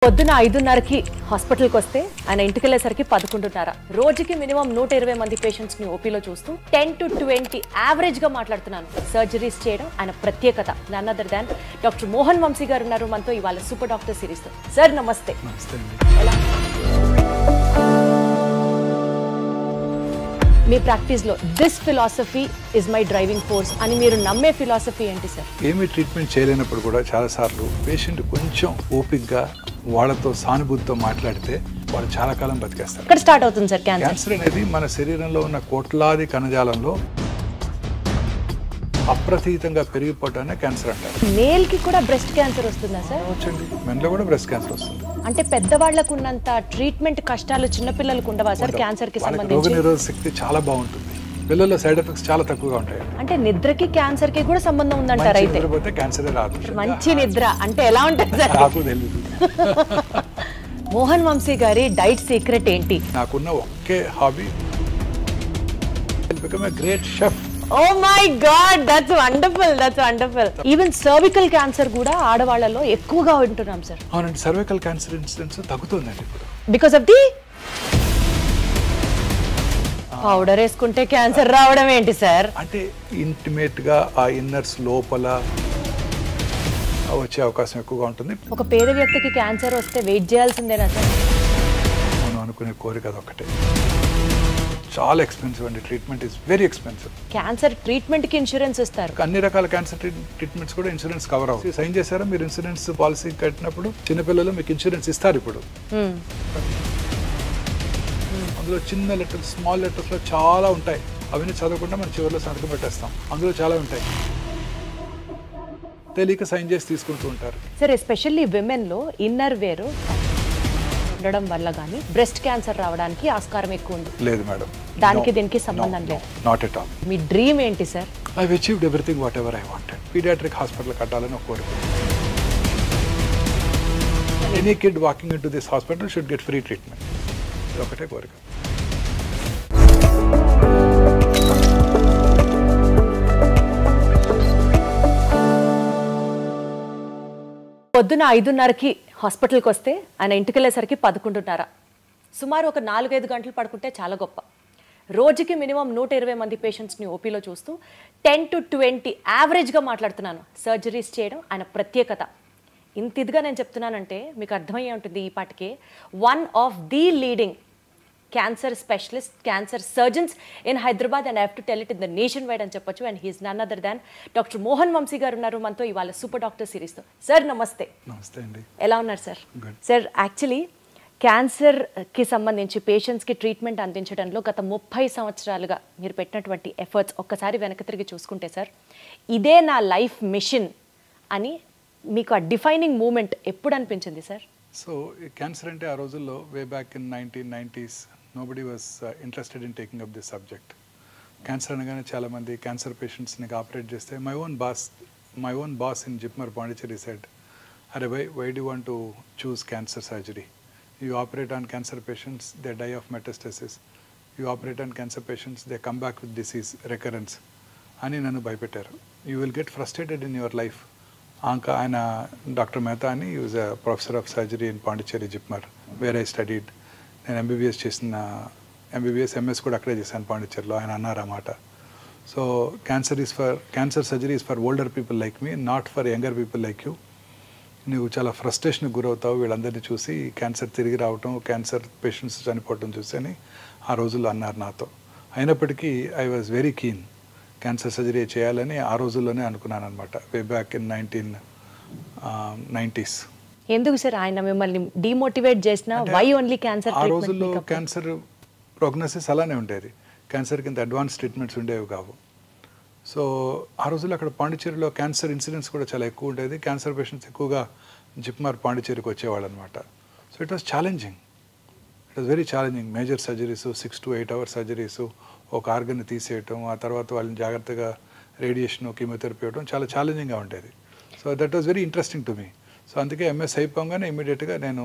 పొద్దున 5:30కి హాస్పిటల్కి వస్తే ఆయన ఇంటికి వెళ్ళేసరికి 11:30. రోజుకి మినిమం 120 మంది పేషెంట్స్ ని ఓపీలో చూస్తూ 10 to 20 యావరేజ్ గా మాట్లాడుతున్నాను. సర్జరీస్ చేయడం ఆయన ప్రత్యేకత. None other than doctor Mohan Vamshi garu ఉన్నారు మనతో ఇవాళ సూపర్ డాక్టర్ సిరీస్ తో. సార్ నమస్తే. ఎలా మీ ప్రాక్టీస్ లో this philosophy is my driving force అని మీరు నమ్మే ఫిలాసఫీ ఏంటి సార్? ఏమీ ట్రీట్మెంట్ చేయలేనప్పుడు కూడా చాలాసార్లు పేషెంట్ కొంచెం ఓపిక్గా వాళ్ళతో సానుభూతితో మాట్లాడితే వాళ్ళు చాలా కాలం బతికేస్తారు. ఇక్కడ స్టార్ట్ అవుతుంది సార్ క్యాన్సర్. క్యాన్సర్ అనేది మన శరీరంలో ఉన్న కోట్లాది కణజాలంలో అప్రతీతంగా పెరిగిపోవటాన్ని క్యాన్సర్ అంటారు. మేల్ కి కూడా బ్రెస్ట్ క్యాన్సర్ వస్తుందా సార్? వచ్చండి, మెన్లో కూడా బ్రెస్ట్ క్యాన్సర్ వస్తుంది. అంటే పెద్దవాళ్లకు ఉన్నంత ట్రీట్మెంట్ కష్టాలు చిన్నపిల్లలకు ఉండవా సార్ క్యాన్సర్ కి సంబంధించి? రోగనిరోధక శక్తి చాలా బాగుంటుంది. పిల్లల్లో సైడ్ ఎఫెక్ట్స్ చాలా తక్కువగా ఉంటాయి. అంటే నిద్రకి క్యాన్సర్ కి కూడా సంబంధం ఉందంటారు. అయితే నిద్రపోతే క్యాన్సరే రాదు. మంచి నిద్ర అంటే ఎలా ఉంటుంది సార్? నాకు తెలియదు. మోహన్ వంశీ గారి డైట్ సీక్రెట్ ఏంటి? నాకున్న ఒకే hobby become a great chef. Oh my God, that's wonderful, that's wonderful. Even cervical cancer కూడా ఆడవాళ్ళలో ఎక్కువగా వింటున్నాం సార్. అవునండి, సర్వికల్ క్యాన్సర్ ఇన్సిడెన్స్ తగ్గుతుందండి ఇప్పుడు. బికాస్ ఆఫ్ ది పౌడర్ వేసుకుంటే క్యాన్సర్ రావడం ఏంటి సార్? అంటే ఇంటిమేట్ గా ఆ ఇన్నర్స్ లోపల వచ్చే అవకాశం ఎక్కువగా ఉంటుంది. ఒక పేద వ్యక్తికి క్యాన్సర్ వస్తే వెయిట్ చేయాల్సిందేనా సార్? మనం అనుకునే కోరిక అదొకటే. చాలా ఎక్స్పెన్సివ్ అండి, treatment is very expensive. Cancer treatment కి ఇన్సూరెన్స్ ఇస్తారు. అన్ని రకాల క్యాన్సర్ ట్రీట్మెంట్స్ కూడా ఇన్సూరెన్స్ కవర్ అవుతుంది. సైన్ చేశారా మీరు ఇన్సూరెన్స్ పాలసీ కట్టినప్పుడు? చిన్నపిల్లలు మీకు ఇన్సూరెన్స్ ఇస్తారు ఇప్పుడు. అందులో చిన్న లెటర్స్, స్మాల్ లెటర్స్లో చాలా ఉంటాయి. అవన్నీ చదవకుండా మనం చివరిలో సంతకం పెట్టేస్తాం. అందులో చాలా ఉంటాయి, తెలియక సైన్ చేసి తీసుకుంటూ ఉంటారు. సరే, ఎస్పెషల్లీ విమెన్ లో ఇన్నర్ వేర్ ఉండడం వల్ల కానీ బ్రెస్ట్ క్యాన్సర్ రావడానికి ఆస్కారం ఎక్కువ ఉంది. లేదు మేడం, దానికి దీనికి సంబంధం లేదు. Not at all. మీ డ్రీమ్ ఏంటి sir? I achieved everything whatever I wanted. Paediatric hospital కట్టాలని ఒక కోరిక. Any kid walking into this hospital should get free treatment. ఇది ఒకటే కోరిక. పొద్దున 5:30కి హాస్పిటల్కి వస్తే ఆయన ఇంటికి వెళ్ళేసరికి 11:30. సుమారు ఒక 4-5 గంటలు పడుకుంటే చాలా గొప్ప. రోజుకి మినిమం 120 మంది పేషెంట్స్ని ఓపీలో చూస్తూ 10 to 20 యావరేజ్గా మాట్లాడుతున్నాను. సర్జరీస్ చేయడం ఆయన ప్రత్యేకత. ఇంత ఇదిగా నేను చెప్తున్నానంటే మీకు అర్థమయ్యే ఉంటుంది ఈ పాటికే. One of the leading cancer specialist, cancer surgeons in Hyderabad, and I have to tell it in the nationwide అని చెప్పొచ్చు. And he's none other than doctor Mohan Vamshi garu ఉన్నారు మనతో ఇవాళ సూపర్ డాక్టర్ సిరీస్తో. సార్ నమస్తే. నమస్తే అండి. ఎలా ఉన్నారు సార్? సార్, యాక్చువల్లీ క్యాన్సర్కి సంబంధించి పేషెంట్స్కి ట్రీట్మెంట్ అందించడంలో గత 30 సంవత్సరాలుగా మీరు పెట్టినటువంటి ఎఫర్ట్స్ ఒక్కసారి వెనక్కి తిరిగి చూసుకుంటే సార్, ఇదే నా లైఫ్ మిషన్ అని మీకు ఆ డిఫైనింగ్ మూమెంట్ ఎప్పుడు అనిపించింది సార్? సో క్యాన్సర్ అంటే ఆ రోజుల్లో way back in 1990s nobody was interested in taking up this subject. Cancer అనగానే చాలామంది క్యాన్సర్ పేషెంట్స్ని ఆపరేట్ చేస్తే my own boss in JIPMER Pondicherry said, అరే why do want to choose cancer surgery? You operate on cancer patients, they die of metastasis. You operate on cancer patients, they come back with disease recurrence అని నన్ను భయపెట్టారు. You will get frustrated in your life. ఆయన doctor Mehta అని use a professor of surgery in Pondicherry JIPMER where I studied. నేను MBBS చేసిన MS కూడా అక్కడే చేశాను పాండిచేరిలో. ఆయన అన్నారన్నమాట, so cancer surgery is for older people like me, not for younger people like you. నువ్వు చాలా ఫ్రస్ట్రేషన్కి గురవుతావు వీళ్ళందరినీ చూసి, క్యాన్సర్ తిరిగి రావటం, క్యాన్సర్ పేషెంట్స్ చనిపోవటం చూసి అని ఆ రోజుల్లో అన్నారు నాతో. అయినప్పటికీ I was very keen cancer surgery చేయాలని ఆ రోజుల్లోనే అనుకున్నాను అనమాట, వే బ్యాక్ ఇన్ 1990s. ఎందుకు సార్ ఆయన మిమ్మల్ని డిమోటివేట్ చేసిన? Why only cancer? ఆ రోజుల్లో క్యాన్సర్ ప్రోగ్నోసిస్ అలానే ఉండేది. క్యాన్సర్కి ఇంత అడ్వాన్స్ ట్రీట్మెంట్స్ ఉండేవి కావు. సో ఆ రోజుల్లో అక్కడ పాండిచేరిలో క్యాన్సర్ ఇన్సిడెన్స్ కూడా చాలా ఎక్కువ ఉండేది. క్యాన్సర్ పేషెంట్స్ ఎక్కువగా జిప్మార్ పాండిచేరికి వచ్చేవాళ్ళు అనమాట. So it was challenging, it was very challenging. Major surgeries, 6 to 8 hour surgeries, ఒక ఆర్గన్ని తీసేయటం, ఆ తర్వాత వాళ్ళని జాగ్రత్తగా రేడియేషన్, కీమోథెరపీ ఇవ్వడం చాలా ఛాలెంజింగ్గా ఉండేది. So that was very interesting to me. So అందుకే ఎంఎస్ అయిపోగానే ఇమీడియట్గా నేను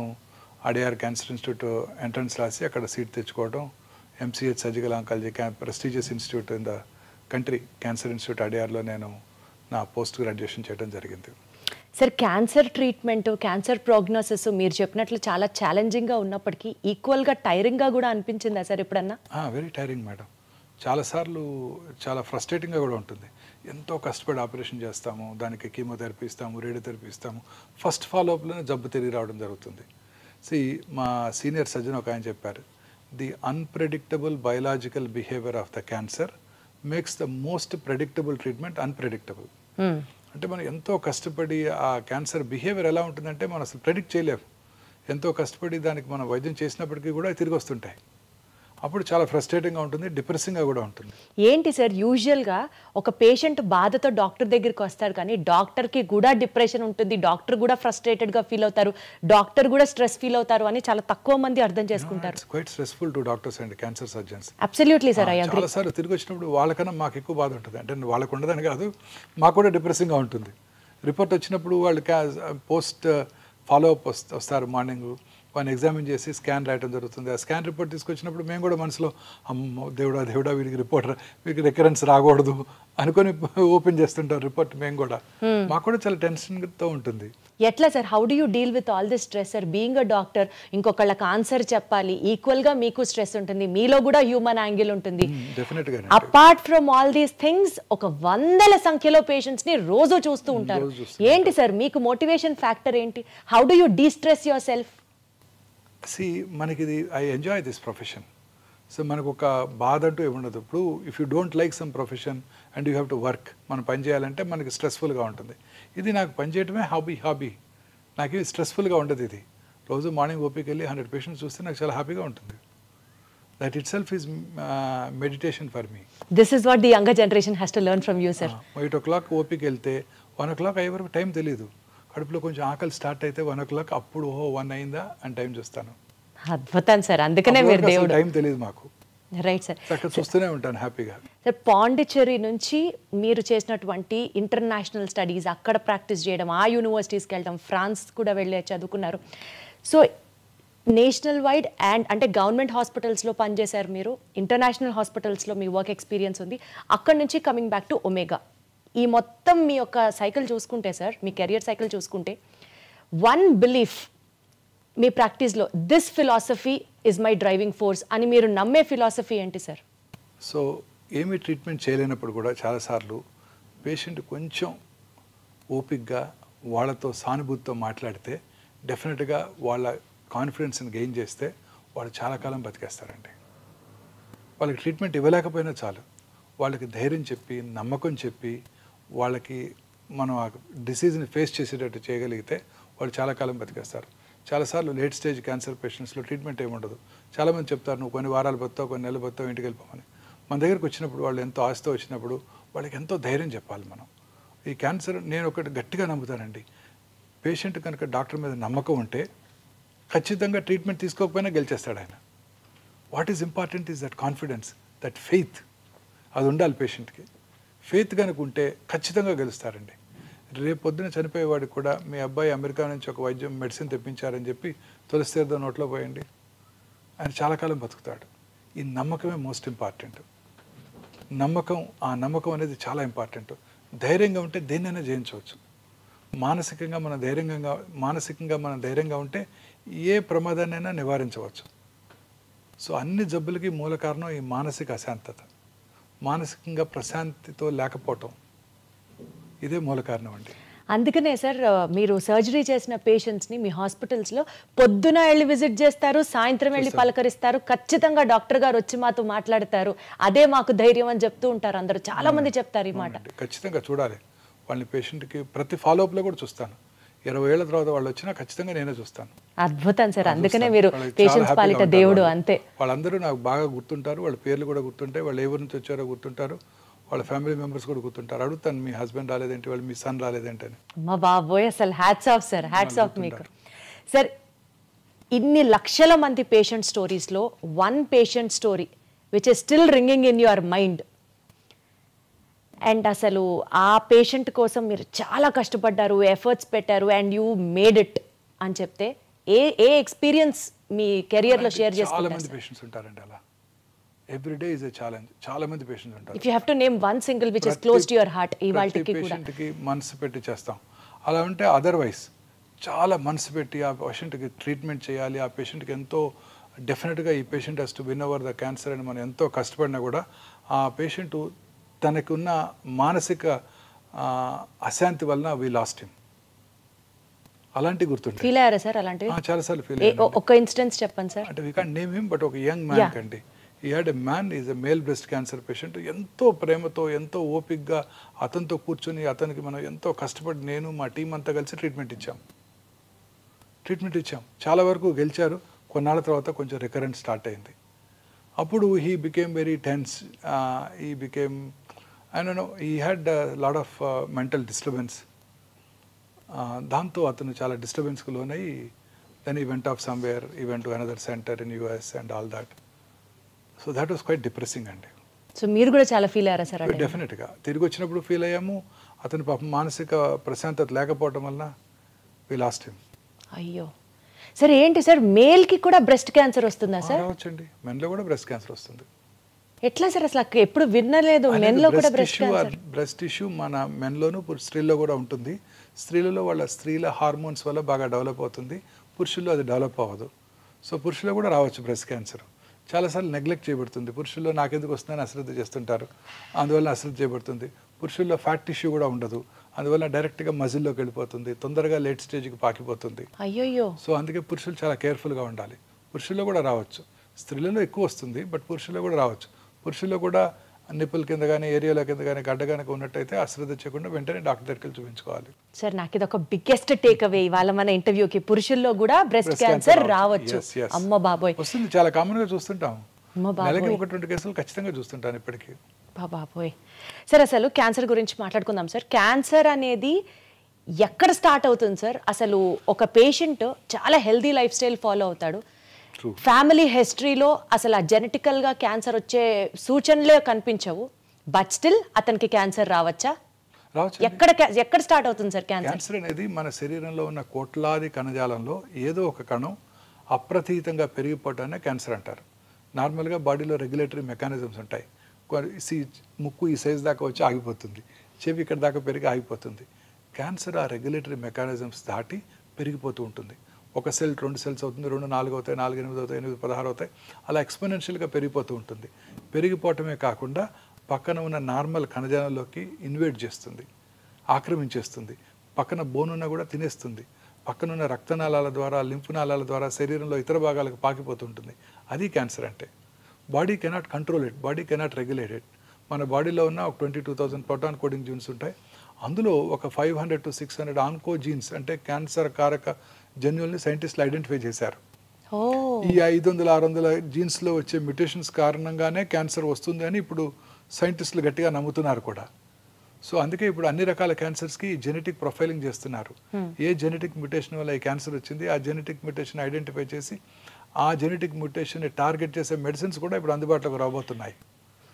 ఆర్డీఆర్ క్యాన్సర్ ఇన్స్టిట్యూట్ ఎంట్రన్స్ రాసి అక్కడ సీట్ తెచ్చుకోవడం. MCh surgical oncology prestigious institute in the country, cancer institute ఆర్డీఆర్లో నేను నా పోస్ట్ గ్రాడ్యుయేషన్ చేయడం జరిగింది. Sir cancer treatment, cancer prognosis మీరు చెప్పినట్లు చాలా ఛాలెంజింగ్గా ఉన్నప్పటికీ ఈక్వల్గా టైరింగ్గా కూడా అనిపించిందా సార్ ఎప్పుడన్నా? Very tiring madam. చాలాసార్లు చాలా ఫ్రస్ట్రేటింగ్గా కూడా ఉంటుంది. ఎంతో కష్టపడి ఆపరేషన్ చేస్తాము, దానికి కీమోథెరపీ ఇస్తాము, రేడియోథెరపీ ఇస్తాము, ఫస్ట్ ఫాలోఅప్లోనే జబ్బు తిరిగి రావడం జరుగుతుంది. మా సీనియర్ సర్జన్ ఒక ఆయన చెప్పారు, the unpredictable biological behaviour of the cancer makes the most predictable treatment unpredictable. అంటే మనం ఎంతో కష్టపడి ఆ క్యాన్సర్ బిహేవియర్ ఎలా ఉంటుందంటే మనం అసలు ప్రెడిక్ట్ చేయలేము. ఎంతో కష్టపడి దానికి మనం వైద్యం చేసినప్పటికీ కూడా తిరిగి వస్తుంటాయి. అప్పుడు చాలా ఫ్రస్ట్రేటింగ్గా ఉంటుంది, డిప్రెసింగ్గా కూడా ఉంటుంది. ఏంటి సార్ యూజువల్గా ఒక పేషెంట్ బాధతో డాక్టర్ దగ్గరికి వస్తాడు, కానీ డాక్టర్కి కూడా డిప్రెషన్ ఉంటుంది, డాక్టర్ కూడా ఫ్రస్ట్రేటెడ్గా ఫీల్ అవుతారు, డాక్టర్ కూడా స్ట్రెస్ ఫీల్ అవుతారు అని చాలా తక్కువ మంది అర్థం చేసుకుంటారు. Quite stressful to doctors and cancer surgeons. Absolutely sir, I agree. చాలాసార్లు తిరిగి వచ్చినప్పుడు వాళ్ళకన్నా మాకు ఎక్కువ బాధ ఉంటుంది. అంటే వాళ్ళకు ఉండదని కాదు, మాకు కూడా డిప్రెసింగ్గా ఉంటుంది. రిపోర్ట్ వచ్చినప్పుడు వాళ్ళు పోస్ట్ ఫాలోఅప్ వస్తారు, మార్నింగ్ వాళ్ళని ఎగ్జామిన్ చేసి స్కాన్ రాయడం జరుగుతుంది. ఆ స్కాన్ రిపోర్ట్ తీసుకొచ్చినప్పుడు మేము కూడా మనసులో అమ్మో దేవుడా వీడికి రిపోర్ట్ వీడికి రికరెన్స్ రాకూడదు అనుకొని ఓపెన్ చేస్తుంటారు రిపోర్ట్. మేము కూడా మాకు కూడా చాలా టెన్షన్తో ఉంటుంది. ఎట్లా sir, how do you deal with all this stress sir? Being a doctor, ఇంకొకళ్ళకి ఆన్సర్ చెప్పాలి, ఈక్వల్గా మీకు స్ట్రెస్ ఉంటుంది, మీలో కూడా హ్యూమన్ యాంగిల్ ఉంటుంది. డెఫినెట్గా apart from all these things ఒక వందల సంఖ్యలో పేషెంట్స్ని రోజు చూస్తూ ఉంటారు. ఏంటి సార్ మీకు మోటివేషన్ ఫ్యాక్టర్ ఏంటి? How do you de-stress your self? మనకి ఇది I enjoy this profession. So మనకు ఒక బాధ అంటూ ఏముండదు. ఇప్పుడు if you don't like some profession and you have to work, మనం పని చేయాలంటే మనకి స్ట్రెస్ఫుల్గా ఉంటుంది. ఇది నాకు పని చేయడమే హాబీ. నాకు ఇది స్ట్రెస్ఫుల్గా ఉండదు. ఇది రోజు మార్నింగ్ ఓపీకి వెళ్ళి 100 పేషెంట్స్ చూస్తే నాకు చాలా హ్యాపీగా ఉంటుంది. That it self is meditation for me. This is what the younger generation has to learn from you sir. 8 o'clock ఓపీకి వెళ్తే 1 o'clock అయ్యే వరకు టైం తెలియదు. కడుపులో కొంచెం ఆకలి స్టార్ట్ అయితే 1 o'clock అప్పుడు 1 అయిందా అని టైం చూస్తాను. అద్భుతం సార్, అందుకనే మీరు దేవుడు. టైం తెలియదు మాకు. Right sir. అక్కడ చూస్తూనే ఉంటాను హ్యాపీగా. సార్ పాండిచ్చేరి నుంచి మీరు చేసినటువంటి ఇంటర్నేషనల్ స్టడీస్, అక్కడ ప్రాక్టీస్ చేయడం, ఆ యూనివర్సిటీస్కి వెళ్ళడం, ఫ్రాన్స్ కూడా వెళ్ళి చదువుకున్నారు. సో నేషనల్ వైడ్ అండ్ అంటే గవర్నమెంట్ హాస్పిటల్స్లో పనిచేశారు మీరు, ఇంటర్నేషనల్ హాస్పిటల్స్లో మీ వర్క్ ఎక్స్పీరియన్స్ ఉంది. అక్కడ నుంచి కమింగ్ బ్యాక్ టు ఒమేగా, ఈ మొత్తం మీ యొక్క సైకిల్ చూసుకుంటే సార్, మీ కెరియర్ సైకిల్ చూసుకుంటే, వన్ బిలీఫ్ మీ ప్రాక్టీస్లో, this philosophy is my driving force అని మీరు నమ్మే ఫిలాసఫీ ఏంటి సార్? సో ఏమీ ట్రీట్మెంట్ చేయలేనప్పుడు కూడా చాలాసార్లు పేషెంట్ కొంచెం ఓపిక్గా వాళ్ళతో సానుభూతితో మాట్లాడితే డెఫినెట్గా వాళ్ళ కాన్ఫిడెన్స్ని గెయిన్ చేస్తే వాళ్ళు చాలా కాలం బతికేస్తారండి. వాళ్ళకి ట్రీట్మెంట్ ఇవ్వలేకపోయినా చాలు, వాళ్ళకి ధైర్యం చెప్పి, నమ్మకం చెప్పి, వాళ్ళకి మనం ఆ డిసీజ్ని ఫేస్ చేసేటట్టు చేయగలిగితే వాళ్ళు చాలా కాలం బతికేస్తారు. చాలాసార్లు లేట్ స్టేజ్ క్యాన్సర్ పేషెంట్స్లో ట్రీట్మెంట్ ఏముండదు. చాలామంది చెప్తారు నువ్వు కొన్ని వారాలు బతావు, కొన్ని నెలలు బతావు, ఇంటికి వెళ్ళిపోమని. మన దగ్గరికి వచ్చినప్పుడు వాళ్ళు ఎంతో ఆశతో వచ్చినప్పుడు వాళ్ళకి ఎంతో ధైర్యం చెప్పాలి మనం. ఈ క్యాన్సర్ నేను ఒకటి గట్టిగా నమ్ముతానండి, పేషెంట్ కనుక డాక్టర్ మీద నమ్మకం ఉంటే ఖచ్చితంగా ట్రీట్మెంట్ తీసుకోకపోయినా గెలిచేస్తాడు ఆయన. What is important is that confidence, that faith. అది ఉండాలి పేషెంట్కి. ఫెయిత్ కనుక ఉంటే ఖచ్చితంగా గెలుస్తారండి. రేపు పొద్దున చనిపోయేవాడికి కూడా మీ అబ్బాయి అమెరికా నుంచి ఒక వైద్యం మెడిసిన్ తెప్పించారని చెప్పి తులసి తీర్థం నోట్లో పోయండి, ఆయన చాలా కాలం బతుకుతాడు. ఈ నమ్మకమే మోస్ట్ ఇంపార్టెంట్. ఆ నమ్మకం అనేది చాలా ఇంపార్టెంట్. ధైర్యంగా ఉంటే దేన్నైనా జయించవచ్చు. మానసికంగా మనం ధైర్యంగా ఉంటే ఏ ప్రమాదాన్నైనా నివారించవచ్చు. సో అన్ని జబ్బులకి మూల కారణం ఈ మానసిక అశాంతత, మానసికంగా ప్రశాంతితో లేకపోవటం, ఇదే మూల కారణం అండి. అందుకనే సార్ మీరు సర్జరీ చేసిన పేషెంట్స్ని మీ హాస్పిటల్స్లో పొద్దున వెళ్ళి విజిట్ చేస్తారు, సాయంత్రం వెళ్ళి పలకరిస్తారు, ఖచ్చితంగా డాక్టర్ గారు వచ్చి మాతో మాట్లాడతారు, అదే మాకు ధైర్యం అని చెప్తూ ఉంటారు అందరూ. చాలా మంది చెప్తారు ఈ మాట. ఖచ్చితంగా చూడాలి వాళ్ళని. పేషెంట్కి ప్రతి ఫాలోఅప్లో కూడా చూస్తాను. 20 ఏళ్ల తర్వాత వాళ్ళు వచ్చినా ఖచ్చితంగా నేనే చూస్తాను. అద్భుతం సార్, అందుకనే మీరు పేషెంట్స్ పాలిట దేవుడు. అంతే, వాళ్ళందరూ నాకు బాగా గుర్తుంటారు, వాళ్ళ పేర్లు కూడా గుర్తుంటాయి, వాళ్ళు ఏ ఊరి నుంచి వచ్చారో గుర్తుంటారు, వాళ్ళ ఫ్యామిలీ మెంబర్స్ కూడా గుర్తుంటారు. అడుగుతాను మీ హస్బెండ్ రాలేదేంటి, వాళ్ళు మీ సన్ రాలేదేంటి అని. మా బాబోయ్, అసలు hats off sir, hats off మీకు. సార్ ఇన్ని లక్షల మంది పేషెంట్ స్టోరీస్లో one patient story which is still ringing in your mind, and అసలు ఆ పేషెంట్ కోసం మీరు చాలా కష్టపడ్డారు, ఎఫర్ట్స్ పెట్టారు, అండ్ యూ మేడ్ ఇట్ అని చెప్తే ఏ ఎక్స్పీరియన్స్ మీ కెరియర్లో షేర్ చేసుకుంటారు? చాలా మంది పేషెంట్స్ ఉంటారండి అలా. Every day is a challenge. చాలా మంది పేషెంట్స్ ఉంటారు. If you have to name one single which is close to your heart, ఇవాల్టికి కూడా పేషెంట్కి మనసు పెట్టి చేస్తాం. అలా ఉంటే అదర్వైజ్ చాలా మనసు పెట్టి ఆ పేషెంట్కి ట్రీట్మెంట్ చేయాలి, ఆ పేషెంట్కి ఎంతో డెఫినెట్గా ఈ patient has to win over the cancer అని మనం ఎంతో కష్టపడినా కూడా ఆ పేషెంట్ తనకున్న మానసిక అశాంతి వలన వీ లాస్ట్ హిమ్. అలాంటి గుర్తుంటే ఫీల్ అయ్యారా సార్ అలాంటివి? చాలాసార్లు ఫీల్ ఒక ఇన్సిడెన్స్ చెప్పండి సార్. అంటే we can't name him, but ఒక యంగ్ మ్యాన్ కండి. ఈ had a man is a male breast cancer patient. ఎంతో ప్రేమతో ఎంతో ఓపిక్గా అతనితో కూర్చొని అతనికి మనం ఎంతో కష్టపడి నేను మా టీం అంతా కలిసి ట్రీట్మెంట్ ఇచ్చాం. చాలా వరకు గెలిచారు. కొన్నాళ్ళ తర్వాత కొంచెం రికరెంట్ స్టార్ట్ అయింది. అప్పుడు he became very tense. He became I don't know, he had lot of mental disturbance. దాంతో అతను చాలా డిస్టర్బెన్స్కి లోనై then he went off somewhere, he went to another centre in US and all that. So that was quite depressing అండి. So మీరు కూడా చాలా feel అయ్యారా సార్? డెఫినెట్గా తిరిగి వచ్చినప్పుడు ఫీల్ అయ్యాము. అతని పాపం మానసిక ప్రశాంతత లేకపోవడం వలన వి లాస్ట్ హిమ్. అయ్యో సార్, ఏంటి సార్ మేల్కి కూడా బ్రెస్ట్ క్యాన్సర్ వస్తుందా సార్? రావచ్చండి, మెన్లో కూడా బ్రెస్ట్ క్యాన్సర్ వస్తుంది. ఎట్లా సార్? అసలు ఎప్పుడు వినలేదు మెన్లో కూడా బ్రెస్ట్ క్యాన్సర్. బ్రెస్ట్ ఇష్యూ మన మెన్లోను స్త్రీల్లో కూడా ఉంటుంది. స్త్రీలలో వాళ్ళ స్త్రీల హార్మోన్స్ వల్ల బాగా డెవలప్ అవుతుంది, పురుషుల్లో అది డెవలప్ అవ్వదు. సో పురుషుల్లో కూడా రావచ్చు బ్రెస్ట్ క్యాన్సర్. చాలాసార్లు నెగ్లెక్ట్ చేయబడుతుంది. పురుషుల్లో నాకెందుకు వస్తుందని అశ్రద్ధ చేస్తుంటారు, అందువల్ల అశ్రద్ధ చేయబడుతుంది. పురుషుల్లో ఫ్యాట్ టిష్యూ కూడా ఉండదు, అందువల్ల డైరెక్ట్గా మజిల్లోకి వెళ్ళిపోతుంది, తొందరగా లేట్ స్టేజ్కి పాకిపోతుంది. అయ్యో. సో అందుకే పురుషులు చాలా కేర్ఫుల్గా ఉండాలి. పురుషుల్లో కూడా రావచ్చు, స్త్రీలలో ఎక్కువ వస్తుంది, బట్ పురుషుల్లో కూడా రావచ్చు. పురుషుల్లో కూడా నిప్పుల కింద కానీ ఏరియాల కింద కానీ గడ్డ కనుక ఉన్నట్టయితే అశ్రద్ధ చేయకుండా వెంటనే డాక్టర్ దగ్గరికి చూపించుకోవాలి. సార్ నాకు ఇది ఒక బిగ్గెస్ట్ టేక్ అవే ఇవాళ మన ఇంటర్వ్యూకి. పురుషుల్లో కూడా బ్రెస్ట్ క్యాన్సర్ రావచ్చు. అమ్మ బాబోయ్, వస్తుంది, చాలా కామన్ గా చూస్తుంటాం. నెలకి 1-2 కేసులు ఖచ్చితంగా చూస్తుంటాను ఇప్పటికీ. బాబోయ్. సార్ అసలు క్యాన్సర్ గురించి మాట్లాడుకుందాం సార్. క్యాన్సర్ అనేది ఎక్కడ స్టార్ట్ అవుతుంది సార్? అసలు ఒక పేషెంట్ చాలా హెల్దీ లైఫ్ స్టైల్ ఫాలో అవుతాడు, ఫ్యామిలీ హిస్టరీలో అసలు జెనెటికల్గా క్యాన్సర్ వచ్చే సూచనలే కనిపించవు, బట్ స్టిల్ అతనికి క్యాన్సర్ రావచ్చా? ఎక్కడ స్టార్ట్ అవుతుంది సార్ క్యాన్సర్? క్యాన్సర్ అనేది మన శరీరంలో ఉన్న కోట్లాది కణజాలంలో ఏదో ఒక కణం అప్రతీతంగా పెరిగిపోవటాన్ని క్యాన్సర్ అంటారు. నార్మల్గా బాడీలో రెగ్యులేటరీ మెకానిజమ్స్ ఉంటాయి. ముక్కు ఈ సైజ్ దాకా వచ్చి ఆగిపోతుంది, చెవి ఇక్కడ దాకా పెరిగి ఆగిపోతుంది. క్యాన్సర్ ఆ రెగ్యులేటరీ మెకానిజమ్స్ దాటి పెరిగిపోతూ ఉంటుంది. ఒక సెల్ 2 సెల్స్ అవుతుంది, 2 4 అవుతాయి, 4 8 అవుతాయి, 8 16 అవుతాయి, అలా ఎక్స్పోనెన్షియల్గా పెరిగిపోతూ ఉంటుంది. పెరిగిపోవటమే కాకుండా పక్కన ఉన్న నార్మల్ కణజాలంలోకి ఇన్వేట్ చేస్తుంది, ఆక్రమించేస్తుంది. పక్కన బోనున్న కూడా తినేస్తుంది. పక్కనున్న రక్తనాళాల ద్వారా, లింఫ్ నాళాల ద్వారా శరీరంలో ఇతర భాగాలకు పాకిపోతుంటుంది. అది క్యాన్సర్ అంటే. Body cannot control it, body cannot regulate it. మన బాడీలో ఉన్న ఒక 22,000 ప్రోటాన్ కోడింగ్ జీన్స్ ఉంటాయి. అందులో ఒక 500 to 600 ఆన్కో జీన్స్ అంటే క్యాన్సర్ కారక జన్యుల్ని సైంటిస్టులు ఐడెంటిఫై చేశారు. ఈ 500-600 జీన్స్లో వచ్చే మ్యూటేషన్స్ కారణంగానే క్యాన్సర్ వస్తుంది అని ఇప్పుడు సైంటిస్టులు గట్టిగా నమ్ముతున్నారు కూడా. సో అందుకే ఇప్పుడు అన్ని రకాల క్యాన్సర్స్కి జెనెటిక్ ప్రొఫైలింగ్ చేస్తున్నారు. ఏ జెనెటిక్ మ్యూటేషన్ వల్ల ఈ క్యాన్సర్ వచ్చింది, ఆ జెనెటిక్ మ్యూటేషన్ ఐడెంటిఫై చేసి ఆ జెనెటిక్ మ్యూటేషన్ని టార్గెట్ చేసే మెడిసిన్స్ కూడా ఇప్పుడు అందుబాటులోకి రాబోతున్నాయి.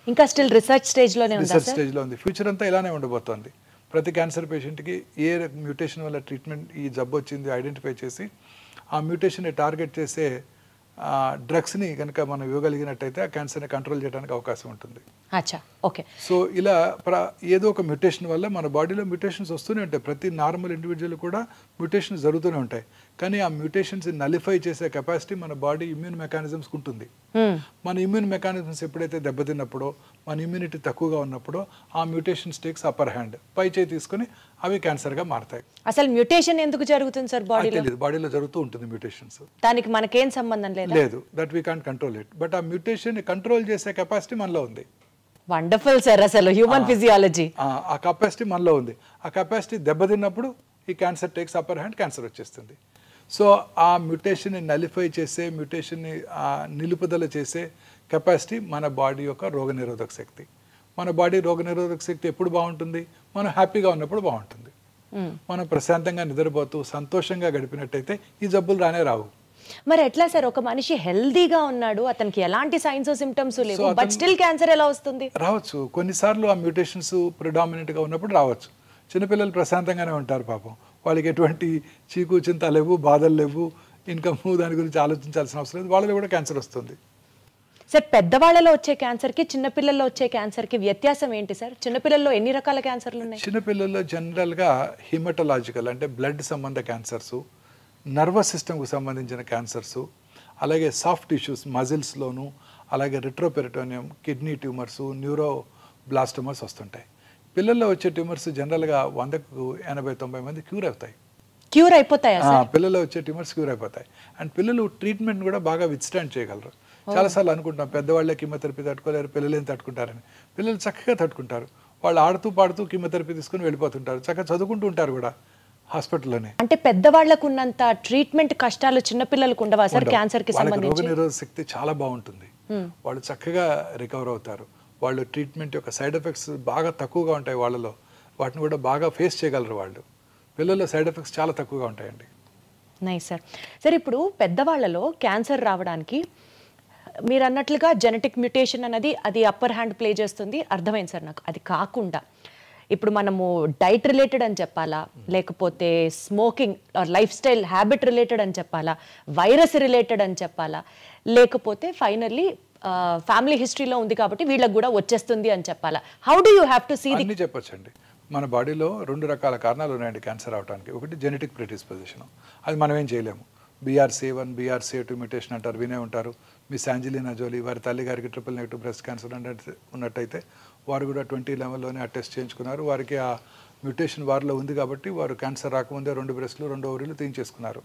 ఇంకా స్టిల్ రీసెర్చ్ స్టేజ్లోనే ఉంది. రీసెర్చ్ స్టేజ్లో ఉంది. ఫ్యూచర్ అంతా ఇలానే ఉండబోతోంది. ప్రతి క్యాన్సర్ పేషెంట్కి ఏ మ్యూటేషన్ వల్ల ట్రీట్మెంట్ ఈ జబ్బు వచ్చింది ఐడెంటిఫై చేసి ఆ మ్యూటేషన్ని టార్గెట్ చేసే డ్రగ్స్ని కనుక మనం ఇవ్వగలిగినట్టయితే ఆ క్యాన్సర్ని కంట్రోల్ చేయడానికి అవకాశం ఉంటుంది. ఓకే. సో ఇలా ఏదో ఒక మ్యూటేషన్ వల్ల మన బాడీలో మ్యూటేషన్స్ వస్తూనే ఉంటాయి. ప్రతి నార్మల్ ఇండివిజువల్ కూడా మ్యూటేషన్స్ జరుగుతూనే ఉంటాయి. కానీ ఆ మ్యూటేషన్స్ నలిఫై చేసే కెపాసిటీ మన బాడీ ఇమ్యూన్ మెకానిజమ్స్కి ఉంటుంది. మన ఇమ్యూన్ మెకానిజమ్స్ ఎప్పుడైతే దెబ్బతిన్నప్పుడో, మన ఇమ్యూనిటీ తక్కువగా ఉన్నప్పుడో ఆ మ్యూటేషన్స్ టేక్స్ అప్పర్ హ్యాండ్, పై చేయి తీసుకుని అవి క్యాన్సర్గా మారుతాయి. అసలు మ్యూటేషన్ ఎందుకు జరుగుతుంది సార్ బాడీలో? బాడీలో జరుగుతూ ఉంటుంది మ్యూటేషన్స్. దానికి మనకేం సంబంధం లేదు, that we can't control it. But ఆ మ్యూటేషన్ కంట్రోల్ చేసే కెపాసిటీ మనలో ఉంది. Wonderful sir. అసలు హ్యూమన్ ఫిజియాలజీ ఆ కెపాసిటీ మనలో ఉంది. ఆ కెపాసిటీ దెబ్బతిన్నప్పుడు ఈ cancer takes upper hand, cancer వచ్చేస్తుంది. సో ఆ మ్యూటేషన్ని నలిఫై చేసే, మ్యూటేషన్ని నిలుపుదల చేసే కెపాసిటీ మన బాడీ యొక్క రోగనిరోధక శక్తి. మన బాడీ రోగనిరోధక శక్తి ఎప్పుడు బాగుంటుంది? మనం హ్యాపీగా ఉన్నప్పుడు బాగుంటుంది. మనం ప్రశాంతంగా నిద్రపోతూ సంతోషంగా గడిపినట్టయితే ఈ జబ్బులు రానే రావు. మరి ఎట్లా సార్? ఒక మనిషి హెల్దీగా ఉన్నాడు, అతనికి ఎలాంటి సైన్స్ సిమ్టమ్స్ లేవు, బట్ స్టిల్ క్యాన్సర్ ఎలా వస్తుంది? రావచ్చు. కొన్నిసార్లు ఆ మ్యూటేషన్స్ ప్రిడామినెంట్గా ఉన్నప్పుడు రావచ్చు. చిన్నపిల్లలు ప్రశాంతంగానే ఉంటారు పాపం, వాళ్ళకి ఎటువంటి చీకు చింత లేవు, బాధలు లేవు, ఇన్కమ్ దాని గురించి ఆలోచించాల్సిన అవసరం లేదు, వాళ్ళలో కూడా క్యాన్సర్ వస్తుంది. సార్ పెద్దవాళ్ళలో వచ్చే క్యాన్సర్కి చిన్నపిల్లల్లో వచ్చే క్యాన్సర్కి వ్యత్యాసం ఏంటి సార్? చిన్నపిల్లల్లో ఎన్ని రకాల క్యాన్సర్లు ఉన్నాయి? చిన్నపిల్లల్లో జనరల్గా హిమటలాజికల్ అంటే బ్లడ్ సంబంధ క్యాన్సర్సు, నర్వస్ సిస్టమ్కు సంబంధించిన క్యాన్సర్సు, అలాగే సాఫ్ట్ టిష్యూస్ మజిల్స్లోను, అలాగే రిట్రోపెరిటోనియం, కిడ్నీ ట్యూమర్సు, న్యూరోబ్లాస్టోమర్స్ వస్తుంటాయి. పిల్లల్లో వచ్చే ట్యూమర్స్ జనరల్గా 100కు 80-90 మంది క్యూర్ అవుతాయి. క్యూర్ అయిపోతాయా సార్? పిల్లల్లో వచ్చే ట్యూమర్స్ క్యూర్ అయిపోతాయి. అండ్ పిల్లలు ట్రీట్మెంట్ కూడా బాగా విత్స్టాండ్ చేయగలరు. చాలాసార్లు అనుకుంటాం పెద్దవాళ్ళే కీమోథెరపీ తట్టుకోలేరు, పిల్లలు ఏం తట్టుకుంటారని. పిల్లలు చక్కగా తట్టుకుంటారు. వాళ్ళు ఆడుతూ పాడుతూ కీమోథెరపీ తీసుకుని వెళ్ళిపోతుంటారు, చక్కగా చదువుకుంటూ ఉంటారు కూడా హాస్పిటల్లోనే. అంటే పెద్దవాళ్ళకు ఉన్నంత ట్రీట్మెంట్ కష్టాలు చిన్నపిల్లలకు ఉండవా సార్ క్యాన్సర్కి సంబంధించి? రోగనిరోధక శక్తి చాలా బాగుంటుంది, వాళ్ళు చక్కగా రికవర్ అవుతారు. వాళ్ళు ట్రీట్మెంట్ యొక్క సైడ్ ఎఫెక్ట్స్ బాగా తక్కువగా ఉంటాయి వాళ్ళలో, వాటిని కూడా బాగా ఫేస్ చేయగలరు వాళ్ళు. పిల్లల్లో సైడ్ ఎఫెక్ట్స్ చాలా తక్కువగా ఉంటాయండి. Nice sir. సార్ ఇప్పుడు పెద్దవాళ్ళలో క్యాన్సర్ రావడానికి మీరు అన్నట్లుగా జెనెటిక్ మ్యూటేషన్ అనేది అది అప్పర్ హ్యాండ్ ప్లే చేస్తుంది, అర్థమైంది సార్ నాకు. అది కాకుండా ఇప్పుడు మనము డైట్ రిలేటెడ్ అని చెప్పాలా, లేకపోతే smoking life style habit related అని చెప్పాలా, వైరస్ రిలేటెడ్ అని చెప్పాలా, లేకపోతే ఫైనల్లీ ఫ్యామిలీ హిస్టరీలో ఉంది కాబట్టి వీళ్ళకి కూడా వచ్చేస్తుంది అని చెప్పాలా? How do you have to see the? అన్ని చెప్పొచ్చండి. మన బాడీలో 2 రకాల కారణాలు ఉన్నాయండి క్యాన్సర్ అవడానికి. ఒకటి జెనెటిక్ ప్రిడిస్పోజిషన్, అది మనం ఏం చేయలేము. BRCA1 BRCA2 మ్యూటేషన్ అంటారు, వినే ఉంటారు. మిస్ ఆంజెలినా జోలీ వారి తల్లి గారికి ట్రిపుల్-నెగటివ్ బ్రెస్ట్ క్యాన్సర్ ఉన్నట్టయితే వారు కూడా 2011లోనే ఆ టెస్ట్ చేయించుకున్నారు. వారికి ఆ మ్యూటేషన్ వారిలో ఉంది కాబట్టి వారు క్యాన్సర్ రాకముందే 2 బ్రెస్ట్లు 2 ఓవరీలు తీయించేసుకున్నారు.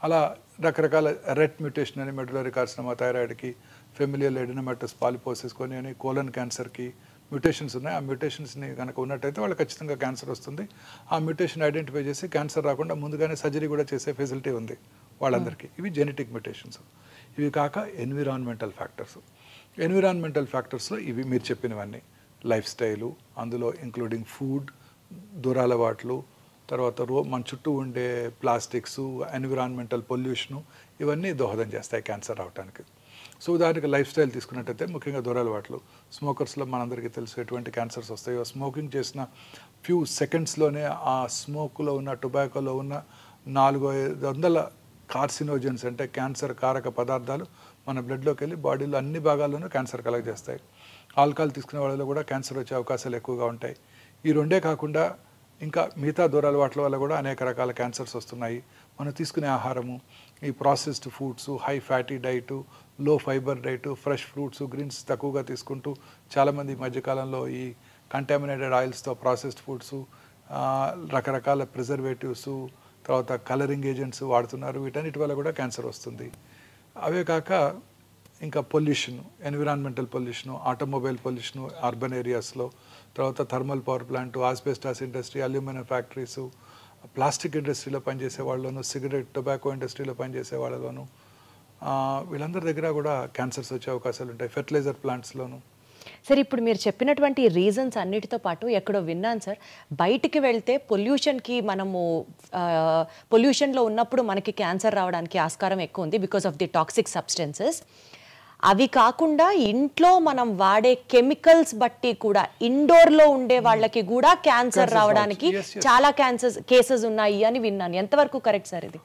అలా రకరకాల రెట్ మ్యూటేషన్ అని మెడులరీ కార్సినోమా, థైరాయిడ్కి, ఫెమిలియల్ ఎడినోమాటస్ పాలిపోసిస్ కొని అని, కోలన్ క్యాన్సర్కి మ్యూటేషన్స్ ఉన్నాయి. ఆ మ్యూటేషన్స్ని కనుక ఉన్నట్టయితే వాళ్ళు ఖచ్చితంగా క్యాన్సర్ వస్తుంది. ఆ మ్యూటేషన్ ఐడెంటిఫై చేసి క్యాన్సర్ రాకుండా ముందుగానే సర్జరీ కూడా చేసే ఫెసిలిటీ ఉంది వాళ్ళందరికీ. ఇవి జెనెటిక్ మ్యూటేషన్స్. ఇవి కాక ఎన్విరాన్మెంటల్ ఫ్యాక్టర్స్. ఎన్విరాన్మెంటల్ ఫ్యాక్టర్స్లో ఇవి మీరు చెప్పినవన్నీ, లైఫ్ స్టైలు, అందులో ఇంక్లూడింగ్ ఫుడ్, దురలవాట్లు, తర్వాత మన చుట్టూ ఉండే ప్లాస్టిక్స్, ఎన్విరాన్మెంటల్ పొల్యూషను, ఇవన్నీ దోహదం చేస్తాయి క్యాన్సర్ రావడానికి. సో ఉదాహరణకి లైఫ్ స్టైల్ తీసుకున్నట్టయితే ముఖ్యంగా దురలవాట్లు. స్మోకర్స్లో మనందరికీ తెలుసు ఎటువంటి క్యాన్సర్స్ వస్తాయో. స్మోకింగ్ చేసిన ఫ్యూ సెకండ్స్లోనే ఆ స్మోక్లో ఉన్న, టొబాకోలో ఉన్న 400 కార్సినోజన్స్ అంటే క్యాన్సర్ కారక పదార్థాలు మన బ్లడ్లోకి వెళ్ళి బాడీలో అన్ని భాగాల్లోనూ క్యాన్సర్ కలగజేస్తాయి. ఆల్కహాల్ తీసుకునే వాళ్ళలో కూడా క్యాన్సర్ వచ్చే అవకాశాలు ఎక్కువగా ఉంటాయి. ఈ రెండే కాకుండా ఇంకా మిగతా దూరాలవాట్ల వల్ల కూడా అనేక రకాల క్యాన్సర్స్ వస్తున్నాయి. మనం తీసుకునే ఆహారము, ఈ processed foods, high fatty diet, low fibre diet, fresh fruits, greens తక్కువగా తీసుకుంటూ చాలామంది ఈ మధ్యకాలంలో ఈ కంటామినేటెడ్ ఆయిల్స్తో ప్రాసెస్డ్ ఫుడ్స్, రకరకాల ప్రిజర్వేటివ్స్, తర్వాత కలరింగ్ ఏజెంట్స్ వాడుతున్నారు. వీటన్నిటి వల్ల కూడా క్యాన్సర్ వస్తుంది. అవే కాక ఇంకా pollution, environmental pollution, automobile pollution urban ఏరియాస్లో, తర్వాత thermal power plant, asbestos industry, aluminium factories, plastic ఇండస్ట్రీలో పనిచేసే వాళ్ళలోను, సిగరెట్ టొబాకో ఇండస్ట్రీలో పనిచేసే వాళ్ళలోను, వీళ్ళందరి దగ్గర కూడా క్యాన్సర్స్ వచ్చే అవకాశాలు ఉంటాయి. ఫెర్టిలైజర్ ప్లాంట్స్లోను. సార్ ఇప్పుడు మీరు చెప్పినటువంటి రీజన్స్ అన్నిటితో పాటు ఎక్కడో విన్నాను సార్, బయటికి వెళ్తే పొల్యూషన్కి మనము పొల్యూషన్లో ఉన్నప్పుడు మనకి క్యాన్సర్ రావడానికి ఆస్కారం ఎక్కువ ఉంది because of the toxic substances. అవి కాకుండా ఇంట్లో మనం వాడే కెమికల్స్ బట్టి కూడా ఇండోర్లో ఉండే వాళ్ళకి కూడా క్యాన్సర్ రావడానికి చాలా కేసెస్ ఉన్నాయి అని విన్నాను. ఎంతవరకు కరెక్ట్ సార్ ఇది?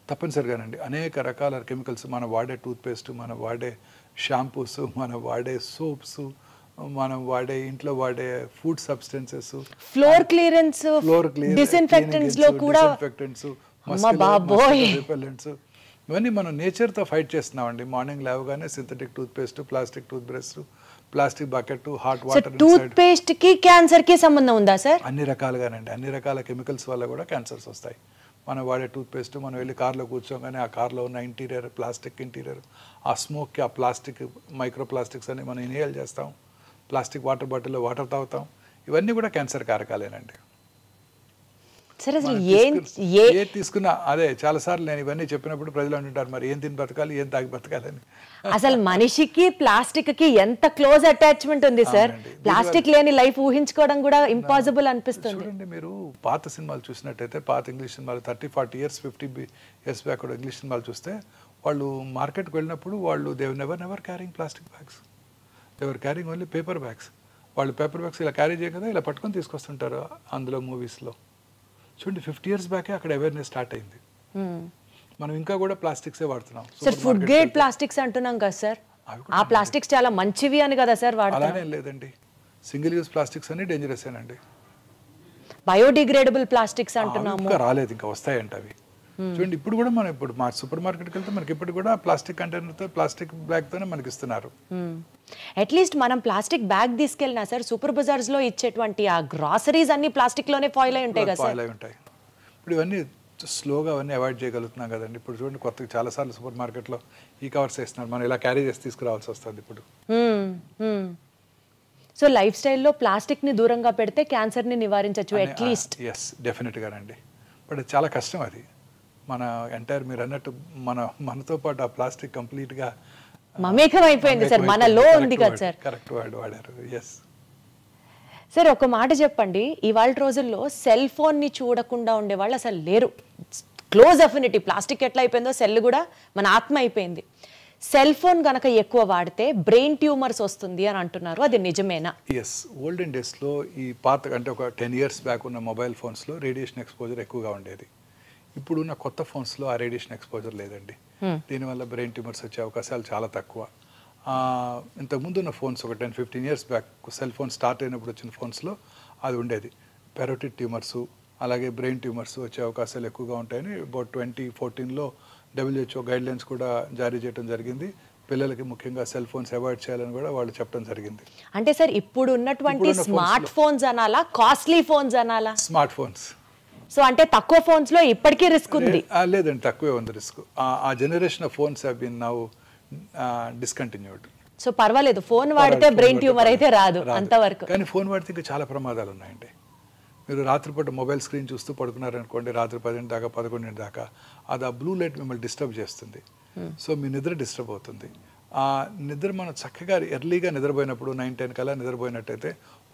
తప్పనిసరిగానండి. అనేక రకాల కెమికల్స్, మనం వాడే టూత్పేస్ట్, మనం వాడే షాంపూస్, మనం వాడే సోప్స్, మనం వాడే ఇంట్లో వాడే food substances, floor clearance, disinfectants లో కూడా రిపెల్లెంట్స్, ఇవన్నీ మనం నేచర్తో ఫైట్ చేస్తున్నామండి. మార్నింగ్ లేవగానే synthetic toothpaste, plastic tooth brush, plastic bucket, hot water. Toothpaste కి క్యాన్సర్ కి సంబంధం ఉందా సార్? అన్ని రకాలుగానండి. అన్ని రకాల కెమికల్స్ వల్ల కూడా క్యాన్సర్స్ వస్తాయి. మనం వాడే టూత్పేస్ట్, మనం వెళ్ళి కార్లో కూర్చోగానే ఆ కార్లో ఉన్న ఇంటీరియర్, ప్లాస్టిక్ ఇంటీరియర్, ఆ స్మోక్కి ఆ ప్లాస్టిక్ మైక్రో ప్లాస్టిక్స్ అని మనం ఇన్హేల్ చేస్తాం. ప్లాస్టిక్ వాటర్ బాటిల్లో వాటర్ తాగుతాం. ఇవన్నీ కూడా క్యాన్సర్ కారకాలేనండి. సరే అసలు ఏ తీసుకున్నా అదే. చాలాసార్లు నేను ఇవన్నీ చెప్పినప్పుడు ప్రజలు అంటుంటారు, మరి ఏం తిని బతకాలి, ఏం తాగి బతకాలని. అసలు మనిషికి ప్లాస్టిక్ కి ఎంత క్లోజ్ అటాచ్మెంట్ ఉంది సార్. ప్లాస్టిక్ లేని లైఫ్ ఊహించుకోవడం కూడా ఇంపాసిబుల్ అనిపిస్తుంది. చూడండి, మీరు పాత సినిమాలు చూసినట్టయితే, పాత ఇంగ్లీష్ సినిమాలు 30-40 years 50 years బ్యాక్ కూడా ఇంగ్లీష్ సినిమాలు చూస్తే, వాళ్ళు మార్కెట్కి వెళ్ళినప్పుడు వాళ్ళు they never carrying plastic bags, they were carrying only paper bags. వాళ్ళు పేపర్ బ్యాగ్స్ ఇలా క్యారీ చేయ కదా, ఇలా పట్టుకొని తీసుకొస్తుంటారు అందులో మూవీస్లో. చూడండి, 50 years బ్యాకే అక్కడ అవేర్నెస్ స్టార్ట్ అయింది. మనం ఇంకా కూడా ప్లాస్టిక్సే వాడుతున్నాం. సార్ ఫుడ్ గ్రేడ్ ప్లాస్టిక్స్ అంటున్నాం కదా సార్. ఆ ప్లాస్టిక్స్ చాలా మంచివి అని కదా సార్ వాడతారు. అలానే లేదండి, సింగిల్ యూజ్ ప్లాస్టిక్స్ అన్ని డేంజరస్ ఏనండి. బయోడిగ్రేడబుల్ ప్లాస్టిక్స్ అంటున్నాము. ఇంకా రాలేదు, ఇంకా వస్తాయంట అవి. చూడండి ఇప్పుడు కూడా మనం ఇప్పుడు మా సూపర్ మార్కెట్కి వెళ్తే మనకి ఇప్పుడు కూడా ప్లాస్టిక్ కంటైనర్తో ప్లాస్టిక్ బ్యాగ్తోనే మనకి ఇస్తున్నారు. అట్లీస్ట్ మనం ప్లాస్టిక్ బ్యాగ్ తీసుకెళ్ళినా సార్ సూపర్ బజార్స్ లో ఇచ్చేటువంటి ఆ గ్రాసరీస్ అన్ని ప్లాస్టిక్ లోనే ఫాయిల్ అయి ఉంటాయి కదా సార్. ఫాయిల్ అయి ఉంటాయి. ఇప్పుడు ఇవన్నీ స్లోగా అవన్నీ అవాయిడ్ చేయగలుగుతున్నాం కదండి. ఇప్పుడు చూడండి కొత్తగా చాలాసార్లు సూపర్ మార్కెట్లో ఈ కవర్స్ వేస్తున్నారు, మనం ఇలా క్యారీ చేసి తీసుకురావాల్సి వస్తుంది ఇప్పుడు. సో లైఫ్ స్టైల్లో ప్లాస్టిక్ని దూరంగా పెడితే క్యాన్సర్ని నివారించవచ్చు అట్లీస్ట్. ఎస్ డెఫినెట్గానండి. బట్ అది చాలా కష్టం. అది మన ఎంటైర్ మీరు అన్నట్టు మనతో పాటు ఆ ప్లాస్టిక్ కంప్లీట్గా మమేకం అయిపోయింది సార్, మనలో ఉంది కదా సార్. కరెక్ట్ వర్డ్ వాడారు. ఎస్ సార్ ఒక మాట చెప్పండి, ఇవాళ రోజుల్లో సెల్ ఫోన్ని చూడకుండా ఉండేవాళ్ళు అసలు లేరు. క్లోజ్ అఫినిటీ, ప్లాస్టిక్ ఎట్లా అయిపోయిందో సెల్ కూడా మన ఆత్మ అయిపోయింది. సెల్ ఫోన్ గనక ఎక్కువ వాడితే బ్రెయిన్ ట్యూమర్స్ వస్తుంది అని అంటున్నారు, అది నిజమేనా? ఎస్, ఓల్డెన్ డేస్లో ఈ పాత అంటే ఒక 10 years బ్యాక్ ఉన్న మొబైల్ ఫోన్స్లో రేడియేషన్ ఎక్స్పోజర్ ఎక్కువగా ఉండేది. ఇప్పుడున్న కొత్త ఫోన్స్లో ఆ రేడియేషన్ ఎక్స్పోజర్ లేదండి. దీనివల్ల బ్రెయిన్ ట్యూమర్స్ వచ్చే అవకాశాలు చాలా తక్కువ. ఇంతకుముందు ఉన్న ఫోన్స్ ఒక 10-15 years back cell phone start అయినప్పుడు వచ్చిన ఫోన్స్లో అది ఉండేది. పెరోటిడ్ ట్యూమర్స్ అలాగే బ్రెయిన్ ట్యూమర్స్ వచ్చే అవకాశాలు ఎక్కువగా ఉంటాయని అబౌట్ 2014లో WHO గైడ్లైన్స్ కూడా జారీ చేయడం జరిగింది. పిల్లలకి ముఖ్యంగా సెల్ ఫోన్స్ అవాయిడ్ చేయాలని కూడా వాళ్ళు చెప్పడం జరిగింది. అంటే సార్ ఇప్పుడు ఉన్నటువంటి స్మార్ట్ ఫోన్స్ అనాలా, కాస్ట్లీ ఫోన్స్ అనాలా? Smart phones. సో అంటే తక్కువ ఫోన్స్ లో ఇప్పటికీ రిస్క్ ఉంది? లేదండి, తక్కువే ఉంది రిస్క్. ఆ generation of phones have been now discontinued. So పర్వాలేదు, ఫోన్ వాడితే బ్రెయిన్ ట్యూమర్ అయితే రాదు అంతవరకు. కానీ ఫోన్ వాడితే ఇంకా చాలా ప్రమాదాలు ఉన్నాయండి. మీరు రాత్రిపూట మొబైల్ స్క్రీన్ చూస్తూ పడుకున్నారనుకోండి, రాత్రి 10 దాకా 11 దాకా, అది ఆ బ్లూ లైట్ మిమ్మల్ని డిస్టర్బ్ చేస్తుంది. సో మీ నిద్ర డిస్టర్బ్ అవుతుంది. ఆ నిద్ర మనం చక్కగా ఎర్లీగా నిద్రపోయినప్పుడు 9-10 కల్లా నిద్రపోయినట్టయితే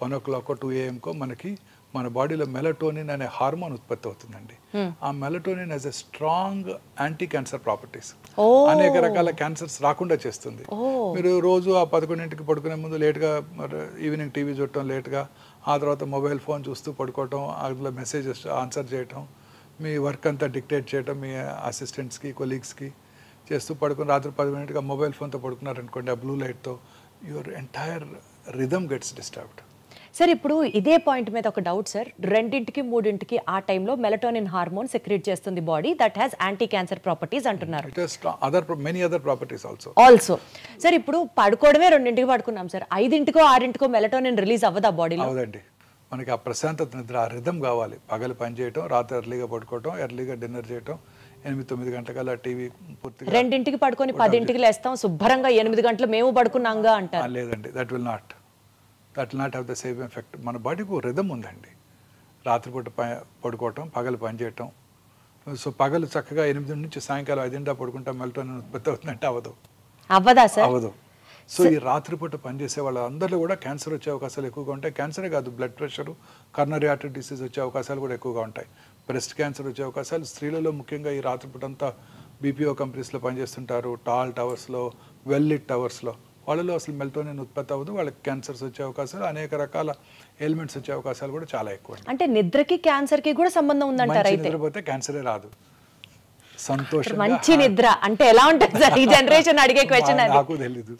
1 o'clock 2 AM మనకి మన బాడీలో మెలటోనిన్ అనే హార్మోన్ ఉత్పత్తి అవుతుందండి. ఆ melatonin as a strong anti cancer properties, అనేక రకాల క్యాన్సర్స్ రాకుండా చేస్తుంది. మీరు రోజు ఆ 11ంటికి పడుకునే ముందు లేట్గా ఈవినింగ్ టీవీ చూడటం, లేట్గా ఆ తర్వాత మొబైల్ ఫోన్ చూస్తూ పడుకోవటం, అందులో మెసేజెస్ ఆన్సర్ చేయటం, మీ వర్క్ అంతా డిక్టేట్ చేయటం మీ అసిస్టెంట్స్కి కొలీగ్స్కి చేస్తూ పడుకుని రాత్రి 10 మొబైల్ ఫోన్తో పడుకున్నారనుకోండి, ఆ బ్లూ లైట్తో your entire rhythm gets disturbed. Sir ఇప్పుడు ఇదే పాయింట్ మీద ఒక డౌట్ సార్, 2-3 ఆ టైంలో మెలటోనిన్ హార్మోన్ సెక్రెట్ చేస్తుంది body, that has anti cancer properties అంటున్నారు. Many other properties also. Sir ఇప్పుడు పడుకోవడమే 2ంటికి పడుకున్నాం సార్, 5-6 మెలటోనిన్ రిలీజ్ అవ్వదా బాడీలో? అవునండి, మనకి ఆ ప్రశాంతత నిద్ర, ఆ రిథమ్ కావాలి. పగలు పని చేయటం, రాత్రి ఎర్లీగా పడుకోవటం, ఎర్లీగా డిన్నర్ చేయటం, 8-9 గంటల టీవీ పూర్తిగా. 2ంటికి పడుకొని 10ంటికి లేస్తాం, శుభ్రంగా 8 గంటలు మేము పడుకున్నాంగా అంటారు. లేదండి, that will not have the same effect. మన బాడీకి ఒక రిథమ్ ఉందండి. రాత్రిపూట పడుకోవటం, పగలు పని చేయటం. సో పగలు చక్కగా 8 నుంచి సాయంకాలం 5 పడుకుంటాం, మెలటోనిన్ ఉత్పత్తి అవుతుందంటే అవ్వదా సార్? అవ్వదు. సో ఈ రాత్రిపూట పనిచేసే వాళ్ళందరిలో కూడా క్యాన్సర్ వచ్చే అవకాశాలు ఎక్కువగా ఉంటాయి. క్యాన్సరే కాదు, blood pressure, coronary artery disease వచ్చే అవకాశాలు కూడా ఎక్కువగా ఉంటాయి. బ్రెస్ట్ క్యాన్సర్ వచ్చే అవకాశాలు స్త్రీలలో ముఖ్యంగా ఈ రాత్రిపూట అంతా BPO కంపెనీస్లో పనిచేస్తుంటారు, టాల్ టవర్స్లో, వెల్ లిట్ టవర్స్లో, వాళ్ళలో అసలు మెలటోనిన్ ఉత్పత్తి అవ్వదు, వాళ్ళకి క్యాన్సర్స్ వచ్చే అవకాశాలు, అనేక రకాల ఎలిమెంట్స్ వచ్చే అవకాశాలు కూడా చాలా ఎక్కువ. అంటే నిద్రకి క్యాన్సర్కి కూడా సంబంధం ఉందంటారు అయితే? నిద్రపోతే క్యాన్సరే రాదు. సంతోషం, మంచి నిద్ర అంటే ఎలా ఉంటుంది సార్? ఈ జనరేషన్ అడిగే క్వశ్చన్ అది. నాకు తెలీదు,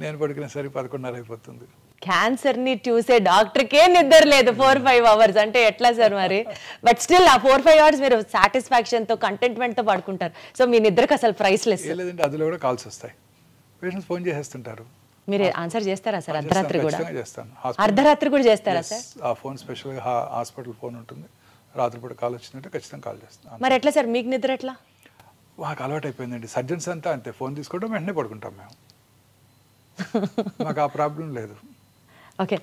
నేను పడుకునే సరి 11:30 అయిపోతుంది. క్యాన్సర్ని చూసే డాక్టర్కే నిద్ర లేదు 4-5 hours అంటే ఎట్లా సార్ మరి? బట్ స్టిల్ ఆ 4-5 hours మీరు సాటిస్ఫాక్షన్తో, కంటెంట్మెంట్తో పడుకుంటారు. సో మీ నిద్రకు అసలు ప్రైస్లెస్. లేదండి, అందులో కూడా కాల్స్ వస్తాయి, పేషెంట్స్ ఫోన్ చేసేస్తుంటారు. మీరు ఆన్సర్ చేస్తారా సార్? అర్ధరాత్రి కూడా చేస్తాను. అర్ధరాత్రి కూడా చేస్తారా సార్? ఆ ఫోన్ స్పెషల్గా హాస్పిటల్ ఫోన్ ఉంటుంది, రాత్రిపూట కాల్ వచ్చిందంటే ఖచ్చితంగా కాల్ చేస్తాను. మరి ఎట్లా సార్ మీకు నిద్ర ఎట్లా? మాకు అలవాటు అయిపోయిందండి. సర్జన్స్ అంతా అంతే, ఫోన్ తీసుకోవడం వెంటనే పడుకుంటాం మేము, మాకు ఆ ప్రాబ్లం లేదు. ఓకే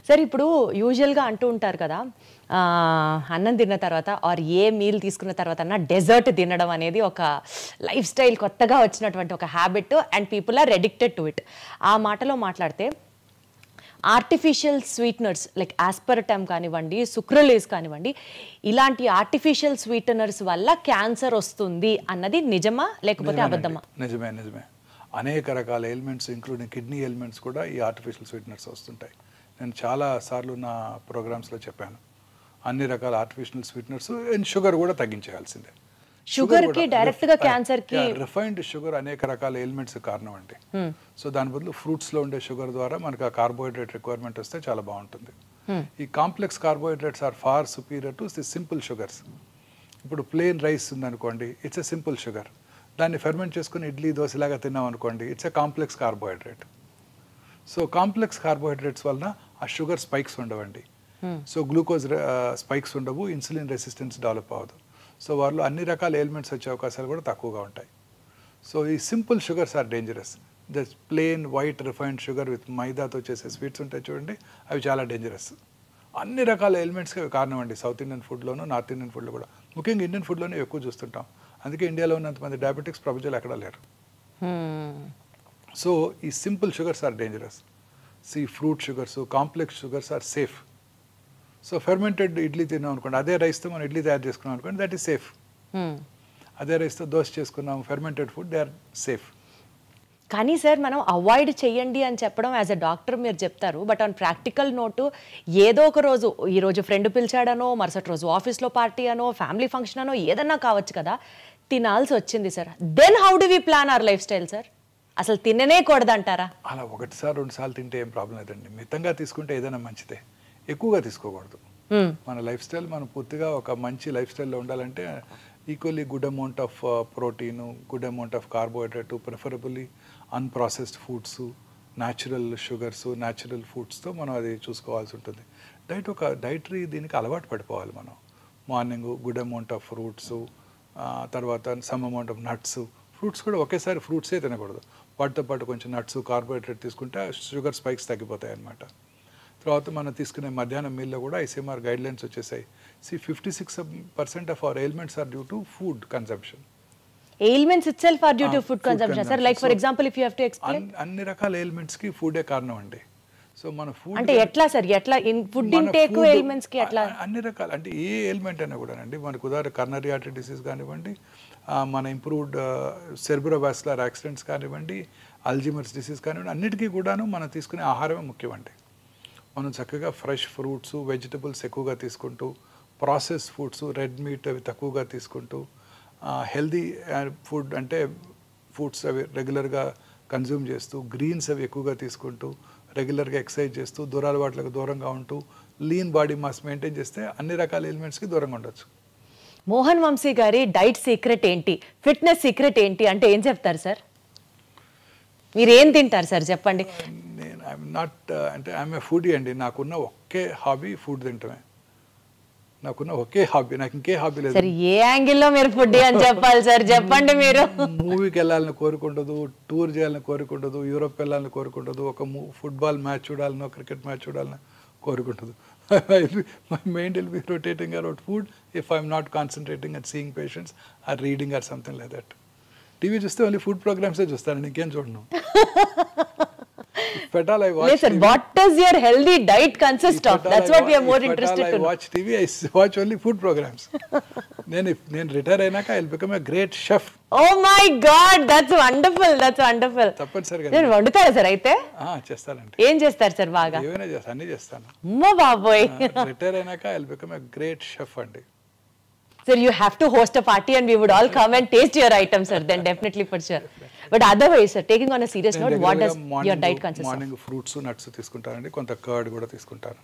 సార్, ఇప్పుడు యూజువల్గా అంటూ ఉంటారు కదా, అన్నం తిన్న తర్వాత ఆర్ ఏ మీల్ తీసుకున్న తర్వాత అన్న డెజర్ట్ తినడం అనేది ఒక లైఫ్ స్టైల్, కొత్తగా వచ్చినటువంటి ఒక habit and people are addicted to it. ఆ మాటలో మాట్లాడితే ఆర్టిఫిషియల్ స్వీట్నర్స్ లైక్ ఆస్పర్టమ్ కానివ్వండి, సుక్రలేస్ కానివ్వండి, ఇలాంటి ఆర్టిఫిషియల్ స్వీటనర్స్ వల్ల క్యాన్సర్ వస్తుంది అన్నది నిజమా లేకపోతే అబద్ధమా? నిజమే. అనేక రకాల ఎలిమెంట్స్ ఇంక్లూడింగ్ కిడ్నీ ఎలిమెంట్స్ కూడా ఈ ఆర్టిఫిషియల్ స్వీట్నర్స్ వస్తుంటాయి. నేను చాలా సార్లు నా ప్రోగ్రామ్స్లో చెప్పాను, అన్ని రకాల ఆర్టిఫిషియల్ స్వీట్నర్స్ అండ్ షుగర్ కూడా తగ్గించేయాల్సిందే. షుగర్ కి డైరెక్ట్ గా క్యాన్సర్ కి రిఫైన్డ్ షుగర్ అనేక రకాల ఎలిమెంట్స్ కారణం అండి. సో దాని బదులు ఫ్రూట్స్ లో ఉండే షుగర్ ద్వారా మనకు ఆ కార్బోహైడ్రేట్ రిక్వైర్మెంట్ వస్తే చాలా బాగుంటుంది. ఈ complex carbohydrates are far superior to the simple sugars. ఇప్పుడు ప్లెయిన్ రైస్ ఉందనుకోండి, ఇట్స్ ఎ సింపుల్ షుగర్. దాన్ని ఫెర్మెంట్ చేసుకుని ఇడ్లీ దోశలాగా తిన్నాం అనుకోండి, it's a complex carbohydrate. So complex carbohydrates వలన ఆ షుగర్ స్పైక్స్ ఉండవండి. సో గ్లూకోజ్ స్పైక్స్ ఉండవు, ఇన్సులిన్ రెసిస్టెన్స్ డెవలప్ అవ్వదు. సో వాళ్ళు అన్ని రకాల ఎలిమెంట్స్ వచ్చే అవకాశాలు కూడా తక్కువగా ఉంటాయి. సో ఈ simple sugars are dangerous. The plain white refined sugar with మైదాతో చేసే స్వీట్స్ ఉంటాయి చూడండి, అవి చాలా డేంజరస్. అన్ని రకాల ఎలిమెంట్స్కి అవి కారణం అండి. సౌత్ ఇండియన్ ఫుడ్లోనూ, నార్త్ ఇండియన్ ఫుడ్లో కూడా, ముఖ్యంగా ఇండియన్ ఫుడ్లోనే ఎక్కువ చూస్తుంటాం. అందుకే ఇండియాలో ఉన్నంతమంది డయాబెటిక్స్ ప్రపంచంలో ఎక్కడా లేరు. సో ఈ simple sugars are dangerous. Fruit sugars, complex sugars are safe. So fermented idli తిన్నాం అనుకోండి, అదే రైస్తో మనం ఇడ్లీ తయారు చేసుకున్నాం అనుకోండి, దట్ ఈస్ సేఫ్. అదే రైస్తో దోశ చేసుకున్నాం, fermented food, they are safe. కానీ సార్ మనం అవాయిడ్ చేయండి అని చెప్పడం యాజ్ అ డాక్టర్ మీరు చెప్తారు, బట్ ఆన్ ప్రాక్టికల్ నోటు ఏదో ఒక రోజు, ఈ రోజు ఫ్రెండ్ పిలిచాడనో, మరుసటి రోజు ఆఫీస్లో పార్టీ అనో, ఫ్యామిలీ ఫంక్షన్ అనో ఏదన్నా కావచ్చు కదా, తినాల్సి వచ్చింది sir. Then how do we plan our lifestyle sir? అసలు తిననే కూడదంటారా? అలా ఒకటిసారి 2 సార్లు తింటే ఏం ప్రాబ్లం లేదండి. మితంగా తీసుకుంటే ఏదైనా మంచిదే, ఎక్కువగా తీసుకోకూడదు. మన లైఫ్ స్టైల్ మనం పూర్తిగా ఒక మంచి లైఫ్ స్టైల్లో ఉండాలంటే equally good amount of protein, good amount of carbohydrate, preferably unprocessed foods, natural sugars, natural ఫుడ్స్తో మనం అది చూసుకోవాల్సి ఉంటుంది. డైటరీ దీనికి అలవాటు పడిపోవాలి మనం. Morning good amount of fruits, తర్వాత some amount of nuts. Fruits కూడా ఒకేసారి ఫ్రూట్సే తినకూడదు, వాటితో పాటు కొంచెం నట్స్, కార్బోహైడ్రేట్ తీసుకుంటే షుగర్ స్పైక్స్ తగ్గిపోతాయి అన్నమాట. తర్వాత మనం తీసుకునే మధ్యాహ్నం మీల్లో కూడా ఐసీఎంఆర్ గైడ్లైన్స్ వచ్చేసాయి. 56% of our ailments are due to food consumption. Ailments itself are due to food consumption sir? Like for example if you have to explain. అన్ని రకాల ఎయిల్మెంట్స్కి ఫుడే కారణం అండి. సో మన ఫుడ్ అంటే ఎట్లా సార్, ఎట్లా ఫుడ్ ఇంటేక్ ఎయిల్మెంట్స్ కి ఎట్లా? అన్ని రకాల, అంటే ఏ ఎయిల్మెంట్ అయినా కూడా అండి, మనకు ఉదాహరణ కర్నరీ ఆర్టరీ డిసీజ్ కానివ్వండి, మన ఇంప్రూవ్డ్ సెర్బ్రోవాస్కులర్ యాక్సిడెంట్స్ కానివ్వండి, అల్జీమర్స్ డిసీజ్ కానివ్వండి, అన్నిటికీ కూడాను మనం తీసుకునే ఆహారమే ముఖ్యమండి. మనం చక్కగా ఫ్రెష్ ఫ్రూట్స్, వెజిటబుల్స్ ఎక్కువగా తీసుకుంటూ, ప్రాసెస్ ఫుడ్స్, రెడ్ మీట్ అవి తక్కువగా తీసుకుంటూ, హెల్దీ ఫుడ్ అంటే ఫుడ్స్ అవి రెగ్యులర్గా కన్జ్యూమ్ చేస్తూ, గ్రీన్స్ అవి ఎక్కువగా తీసుకుంటూ, రెగ్యులర్గా ఎక్సర్సైజ్ చేస్తూ, దురలవాట్లకు దూరంగా ఉంటూ, లీన్ బాడీ మాస్ మెయింటైన్ చేస్తే అన్ని రకాల ఎలిమెంట్స్కి దూరంగా ఉండొచ్చు. మోహన్ వంశీ గారి డైట్ సీక్రెట్ ఏంటి, ఫిట్నెస్ సీక్రెట్ ఏంటి అంటే ఏం చెప్తారు సార్? మీరు ఏం తింటారు సార్ చెప్పండి? నేను ఐఎమ్ నాట్, అంటే ఐఎమ్ ఏ ఫుడీ అండి. నాకున్న ఒకే హాబీ ఫుడ్ తింటమే. నాకున్న ఒకే హాబీ, నాకు ఇంకే హాబీ లేదు. సార్ ఏ యాంగిల్లో మీరు ఫుడ్ అని చెప్పాలి సార్, చెప్పండి. మీరు మూవీకి వెళ్ళాలని కోరుకుంటదు, టూర్ చేయాలని కోరుకుంటదు, యూరోప్ వెళ్ళాలని కోరుకుంటదు, ఒక ఫుట్బాల్ మ్యాచ్ చూడాలనో, క్రికెట్ మ్యాచ్ చూడాలని కోరుకుంటదు. My mind will be rotating around food if I'm not concentrating and seeing patients or reading or something like that. TV చూస్తే ఓన్లీ ఫుడ్ ప్రోగ్రామ్స్ చూస్తాను, ఇంకేం చూడను. If at all I watch yes, sir. TV, what does your healthy diet consist of? That's what we are more interested to know. I watch TV, I watch only food programs. నేను retire అయినాక I will become a great chef. Oh my God, that's wonderful. That's wonderful. తప్పనిసరిగా నేను వండుతారా sir అయితే? చేస్తానండి. ఏం చేస్తారు sir బాగా? ఏమైనా చేస్తాను, అన్ని చేస్తాను. అమ్మో బాబోయ్. రిటైర్ అయినాక I will become a great chef అండి. Sir, you have to host a party and we would all come and taste your items, sir. Then definitely for sure. But otherwise, sir, taking on a serious note, what does your diet consist of? Morning fruits, nuts తీసుకుంటానండి, కొంత curd కూడా తీసుకుంటాను.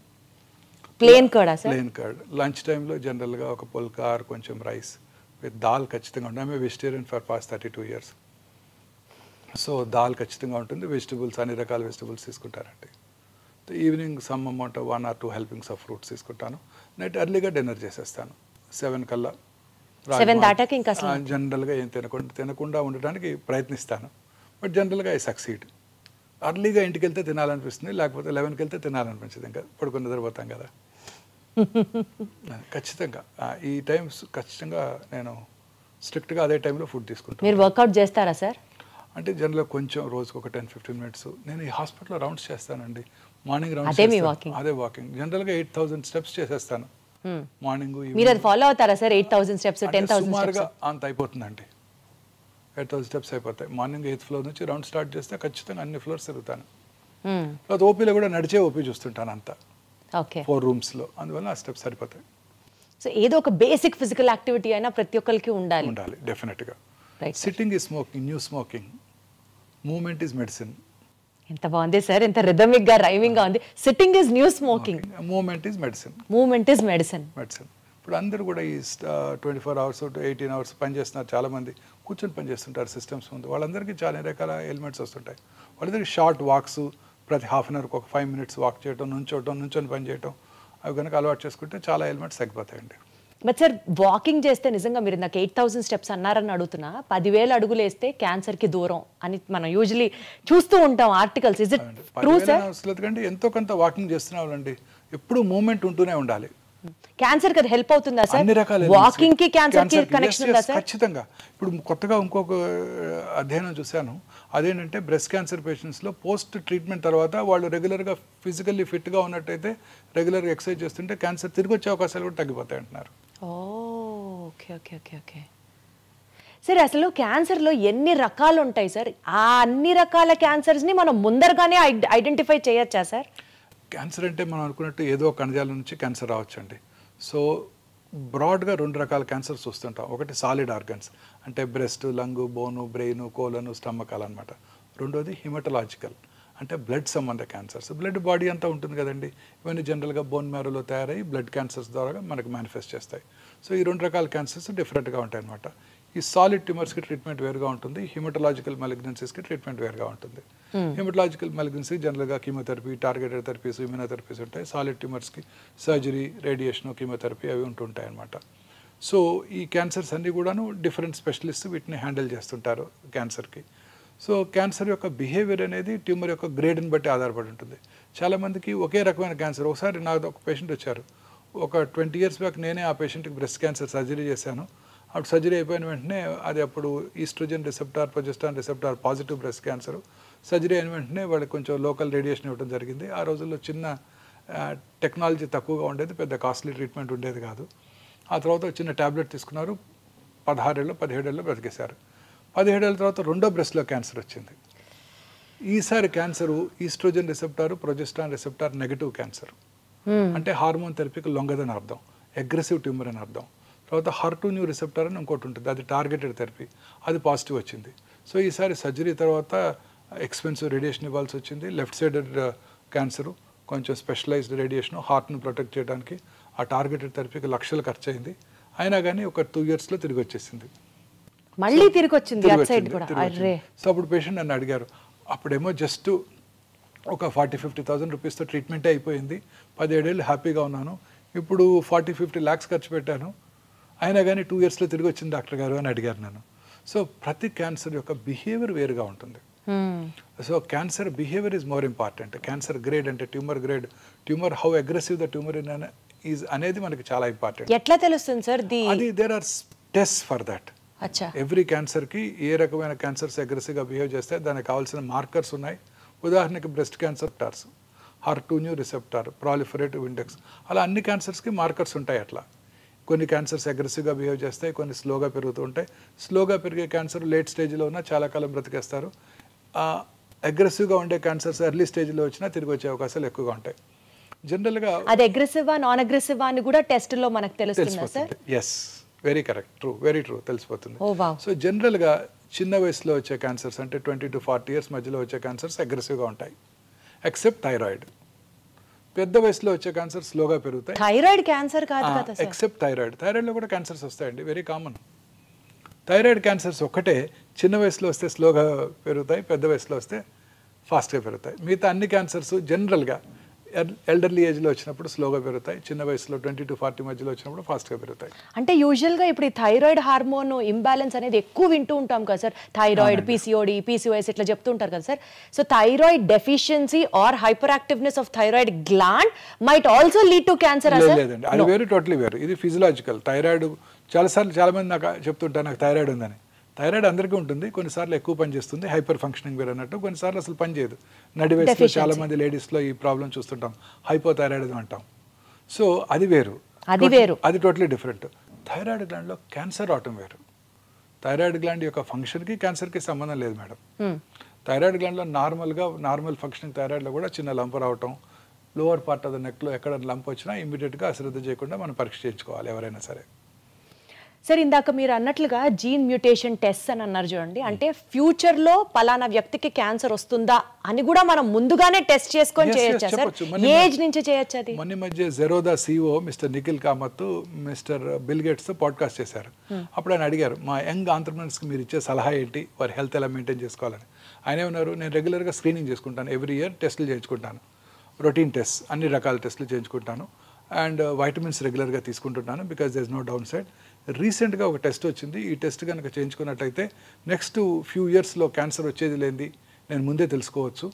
Plain కర్డా సార్? Plain curd. Lunch టైంలో జనరల్గా ఒక పుల్కా ఆర్ కొంచెం రైస్ విత్ దాల్ ఖచ్చితంగా ఉంటుంది. I'm vegetarian for past 32 years. So దాల్ ఖచ్చితంగా ఉంటుంది. వెజిటబుల్స్, అన్ని రకాల వెజిటబుల్స్ తీసుకుంటానండి. Evening some amount 1 or 2 helpings of fruits తీసుకుంటాను. నైట్ ఎర్లీగా డిన్నర్ చేసేస్తాను 7 కల్లా. 7 దాటాక ఇంకా జనరల్గా ఏం తినకుండా ఉండడానికి ప్రయత్నిస్తాను. బట్ జనరల్గా ఐ సక్సీడ్. అర్లీగా ఇంటికి వెళ్తే తినాలనిపిస్తుంది, లేకపోతే 11కి వెళ్తే తినాలనిపించదు. ఇంకా పడుకుని నిద్రపోతాం కదా. ఖచ్చితంగా ఈ టైమ్స్ ఖచ్చితంగా నేను స్ట్రిక్ట్గా అదే టైంలో ఫుడ్ తీసుకుంటాను. మీరు వర్కౌట్ చేస్తారా సార్? అంటే జనరల్గా కొంచెం రోజుకు ఒక 10-15 minutes నేను ఈ హాస్పిటల్లో రౌండ్స్ చేస్తానండి. మార్నింగ్ రౌండ్స్, అదే వాకింగ్. జనరల్గా 8,000 steps చేసేస్తాను మార్నింగ్. మీరు అది ఫాలో అవుతారా సార్? 8,000 steps, 10,000 సుమారుగా అంత అయిపోతుందండి. 8,000 steps అయిపోతాయి. మార్నింగ్ 8th floor నుంచి రౌండ్ స్టార్ట్ చేస్తే ఖచ్చితంగా అన్ని ఫ్లోర్స్ తిరుగుతాను. తర్వాత ఓపీలో కూడా నడిచే ఓపీ చూస్తుంటాను అంతా, 4 rooms లో. అందువల్ల ఆ స్టెప్స్ సరిపోతాయి. సో ఏదో ఒక బేసిక్ ఫిజికల్ యాక్టివిటీ అయినా ప్రతి ఒక్కరికి ఉండాలి. డెఫినెట్గా. Right. Sitting is smoking, new smoking. Movement is medicine. ఎంత బాగుంది సార్, ఎంత రిథమిక్ గా రైమింగ్ గా ఉంది. Sitting is new smoking, movement is medicine. Movement is medicine. ఇప్పుడు అందరూ కూడా ఈ 24 hours 18 hours పనిచేస్తున్నారు. చాలామంది కూర్చొని పనిచేస్తుంటారు సిస్టమ్స్ ముందు. వాళ్ళందరికీ చాలా రకాల ఎలిమెంట్స్ వస్తుంటాయి. వాళ్ళందరికీ షార్ట్ వాక్స్, ప్రతి హాఫ్ అన్ అవర్కి ఒక 5 minutes వాక్ చేయటం, నుంచొని పని చేయటం, అవి కనుక అలవాటు చేసుకుంటే చాలా ఎలిమెంట్స్ తగ్గిపోతాయండి. బట్ సార్ వాకింగ్ చేస్తే నిజంగా మీరు నాకు 8,000 steps అన్నారని అడుగుతున్నా, 10,000 అడుగులు వేస్తే క్యాన్సర్ కి దూరం అని మనం యూజువలీ చూస్తూ ఉంటాం articles. Is it true sir? ఎందుకంటే ఎంతో కొంత వాకింగ్ చేస్తున్న వాళ్ళండి ఎప్పుడు మూవ్మెంట్ ఉంటూనే ఉండాలి. క్యాన్సర్ కి హెల్ప్ అవుతుందా సార్? అన్ని రకాల వాకింగ్ కి క్యాన్సర్ కి కనెక్షన్ ఉందా సార్? ఖచ్చితంగా. ఇప్పుడు కొత్తగా ఇంకొక అధ్యయనం చూశాను. అదేంటంటే బ్రెస్ట్ క్యాన్సర్ పేషెంట్స్లో పోస్ట్ ట్రీట్మెంట్ తర్వాత వాళ్ళు రెగ్యులర్గా ఫిజికల్లీ ఫిట్గా ఉన్నట్టయితే, రెగ్యులర్గా ఎక్సర్సైజ్ చేస్తుంటే క్యాన్సర్ తిరిగి వచ్చే అవకాశాలు కూడా తగ్గిపోతాయి అంటున్నారు. Okay okay okay okay. సరే, అసలు క్యాన్సర్లో ఎన్ని రకాలు ఉంటాయి సార్? ఆ అన్ని రకాల క్యాన్సర్స్ని మనం ముందరగానే ఐడెంటిఫై చేయొచ్చా సార్? క్యాన్సర్ అంటే మనం అనుకున్నట్టు ఏదో కణజాల నుంచి క్యాన్సర్ రావచ్చండి. సో బ్రాడ్గా 2 రకాల క్యాన్సర్స్ చూస్తుంటాం. ఒకటి సాలిడ్ ఆర్గన్స్ అంటే బ్రెస్ట్, లంగ్, బోను, బ్రెయిన్, కోలను, స్టమక్ అనమాట. రెండోది హిమటలాజికల్ అంటే బ్లడ్ సంబంధ క్యాన్సర్స్. బ్లడ్ బాడీ అంతా ఉంటుంది కదండి. ఇవన్నీ జనరల్గా బోన్ మ్యారోలో తయారై బ్లడ్ క్యాన్సర్స్ ద్వారా మనకు మేనిఫెస్ట్ చేస్తాయి. సో ఈ 2 రకాల క్యాన్సర్స్ డిఫరెంట్గా ఉంటాయి అనమాట. ఈ సాలిడ్ ట్యూమర్స్కి ట్రీట్మెంట్ వేరుగా ఉంటుంది, హిమటలాజికల్ మెలిగ్నెన్సీస్కి ట్రీట్మెంట్ వేరుగా ఉంటుంది. హిమటలాజికల్ మెలిగ్నెన్సీ జనరల్గా కీమోథెరపీ, టార్గెటెడ్ థెరపీస్, ఇమ్యూనోథెరపీస్ ఉంటాయి. సాలిడ్ ట్యూమర్స్కి సర్జరీ, రేడియేషన్, కీమోథెరపీ అవి ఉంటుంటాయి అనమాట. సో ఈ క్యాన్సర్స్ అన్నీ కూడాను డిఫరెంట్ స్పెషలిస్ట్ వీటిని హ్యాండిల్ చేస్తుంటారు క్యాన్సర్కి. సో క్యాన్సర్ యొక్క బిహేవియర్ అనేది ట్యూమర్ యొక్క గ్రేడ్ని బట్టి ఆధారపడి ఉంటుంది. చాలామందికి ఒకే రకమైన క్యాన్సర్. ఒకసారి నాకు ఒక పేషెంట్ వచ్చారు, ఒక 20 years బ్యాక్ నేనే ఆ పేషెంట్కి బ్రెస్ట్ క్యాన్సర్ సర్జరీ చేశాను. అప్పుడు సర్జరీ అయిపోయిన వెంటనే అది అప్పుడు estrogen receptor, progesterone receptor positive breast cancer. Surgery అయిన వెంటనే వాళ్ళకి కొంచెం లోకల్ రేడియేషన్ ఇవ్వడం జరిగింది. ఆ రోజుల్లో చిన్న టెక్నాలజీ తక్కువగా ఉండేది, పెద్ద కాస్ట్లీ ట్రీట్మెంట్ ఉండేది కాదు. ఆ తర్వాత చిన్న ట్యాబ్లెట్ తీసుకున్నారు, 16 ఏళ్ళు 17 ఏళ్ళు బ్రతికేశారు. 17 ఏళ్ళ తర్వాత రెండో బ్రెస్ట్లో క్యాన్సర్ వచ్చింది. ఈసారి cancer oestrogen receptor, progesterone receptor negative cancer. అంటే హార్మోన్ థెరపీకి లొంగదని అర్థం, అగ్రెసివ్ ట్యూమర్ అని అర్థం. తర్వాత HER2 రిసెప్టర్ అని ఇంకోటి ఉంటుంది, అది టార్గెటెడ్ థెరపీ, అది పాజిటివ్ వచ్చింది. సో ఈసారి సర్జరీ తర్వాత ఎక్స్పెన్సివ్ రేడియేషన్ ఇవ్వాల్సి వచ్చింది. లెఫ్ట్ సైడెడ్ క్యాన్సరు, కొంచెం స్పెషలైజ్డ్ రేడియేషన్, హార్ట్ను ప్రొటెక్ట్ చేయడానికి ఆ టార్గెటెడ్ థెరపీకి లక్షలు ఖర్చు అయింది. అయినా కానీ ఒక 2 yearsలో తిరిగి వచ్చేసింది. మళ్ళీ తిరిగి వచ్చింది. సో అప్పుడు పేషెంట్ నన్ను అడిగారు, అప్పుడేమో జస్ట్ ఒక 40,000-50,000 రూపీస్తో ట్రీట్మెంటే అయిపోయింది, 17 ఏళ్ళు హ్యాపీగా ఉన్నాను, ఇప్పుడు 40-50 lakhs ఖర్చు పెట్టాను, అయినా కానీ 2 yearsలో తిరిగి వచ్చింది డాక్టర్ గారు అని అడిగారు నన్ను. సో ప్రతి క్యాన్సర్ యొక్క బిహేవియర్ వేరుగా ఉంటుంది. So cancer behaviour is more important. Cancer grade అంటే tumour grade, tumour how aggressive the tumour is అనేది మనకి చాలా ఇంపార్టెంట్. ఎట్లా తెలుస్తుంది సార్? అది there are test for that. Every క్యాన్సర్కి ఏ రకమైన క్యాన్సర్స్ అగ్రెసివ్గా బిహేవ్ చేస్తే దానికి కావాల్సిన మార్కర్స్ ఉన్నాయి. ఉదాహరణకి breast cancer torrs, HER2 receptor, proliferative index, అలా అన్ని క్యాన్సర్స్కి మార్కర్స్ ఉంటాయి. అట్లా కొన్ని క్యాన్సర్స్ అగ్రెసివ్గా బిహేవ్ చేస్తాయి, కొన్ని స్లోగా పెరుగుతూ ఉంటాయి. స్లోగా పెరిగే క్యాన్సర్ లేట్ స్టేజ్లో ఉన్నా చాలా కాలం బ్రతికేస్తారు. అగ్రెసివ్గా ఉండే క్యాన్సర్స్ ఎర్లీ స్టేజ్లో వచ్చినా తిరిగి వచ్చే అవకాశాలు ఎక్కువగా ఉంటాయి. జనరల్గా అది అగ్రెసివా నాన్ అగ్రెసివా అని కూడా టెస్ట్లో మనకు తెలుస్తుందా sir? Yes, very correct, true, very true, తెలిసిపోతుంది. సో జనరల్గా చిన్న వయసులో వచ్చే క్యాన్సర్స్ అంటే 20 to 40 years మధ్యలో వచ్చే క్యాన్సర్స్ అగ్రెసివ్గా ఉంటాయి, ఎక్సెప్ట్ థైరాయిడ్. పెద్ద వయసులో వచ్చే క్యాన్సర్ స్లోగా పెరుగుతాయి. థైరాయిడ్ క్యాన్సర్ కాదు కదా సార్? Except thyroid. థైరాయిడ్లో కూడా క్యాన్సర్స్ వస్తాయండి, వెరీ కామన్. థైరాయిడ్ క్యాన్సర్స్ ఒక్కటే చిన్న వయసులో వస్తే స్లోగా పెరుగుతాయి, పెద్ద వయసులో వస్తే ఫాస్ట్గా పెరుగుతాయి. మిగతా అన్ని క్యాన్సర్స్ జనరల్గా ఎల్డర్లీ ఏజ్లో వచ్చినప్పుడు స్లోగా పెరుగుతాయి, చిన్న వయసులో 20 to 40 మధ్యలో వచ్చినప్పుడు ఫాస్ట్గా పెరుగుతాయి. అంటే యూజువల్గా ఇప్పుడు ఈ థైరాయిడ్ హార్మోన్ ఇంబ్యాలెన్స్ అనేది ఎక్కువ వింటూ ఉంటాం కదా సార్, థైరాయిడ్, PCOD, PCOS ఇట్లా చెప్తూ ఉంటారు కదా sir. So thyroid deficiency or hyper activeness of thyroid gland might also lead to cancer. లేదండి, అది వేరు, టోటలీ వేరు. ఇది ఫిజియలాజికల్. థైరాయిడ్ చాలామంది నాకు చెప్తుంటారు నాకు థైరాయిడ్ ఉందని. థైరాయిడ్ అందరికీ ఉంటుంది, కొన్నిసార్లు ఎక్కువ పనిచేస్తుంది, హైపర్ ఫంక్షనింగ్ వేరు అన్నట్టు, కొన్నిసార్లు అసలు పనిచేయదు. నడి వయసులో చాలామంది లేడీస్లో ఈ ప్రాబ్లం చూస్తుంటాం, హైపోథైరాయిడ్ అంటాం. సో అది వేరు, అది టోటలీ డిఫరెంట్. థైరాయిడ్ గ్లాండ్లో క్యాన్సర్ అవటం వేరు. థైరాయిడ్ గ్లాండ్ యొక్క ఫంక్షన్కి క్యాన్సర్కి సంబంధం లేదు మేడం. థైరాయిడ్ గ్లాండ్లో నార్మల్ ఫంక్షనింగ్ థైరాయిడ్లో కూడా చిన్న లంప్ రావటం, లోవర్ పార్ట్ ఆఫ్ ద నెక్లో ఎక్కడ లంప్ వచ్చినా ఇమీడియట్గా అశ్రద్ధ చేయకుండా మనం పరీక్ష చేయించుకోవాలి ఎవరైనా సరే. సార్ ఇందాక మీరు అన్నట్లుగా జీన్ మ్యూటేషన్ టెస్ట్ అని అన్నారు చూడండి, అంటే ఫ్యూచర్లో పలానా వ్యక్తికి క్యాన్సర్ వస్తుందా అని కూడా మనం ముందుగానే టెస్ట్ చేసుకొని చేయొచ్చా సార్? ఏజ్ నుంచి చేయొచ్చు అది? మొన్న మధ్య Zerodha CEO mister Nikhil Kamath mister bill gates podcast చేశారు. అప్పుడు ఆయన అడిగారు, మా యంగ్ ఆంటర్ప్రినర్స్కి మీరు ఇచ్చే సలహా ఏంటి, వారి హెల్త్ ఎలా మెయింటైన్ చేసుకోవాలని. ఆయన ఏమన్నారు, నేను రెగ్యులర్గా స్క్రీనింగ్ చేసుకుంటాను, ఎవ్రీ ఇయర్ టెస్టులు చేయించుకుంటాను, రొటీన్ టెస్ట్ అన్ని రకాల టెస్టులు చేయించుకుంటాను, అండ్ వైటమిన్స్ రెగ్యులర్గా తీసుకుంటున్నాను, because there is no downside. రీసెంట్గా ఒక టెస్ట్ వచ్చింది, ఈ టెస్ట్ కనుక చేయించుకున్నట్టయితే నెక్స్ట్ ఫ్యూ ఇయర్స్లో క్యాన్సర్ వచ్చేది లేనిది నేను ముందే తెలుసుకోవచ్చు.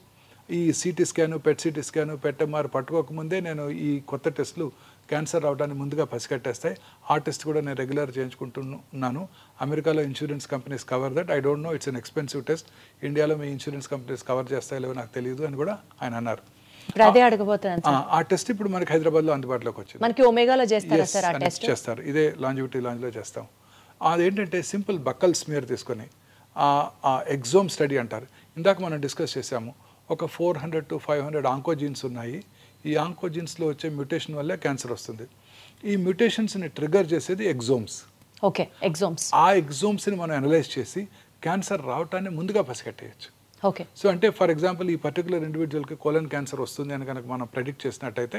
ఈ CT scan, PET CT scan, PET MR పట్టుకోకముందే నేను ఈ కొత్త టెస్టులు క్యాన్సర్ రావడానికి ముందుగా పసిగట్టేస్తాయి. ఆ టెస్ట్ కూడా నేను రెగ్యులర్ చేయించుకుంటున్నాను. అమెరికాలో insurance companies cover that. I don't no, it's an expensive test. ఇండియాలో మీ ఇన్సూరెన్స్ కంపెనీస్ కవర్ చేస్తాయో లేవో నాకు తెలియదు అని కూడా ఆయన అన్నారు. అదే అడగబోతున్నాను. ఆ టెస్ట్ ఇప్పుడు మనకి హైదరాబాద్లో అందుబాటులోకి వచ్చింది. మనకి ఒమేగాలో చేస్తారా సార్ ఆ టెస్ట్? చేస్తారు, ఇదే లాంజివిటీ లాంజ్లో చేస్తాం. అదేంటంటే సింపుల్ బక్కల్ స్మియర్ తీసుకొని ఆ ఎగ్జోమ్ స్టడీ అంటారు. ఇందాక మనం డిస్కస్ చేసాము, ఒక 400 to 500 ఆంకోజీన్స్ ఉన్నాయి. ఈ ఆంకోజీన్స్లో వచ్చే మ్యూటేషన్ వల్లే క్యాన్సర్ వస్తుంది. ఈ మ్యూటేషన్స్ని ట్రిగర్ చేసేది ఎగ్జోమ్స్. ఓకే, ఎగ్జోమ్స్. ఆ ఎగ్జోమ్స్ని మనం అనలైజ్ చేసి క్యాన్సర్ రావటాన్ని ముందుగా పసిగట్టేయచ్చు. ఓకే. సో అంటే ఫర్ ఎగ్జాంపుల్ ఈ పర్టికులర్ ఇండివిజువల్కి కోలన్ క్యాన్సర్ వస్తుంది అని కనుక మనం ప్రెడిక్ట్ చేసినట్టయితే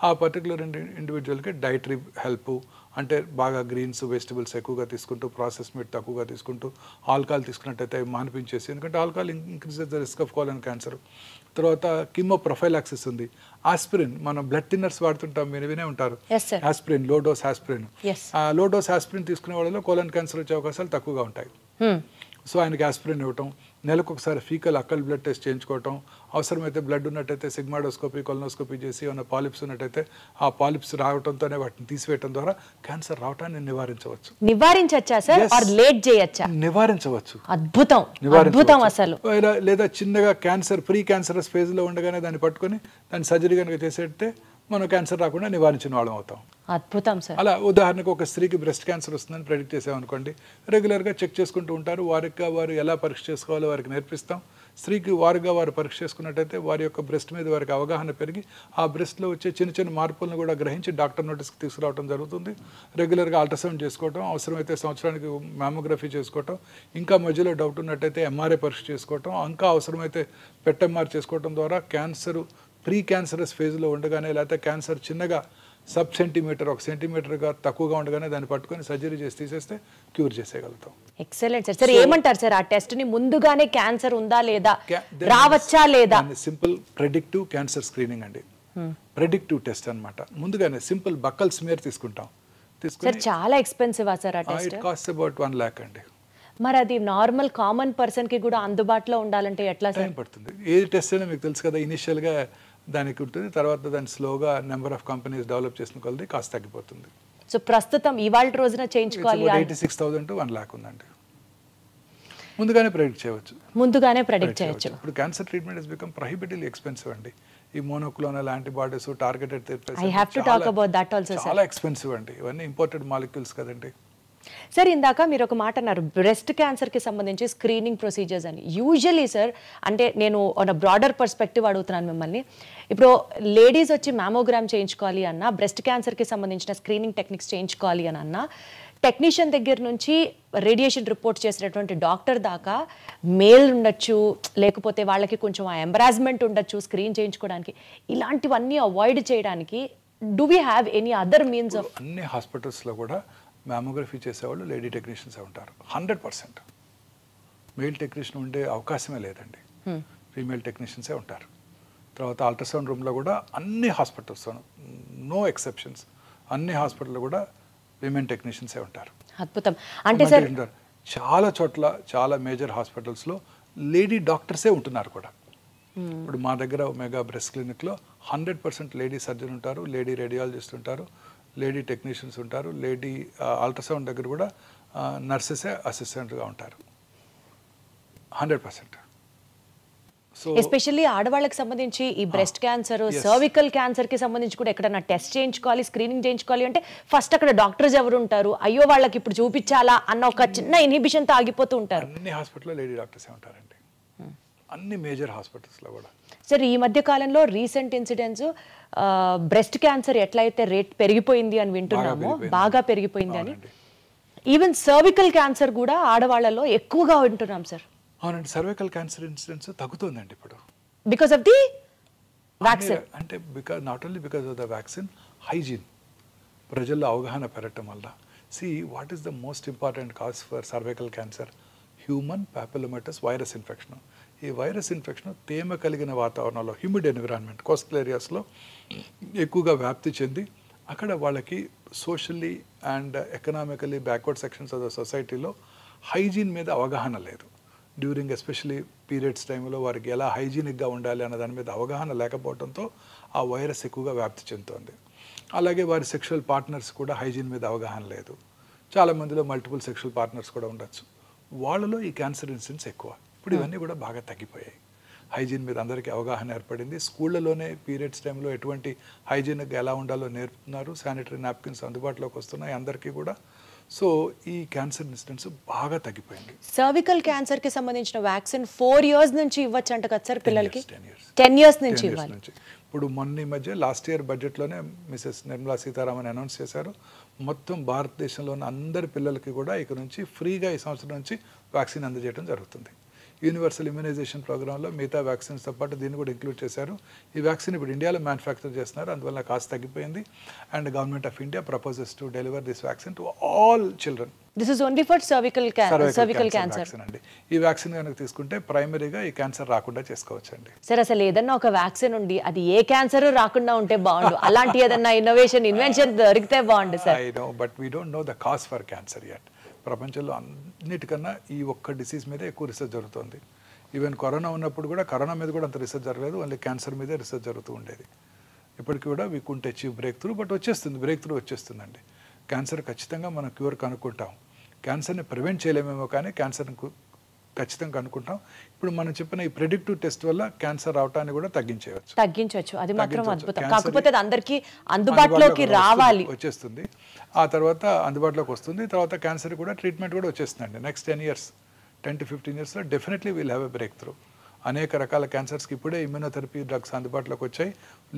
ఆ పర్టికులర్ ఇండివిజువల్కి డైటరీ హెల్ప్, అంటే బాగా గ్రీన్స్ వెజిటబుల్స్ ఎక్కువగా తీసుకుంటూ, ప్రాసెస్ మీట్ తక్కువగా తీసుకుంటూ, ఆల్కహాల్ తీసుకున్నట్టయితే అవి మానిపించేసి, ఎందుకంటే alcohol increases the risk of colon cancer. తర్వాత కిమో ప్రొఫైలాక్సిస్ ఉంది. ఆస్పిరిన్, మనం బ్లడ్ థిన్నర్స్ వాడుతుంటాం, మీరు వినే ఉంటారు, ఆస్పిరిన్, లో డోస్ ఆస్పిరిన్. ఆ లో డోస్ ఆస్పిరిన్ తీసుకునే వాళ్ళలో కోలన్ క్యాన్సర్ వచ్చే అవకాశాలు తక్కువగా ఉంటాయి. సో ఆయనకి ఆస్పిరిన్ ఇవ్వటం, నెలకు ఒకసారి ఫీకల్ అక్కల్ బ్లడ్ టెస్ట్ చేయించుకోవటం, అవసరమైతే బ్లడ్ ఉన్నట్టయితే సిగ్మాడోస్కోపీ, కొలనోస్కోపీ చేసి ఏమైనా పాలిప్స్ ఉన్నట్టయితే ఆ పాలిప్స్ రావడంతోనే వాటిని తీసివేయడం ద్వారా క్యాన్సర్ రావటాన్ని నివారించవచ్చు. నివారించవచ్చా సార్? ఆర్ లేట్ చేయొచ్చా? నివారించవచ్చు. అద్భుతం, అద్భుతం అసలు. లేదా చిన్నగా క్యాన్సర్ ప్రీ క్యాన్సరస్ ఫేజ్లో ఉండగానే దాన్ని పట్టుకొని దాన్ని సర్జరీ కనుక చేసేస్తే మనం క్యాన్సర్ రాకుండా నివారించిన వాళ్ళం అవుతాం. అద్భుతం సార్. అలా ఉదాహరణకు ఒక స్త్రీకి బ్రెస్ట్ క్యాన్సర్ వస్తుందని ప్రెడిక్ట్ చేసామనుకోండి, రెగ్యులర్గా చెక్ చేసుకుంటూ ఉంటారు. వారు ఎలా పరీక్ష చేసుకోవాలో వారికి నేర్పిస్తాం. స్త్రీకి వారు పరీక్ష చేసుకున్నట్టయితే వారి యొక్క బ్రెస్ట్ మీద వారికి అవగాహన పెరిగి ఆ బ్రెస్ట్లో వచ్చే చిన్న చిన్న మార్పులను కూడా గ్రహించి డాక్టర్ నోటీస్కి తీసుకురావడం జరుగుతుంది. రెగ్యులర్గా అల్ట్రాసౌండ్ చేసుకోవటం, అవసరమైతే సంవత్సరానికి మ్యామోగ్రఫీ చేసుకోవటం, ఇంకా మధ్యలో డౌట్ ఉన్నట్టయితే MRI పరీక్ష చేసుకోవటం, ఇంకా అవసరమైతే PET MR చేసుకోవటం ద్వారా క్యాన్సర్ ప్రీ క్యాన్సరస్ ఫేజ్లో ఉండగానే, లేకపోతే క్యాన్సర్ చిన్నగా సబ్ సెంటీమీటర్, 1 సెంటీమీటర్గా తక్కువగా ఉండగానే దాన్ని పట్టుకొని సర్జరీ చేసి తీసేస్తే క్యూర్ చేసేయగలుగుతాం. Excellent sir. సార్ ఏమంటారు సార్, ఆ టెస్ట్ని ముందుగానే క్యాన్సర్ ఉందా లేదా, రావచ్చా లేదా? సింపుల్ ప్రెడిక్టివ్ క్యాన్సర్ స్క్రీనింగ్ అండి, ప్రెడిక్టివ్ టెస్ట్ అన్నమాట. ముందుగానే సింపుల్ బక్కల్ స్మియర్ తీసుకుంటాం. సార్ చాలా ఎక్స్పెన్సివ్ సార్ ఆ test? It cost about 1 lakh అండి. మరి అది నార్మల్ కామన్ పర్సన్కి కూడా అందుబాటులో ఉండాలంటే ఎట్లా సార్? టైం పడుతుంది. ఏ టెస్ట్ అయినా మీకు తెలుసు కదా, ఇనిషియల్గా దానికి ఉంటుంది, తర్వాత దాన్ని స్లోగా నెంబర్ ఆఫ్ కంపెనీస్ డెవలప్ చేసిన కొలది కాస్ట్ తగ్గిపోతుంది. సో ప్రస్తుతం ఇవాళ రోజున చేయించుకోవాలి 86,000 to 1 lakh ఉందండి. ముందుగానే ప్రెడిక్ట్ చేయవచ్చు. ముందుగానే ప్రెడిక్ట్ చేయవచ్చు. ఇప్పుడు cancer treatment has become prohibitively expensive అండి. ఈ monoclonal antibodies, targeted therapies, I have to talk about that also sir. చాలా ఎక్స్పెన్సివ్ అండి, ఇవన్నీ ఇంపోర్టెడ్ మాలిక్యూల్స్ కదండి. సార్ ఇందాక మీరు ఒక మాట అన్నారు, బ్రెస్ట్ క్యాన్సర్కి సంబంధించి స్క్రీనింగ్ ప్రొసీజర్స్ అని. యూజువలీ సార్, అంటే నేను ఆన్ బ్రాడర్ పర్స్పెక్టివ్ అడుగుతున్నాను మిమ్మల్ని, ఇప్పుడు లేడీస్ వచ్చి మ్యామోగ్రామ్ చేయించుకోవాలి అన్నా, బ్రెస్ట్ క్యాన్సర్కి సంబంధించిన స్క్రీనింగ్ టెక్నిక్స్ చేయించుకోవాలి అని అన్నా, టెక్నీషియన్ దగ్గర నుంచి రేడియేషన్ రిపోర్ట్ చేసినటువంటి డాక్టర్ దాకా మేల్ ఉండొచ్చు, లేకపోతే వాళ్ళకి కొంచెం ఆ ఎంబరాస్మెంట్ ఉండొచ్చు స్క్రీన్ చేయించుకోవడానికి. ఇలాంటివన్నీ అవాయిడ్ చేయడానికి do we have any other means of? అన్ని హాస్పిటల్స్లో కూడా మ్యామోగ్రఫీ చేసేవాళ్ళు లేడీ టెక్నీషియన్సే ఉంటారు 100%. మెయిల్ టెక్నీషియన్ ఉండే అవకాశమే లేదండి, ఫీమేల్ టెక్నీషియన్సే ఉంటారు. తర్వాత అల్ట్రాసౌండ్ రూమ్లో కూడా అన్ని హాస్పిటల్స్, నో ఎక్సెప్షన్స్, అన్ని హాస్పిటల్లో కూడా విమెన్ టెక్నీషియన్సే ఉంటారు. అద్భుతం. అంటే సార్ చాలా చోట్ల, చాలా మేజర్ హాస్పిటల్స్లో లేడీ డాక్టర్సే ఉంటున్నారు కూడా. ఇప్పుడు మా దగ్గర మెగా బ్రెస్ట్ క్లినిక్లో 100% లేడీ సర్జన్ ఉంటారు, లేడీ రేడియాలజిస్ట్ ఉంటారు, లేడీ టెక్నీషియన్స్ ఉంటారు, లేడీ అల్ట్రాసౌండ్ దగ్గర కూడా నర్సెసే అసిస్టెంట్గా ఉంటారు 100%. సో ఎస్పెషల్లీ ఆడవాళ్ళకి సంబంధించి ఈ బ్రెస్ట్ క్యాన్సర్, సర్వికల్ క్యాన్సర్కి సంబంధించి కూడా ఎక్కడన్నా టెస్ట్ చేయించుకోవాలి, స్క్రీనింగ్ చేయించుకోవాలి అంటే ఫస్ట్ అక్కడ డాక్టర్స్ ఎవరు ఉంటారు, అయ్యో వాళ్ళకి ఇప్పుడు చూపించాలా అన్న ఒక చిన్న ఇన్హిబిషన్తో ఆగిపోతూ ఉంటారు. అన్ని హాస్పిటల్లో లేడీ డాక్టర్సే ఉంటారండి. అన్ని మేజర్ హాస్పిటల్స్లో కూడా. సార్ ఈ మధ్య కాలంలో రీసెంట్ ఇన్సిడెంట్స్ బ్రెస్ట్ క్యాన్సర్ ఎట్లయితే రేట్ పెరిగిపోయింది అని వింటున్నామో, బాగా పెరిగిపోయింది అని, ఈవెన్ సర్వికల్ క్యాన్సర్ కూడా ఆడవాళ్ళలో ఎక్కువగా వింటున్నాం సార్. అవునండి, సర్వికల్ క్యాన్సర్ ఇన్సిడెన్స్ తగ్గుతుందండి ఇప్పుడు బికాస్ ఆఫ్ ది వ్యాక్సిన్. అంటే not only because of the vaccine, hygiene ప్రజల్లో అవగాహన పెరగటం వల్ల. See what is the most important cause for cervical cancer? Human papillomatous virus infection. ఈ వైరస్ ఇన్ఫెక్షన్ తేమ కలిగిన వాతావరణంలో, హ్యూమిడ్ ఎన్విరాన్మెంట్, కోస్టల్ ఏరియాస్లో ఎక్కువగా వ్యాప్తి చెంది అక్కడ వాళ్ళకి socially and economically backward sections of the సొసైటీలో హైజీన్ మీద అవగాహన లేదు. డ్యూరింగ్ ఎస్పెషలీ పీరియడ్స్ టైంలో వారికి ఎలా హైజీనిక్గా ఉండాలి అన్న దాని మీద అవగాహన లేకపోవడంతో ఆ వైరస్ ఎక్కువగా వ్యాప్తి చెందుతోంది. అలాగే వారి సెక్షువల్ పార్ట్నర్స్ కూడా హైజీన్ మీద అవగాహన లేదు. చాలామందిలో మల్టిపుల్ సెక్షువల్ పార్ట్నర్స్ కూడా ఉండొచ్చు. వాళ్ళలో ఈ క్యాన్సర్ ఇన్సిడెన్స్ ఎక్కువ. ఇప్పుడు ఇవన్నీ కూడా బాగా తగ్గిపోయాయి. హైజీన్ మీద అందరికీ అవగాహన ఏర్పడింది. స్కూళ్ళలోనే పీరియడ్స్ టైంలో ఎటువంటి హైజీనిక్గా ఎలా ఉండాలో నేర్పుతున్నారు. శానిటరీ నాప్కిన్స్ అందుబాటులోకి వస్తున్నాయి అందరికీ కూడా. సో ఈ క్యాన్సర్ ఇన్సిడెన్స్ బాగా తగ్గిపోయింది. సర్వికల్ క్యాన్సర్ కి సంబంధించిన వ్యాక్సిన్ 4 years నుంచి ఇవ్వచ్చు అంట కదా సార్ పిల్లలకి? 10 years నుంచి ఇవ్వాలి. ఇప్పుడు మొన్న ఈ మధ్య లాస్ట్ ఇయర్ బడ్జెట్లోనే మిసెస్ నిర్మలా సీతారామన్ అనౌన్స్ చేశారు, మొత్తం భారతదేశంలోని అందరి పిల్లలకి కూడా ఇక నుంచి ఫ్రీగా ఈ సంవత్సరం నుంచి వ్యాక్సిన్ అందజేయడం జరుగుతుంది. యూనివర్సల్ ఇమ్యునైజేషన్ ప్రోగ్రాంలో మిగతా వ్యాక్సిన్స్తో పాటు దీన్ని కూడా ఇంక్లూడ్ చేశారు. ఈ వ్యాక్సిన్ ఇప్పుడు ఇండియాలో మ్యానుఫ్యాక్చర్ చేస్తున్నారు, అందువల్ల కాస్ట్ తగ్గిపోయింది. And government of India proposes to deliver this vaccine to all children. This is only for cervical cancer అండి. ఈ వ్యాక్సిన్ కనుక తీసుకుంటే ప్రైమరీగా ఈ క్యాన్సర్ రాకుండా చేసుకోవచ్చు అండి. సార్ అసలు ఏదన్నా ఒక వ్యాక్సిన్ ఉండి అది ఏ క్యాన్సర్ రాకుండా ఉంటే బాగుండు. అలాంటి ఏదన్నా ఇన్వెన్షన్ దొరికితే బాగుండు sir. I know, but we don't know the cause for cancer yet. ప్రపంచంలో అన్నిటికన్నా ఈ ఒక్క డిసీజ్ మీద ఎక్కువ రీసెర్చ్ జరుగుతుంది. ఈవెన్ కరోనా ఉన్నప్పుడు కూడా కరోనా మీద కూడా అంత రీసెర్చ్ జరగలేదు, ఓన్లీ క్యాన్సర్ మీదే రీసెర్చ్ జరుగుతూ ఉండేది. ఇప్పటికి కూడా we can't achieve breakthrough, but breakthrough వచ్చేస్తుందండి. క్యాన్సర్ ఖచ్చితంగా మనం క్యూర్ కనుక్కుంటాం. క్యాన్సర్ని ప్రివెంట్ చేయలేమేమో కానీ క్యాన్సర్ని ఖచ్చితంగా కనుక్కుంటాం. ఇప్పుడు మనం చెప్పిన ఈ ప్రెడిక్టివ్ టెస్ట్ వల్ల క్యాన్సర్ రావటాన్ని కూడా తగ్గించవచ్చు. అది మాత్రం అద్భుతం. కాకపోతే అది అందరికీ అందుబాటులోకి రావాలి, వచ్చేస్తుంది. ఆ తర్వాత అందుబాటులోకి వస్తుంది. తర్వాత క్యాన్సర్ కూడా ట్రీట్మెంట్ కూడా వచ్చేస్తుందండి. నెక్స్ట్ 10 to 15 yearsలో definitely will have a breakthrough. అనేక రకాల క్యాన్సర్స్కి ఇప్పుడే ఇమ్యూనోథెరపీ డ్రగ్స్ అందుబాటులోకి వచ్చాయి.